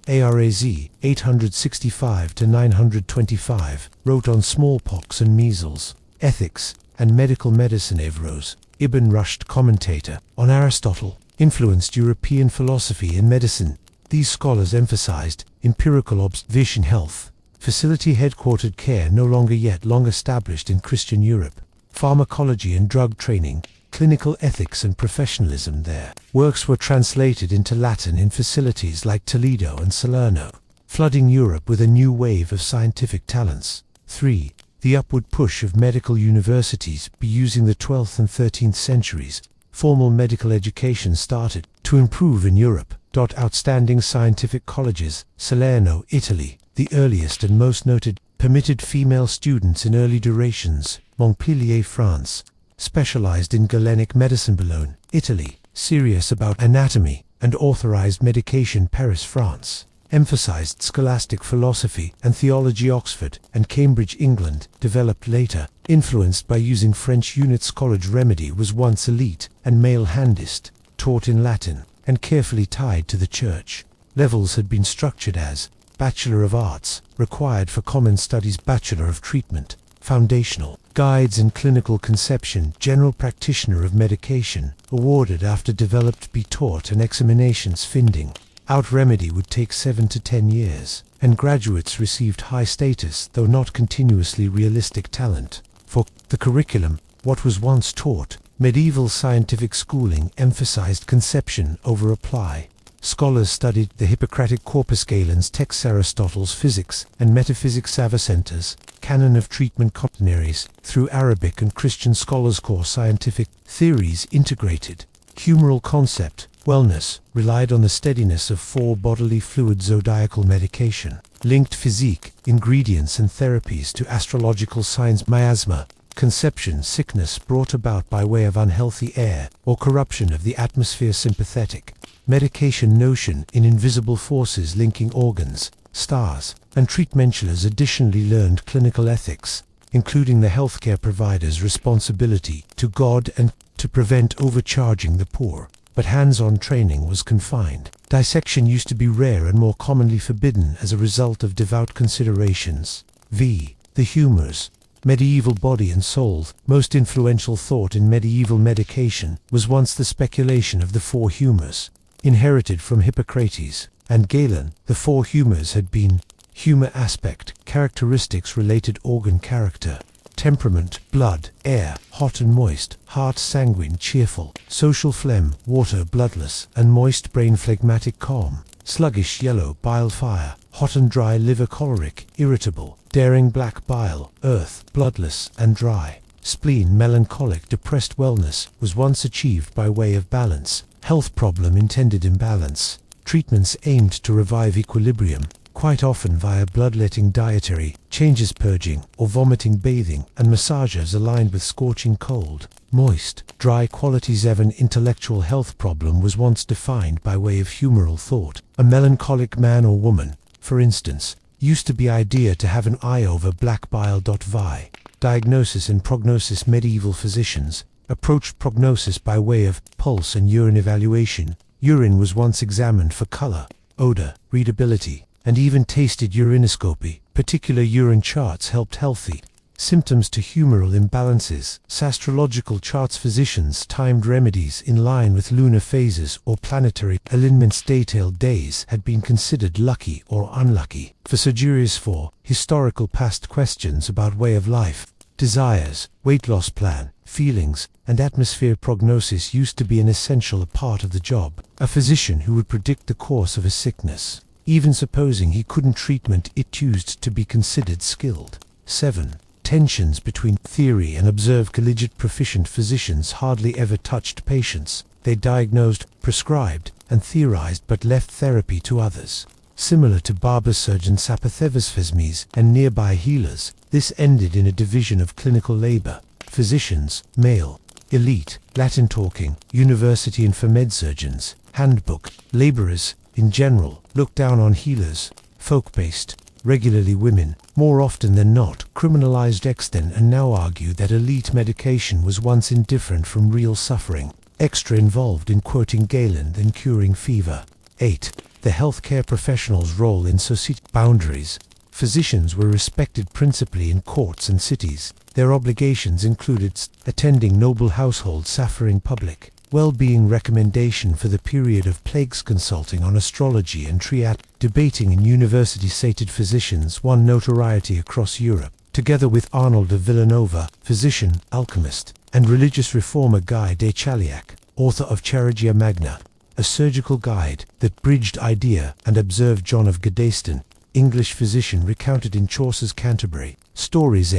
Speaker 1: Araz, 865 to 925, wrote on smallpox and measles, ethics, and medical medicine. Evros, Ibn Rushd, commentator on Aristotle, influenced European philosophy and medicine. These scholars emphasized empirical observation. Health facility headquartered care no longer yet long established in Christian Europe. Pharmacology and drug training, clinical ethics and professionalism. Their works were translated into Latin in facilities like Toledo and Salerno, flooding Europe with a new wave of scientific talents. 3. The upward push of medical universities. Using the 12th and 13th centuries, formal medical education started to improve in Europe. Outstanding scientific colleges. Salerno, Italy, the earliest and most noted, permitted female students in early durations. Montpellier, France, specialized in Galenic medicine. Boulogne, Italy, serious about anatomy and authorized medication. Paris, France, emphasized scholastic philosophy and theology. Oxford and Cambridge, England, developed later, influenced by using French units. College remedy was once elite and male handist, taught in Latin, and carefully tied to the church. Levels had been structured as Bachelor of Arts, required for common studies; Bachelor of Treatment, foundational; Guides in Clinical Conception, General Practitioner of Medication, awarded after developed; be taught, and examinations. Finding out remedy would take 7 to 10 years, and graduates received high status though not continuously realistic talent. For the curriculum, what was once taught, medieval scientific schooling emphasized conception over apply. Scholars studied the Hippocratic corpus. Galen's texts, Aristotle's physics and metaphysics. Avicenna's canon of treatment. Commentaries through Arabic and Christian scholars. Core scientific theories integrated. Humoral concept, wellness, relied on the steadiness of 4 bodily fluids. Zodiacal medication linked physique, ingredients and therapies to astrological signs. Miasma, conception, sickness brought about by way of unhealthy air or corruption of the atmosphere. Sympathetic medication notion in invisible forces linking organs, stars, and treatmentulars. Additionally learned clinical ethics, including the healthcare provider's responsibility to God and to prevent overcharging the poor, but hands-on training was confined. Dissection used to be rare and more commonly forbidden as a result of devout considerations. The humors, medieval body and soul. Most influential thought in medieval medication was once the speculation of the 4 humors, inherited from Hippocrates and Galen. The 4 humors had been humor: aspect, characteristics, related organ character; temperament, blood, air, hot and moist; heart, sanguine, cheerful; social, phlegm, water, bloodless and moist; brain, phlegmatic, calm; sluggish, yellow bile, fire; hot and dry liver, choleric, irritable, daring, black bile, earth, bloodless and dry. Spleen, melancholic, depressed. Wellness was once achieved by way of balance. Health problem, intended imbalance. Treatments aimed to revive equilibrium, quite often via bloodletting, dietary changes, purging or vomiting, bathing, and massages aligned with scorching cold, moist, dry qualities. Even intellectual health problem was once defined by way of humoral thought. A melancholic man or woman, for instance, used to be idea to have an eye over black bile. Vi. Diagnosis and prognosis. Medieval physicians approached prognosis by way of pulse and urine evaluation. Urine was once examined for color, odor, readability, and even tasted. Urinoscopy, particular urine charts, helped healthy symptoms to humoral imbalances. Astrological charts. Physicians timed remedies in line with lunar phases or planetary alignments. Detailed days had been considered lucky or unlucky. For surgeries, for historical past questions about way of life, desires, weight loss plan, feelings, and atmosphere. Prognosis used to be an essential part of the job. A physician who would predict the course of a sickness, even supposing he couldn't treatment it, used to be considered skilled. 7. Tensions between theory and observed. Collegiate proficient physicians hardly ever touched patients. They diagnosed, prescribed, and theorized, but left therapy to others. Similar to barber surgeons, apothecars and nearby healers, this ended in a division of clinical labor. Physicians, male, elite, Latin talking, university, and for med-surgeons, handbook. Laborers, in general, looked down on healers, folk-based, regularly women, more often than not, criminalized extent, and now argue that elite medication was once indifferent from real suffering, extra involved in quoting Galen than curing fever. 8. The healthcare professional's role in society. Boundaries. Physicians were respected principally in courts and cities. Their obligations included attending noble households, suffering public well-being, recommendation for the period of plagues, consulting on astrology and triad, debating in university. Sated physicians won notoriety across Europe, together with Arnold of Villanova, physician, alchemist, and religious reformer. Guy de Chauliac, author of Chirurgia Magna, a surgical guide that bridged idea and observed. John of Gadaeston, English physician, recounted in Chaucer's Canterbury Stories.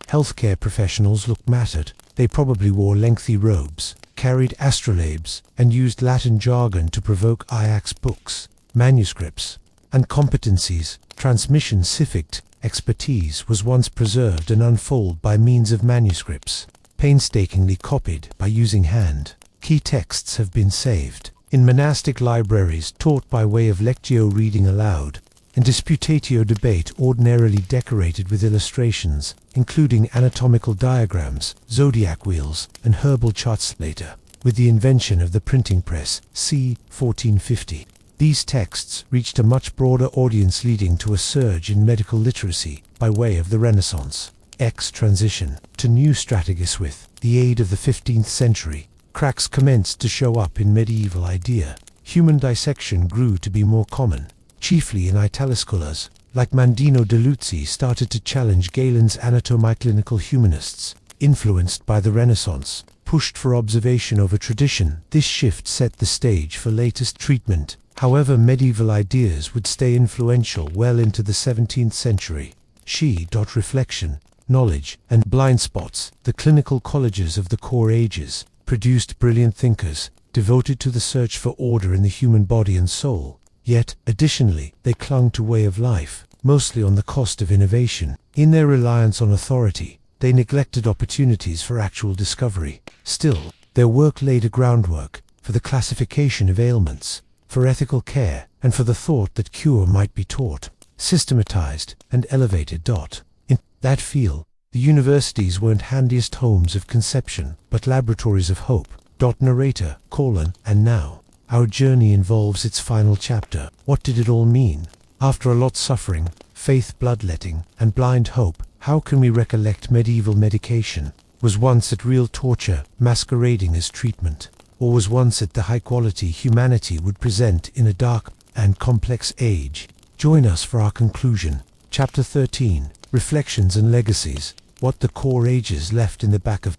Speaker 1: Healthcare professionals looked mattered. They probably wore lengthy robes, carried astrolabes, and used Latin jargon to provoke Ajax. Books, manuscripts, and competencies. Transmission. Civic expertise was once preserved and unfolded by means of manuscripts, painstakingly copied by using hand. Key texts have been saved in monastic libraries, taught by way of lectio, reading aloud, and disputatio, debate, ordinarily decorated with illustrations, including anatomical diagrams, zodiac wheels, and herbal charts. Later, with the invention of the printing press, c. 1450, these texts reached a much broader audience, leading to a surge in medical literacy by way of the Renaissance. Transition to new strategies. With the aid of the 15th century, cracks commenced to show up in medieval idea. Human dissection grew to be more common, chiefly in italicscholars, like Mandino de Luzzi, started to challenge Galen's anatomiclinical. Humanists, influenced by the Renaissance, pushed for observation over tradition. This shift set the stage for latest treatment. However, medieval ideas would stay influential well into the 17th century. Reflection, knowledge, and blind spots. The clinical colleges of the core ages produced brilliant thinkers, devoted to the search for order in the human body and soul. Yet, additionally, they clung to way of life, mostly on the cost of innovation. In their reliance on authority, they neglected opportunities for actual discovery. Still, their work laid a groundwork for the classification of ailments, for ethical care, and for the thought that cure might be taught, systematized, and elevated. In that field, the universities weren't handiest homes of conception, but laboratories of hope. Narrator, and now, our journey involves its final chapter. What did it all mean? After a lot suffering, faith, bloodletting, and blind hope, how can we recollect medieval medication? Was once it real torture, masquerading as treatment? Or was once it the high quality humanity would present in a dark and complex age? Join us for our conclusion. Chapter 13, Reflections and Legacies. What the core ages left in the back of.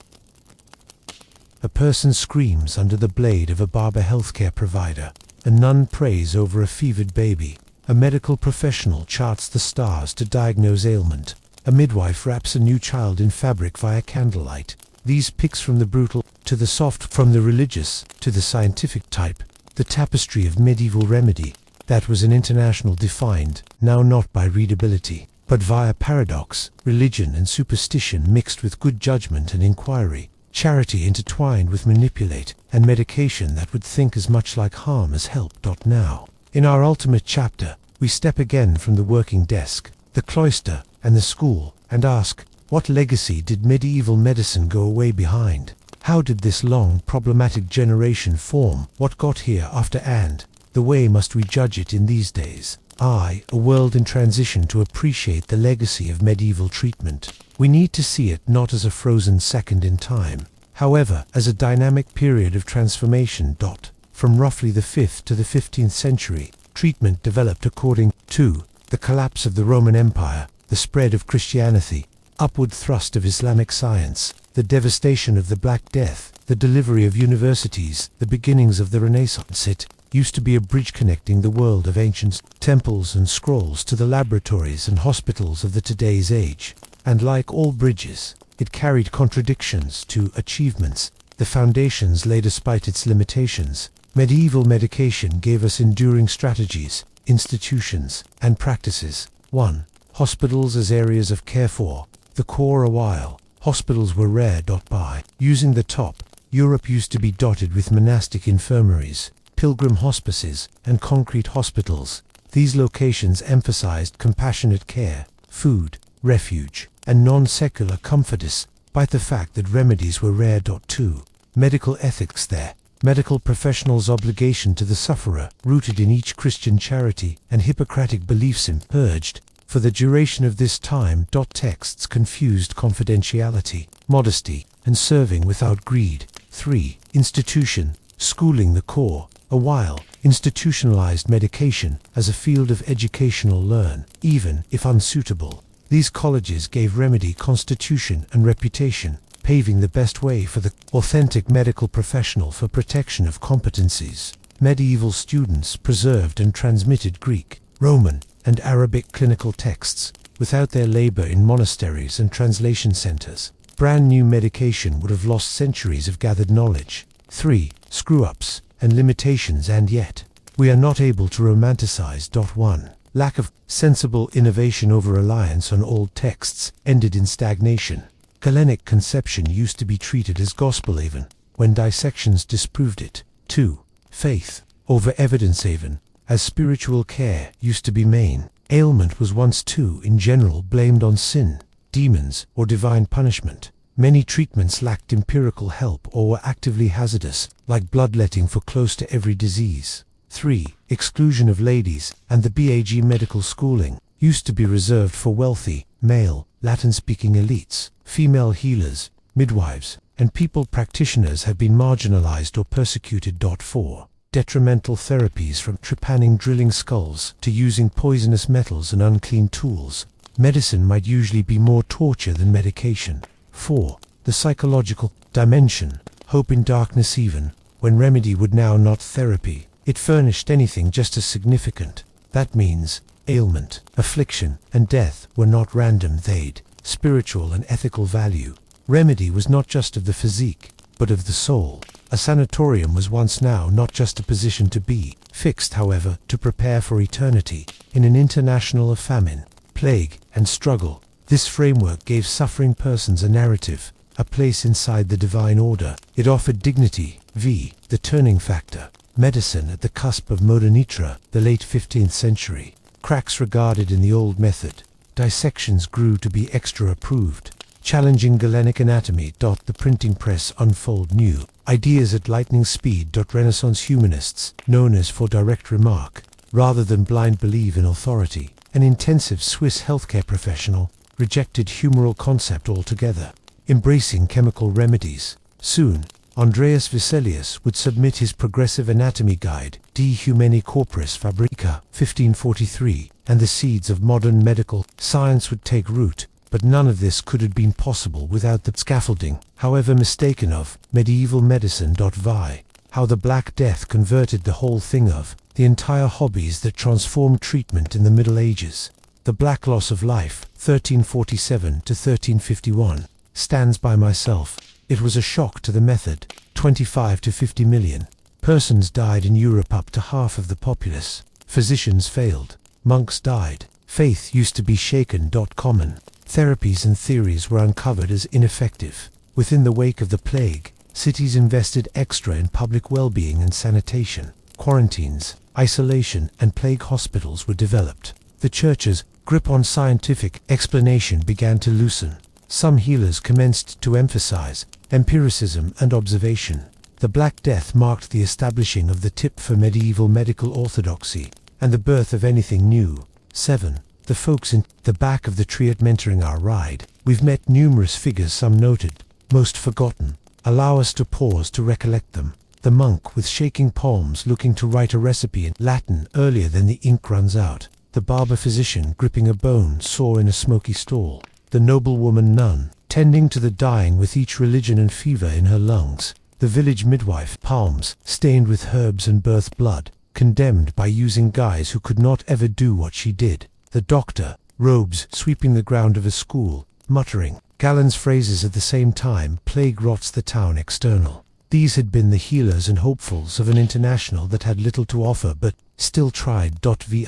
Speaker 1: A person screams under the blade of a barber healthcare provider. A nun prays over a fevered baby. A medical professional charts the stars to diagnose ailment. A midwife wraps a new child in fabric via candlelight. These pics from the brutal to the soft, from the religious to the scientific type. The tapestry of medieval remedy. That was an international defined, now not by readability, but via paradox, religion and superstition mixed with good judgment and inquiry. Charity intertwined with manipulate, and medication that would think as much like harm as help. Now, in our ultimate chapter, we step again from the working desk, the cloister, and the school, and ask, what legacy did medieval medicine go away behind? How did this long, problematic generation form? What got here after and the way must we judge it in these days? A world in transition to appreciate the legacy of medieval treatment. We need to see it not as a frozen second in time, however, as a dynamic period of transformation. From roughly the 5th to the 15th century, treatment developed according to the collapse of the Roman Empire, the spread of Christianity, upward thrust of Islamic science, the devastation of the Black Death, the delivery of universities, the beginnings of the Renaissance. It used to be a bridge connecting the world of ancient temples and scrolls to the laboratories and hospitals of the today's age. And like all bridges, it carried contradictions to achievements, the foundations lay despite its limitations. Medieval medication gave us enduring strategies, institutions, and practices. 1. Hospitals as areas of care for the core. A while, hospitals were rare. By using the top, Europe used to be dotted with monastic infirmaries, pilgrim hospices, and concrete hospitals. These locations emphasized compassionate care, food, refuge, and non-secular comfort despite the fact that remedies were rare. 2. Medical ethics there. Medical professionals' obligation to the sufferer, rooted in each Christian charity and Hippocratic beliefs, urged for the duration of this time. Texts confused confidentiality, modesty, and serving without greed. 3. Institution, schooling the core. A while, institutionalized medication as a field of educational learn, even if unsuitable. These colleges gave remedy constitution and reputation, paving the best way for the authentic medical professional for protection of competencies. Medieval students preserved and transmitted Greek, Roman, and Arabic clinical texts. Without their labor in monasteries and translation centers, brand new medication would have lost centuries of gathered knowledge. 3. Screw-ups and limitations, and yet we are not able to romanticize. 1. Lack of sensible innovation over reliance on old texts ended in stagnation. Galenic conception used to be treated as gospel even when dissections disproved it. 2. Faith over evidence even as spiritual care used to be main. Ailment was once too, in general, blamed on sin, demons, or divine punishment. Many treatments lacked empirical help or were actively hazardous, like bloodletting for close to every disease. 3. Exclusion of ladies and the BAG medical schooling used to be reserved for wealthy, male, Latin-speaking elites. Female healers, midwives, and people practitioners have been marginalized or persecuted. 4. Detrimental therapies, from trepanning drilling skulls to using poisonous metals and unclean tools. Medicine might usually be more torture than medication. 4. The psychological dimension, hope in darkness even when remedy would now not therapy. It furnished anything just as significant. That means ailment, affliction, and death were not random, they'd spiritual and ethical value. Remedy was not just of the physique, but of the soul. A sanatorium was once now not just a position to be fixed, however, to prepare for eternity. In an international of famine, plague, and struggle, this framework gave suffering persons a narrative, a place inside the divine order. It offered dignity, the turning factor. Medicine at the cusp of modernitra, the late 15th century. Cracks regarded in the old method. Dissections grew to be extra approved. Challenging Galenic anatomy. The printing press unfold new ideas at lightning speed. Renaissance humanists, known as for direct remark, rather than blind belief in authority. An intensive Swiss healthcare professional rejected humoral concept altogether, embracing chemical remedies. Soon, Andreas Vesalius would submit his progressive anatomy guide, De Humani Corporis Fabrica, 1543, and the seeds of modern medical science would take root. But none of this could have been possible without the scaffolding, however mistaken, of medieval medicine. How the Black Death converted the whole thing of the entire hobbies that transformed treatment in the Middle Ages. The Black Loss of Life, 1347 to 1351, stands by myself. It was a shock to the method. 25 to 50 million persons died in Europe, up to half of the populace. Physicians failed. Monks died. Faith used to be shaken. Common therapies and theories were uncovered as ineffective. Within the wake of the plague, cities invested extra in public well-being and sanitation. Quarantines, isolation, and plague hospitals were developed. The church's grip on scientific explanation began to loosen. Some healers commenced to emphasize empiricism and observation. The Black Death marked the establishing of the tip for medieval medical orthodoxy and the birth of anything new. 7. The folks in the back of the tree. At mentoring our ride, we've met numerous figures, some noted, most forgotten. Allow us to pause to recollect them. The monk with shaking palms looking to write a recipe in Latin earlier than the ink runs out. The barber physician gripping a bone sore in a smoky stall. The noblewoman nun tending to the dying with each religion and fever in her lungs. The village midwife, palms stained with herbs and birth blood, condemned by using guys who could not ever do what she did. The doctor, robes sweeping the ground of a school, muttering Gallen's phrases at the same time. Plague rots the town. External. These had been the healers and hopefuls of an international that had little to offer but still tried. VIII.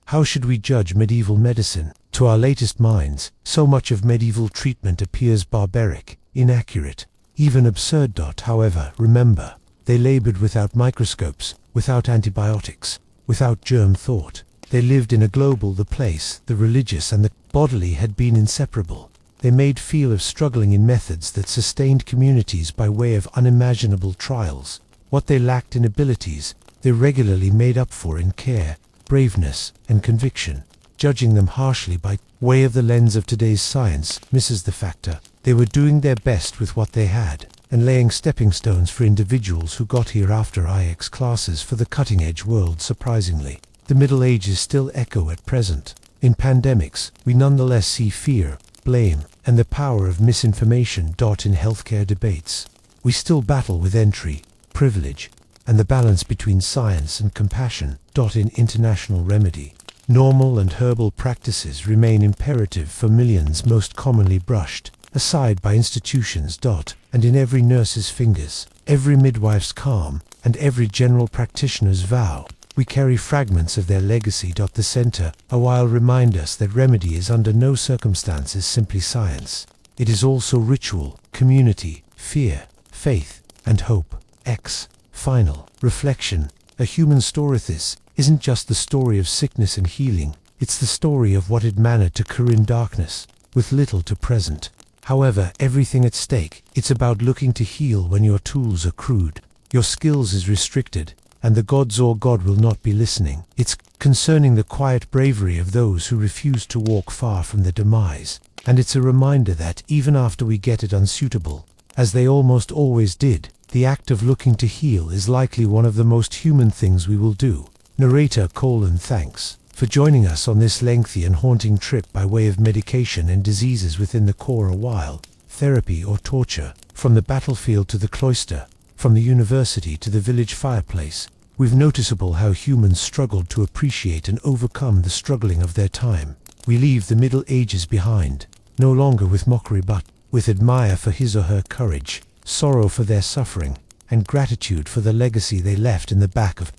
Speaker 1: How should we judge medieval medicine? To our latest minds, so much of medieval treatment appears barbaric, inaccurate, even absurd. However, remember, they labored without microscopes, without antibiotics, without germ thought. They lived in a global. The place, the religious and the bodily had been inseparable. They made feel of struggling in methods that sustained communities by way of unimaginable trials. What they lacked in abilities, they regularly made up for in care, braveness, and conviction. Judging them harshly by way of the lens of today's science misses the factor. They were doing their best with what they had, and laying stepping stones for individuals who got here after IX classes for the cutting-edge world. Surprisingly, the Middle Ages still echo at present. In pandemics, we nonetheless see fear, blame, and the power of misinformation. In healthcare debates, we still battle with entry, privilege, and the balance between science and compassion. In international remedy, normal and herbal practices remain imperative for millions, most commonly brushed aside by institutions. And in every nurse's fingers, every midwife's calm, and every general practitioner's vow, we carry fragments of their legacy. The center a while remind us that remedy is under no circumstances simply science. It is also ritual, community, fear, faith, and hope. Final reflection. A human story. This isn't just the story of sickness and healing, it's the story of what it managed to cure in darkness, with little to present. However, everything at stake. It's about looking to heal when your tools are crude, your skills is restricted, and the gods or God will not be listening. It's concerning the quiet bravery of those who refuse to walk far from their demise. And it's a reminder that, even after we get it unsuitable, as they almost always did, the act of looking to heal is likely one of the most human things we will do. Narrator: thanks for joining us on this lengthy and haunting trip by way of medication and diseases within the core. A while, therapy or torture, from the battlefield to the cloister, from the university to the village fireplace, we've noticeable how humans struggled to appreciate and overcome the struggling of their time. We leave the Middle Ages behind, no longer with mockery but with admire for his or her courage, sorrow for their suffering, and gratitude for the legacy they left in the back of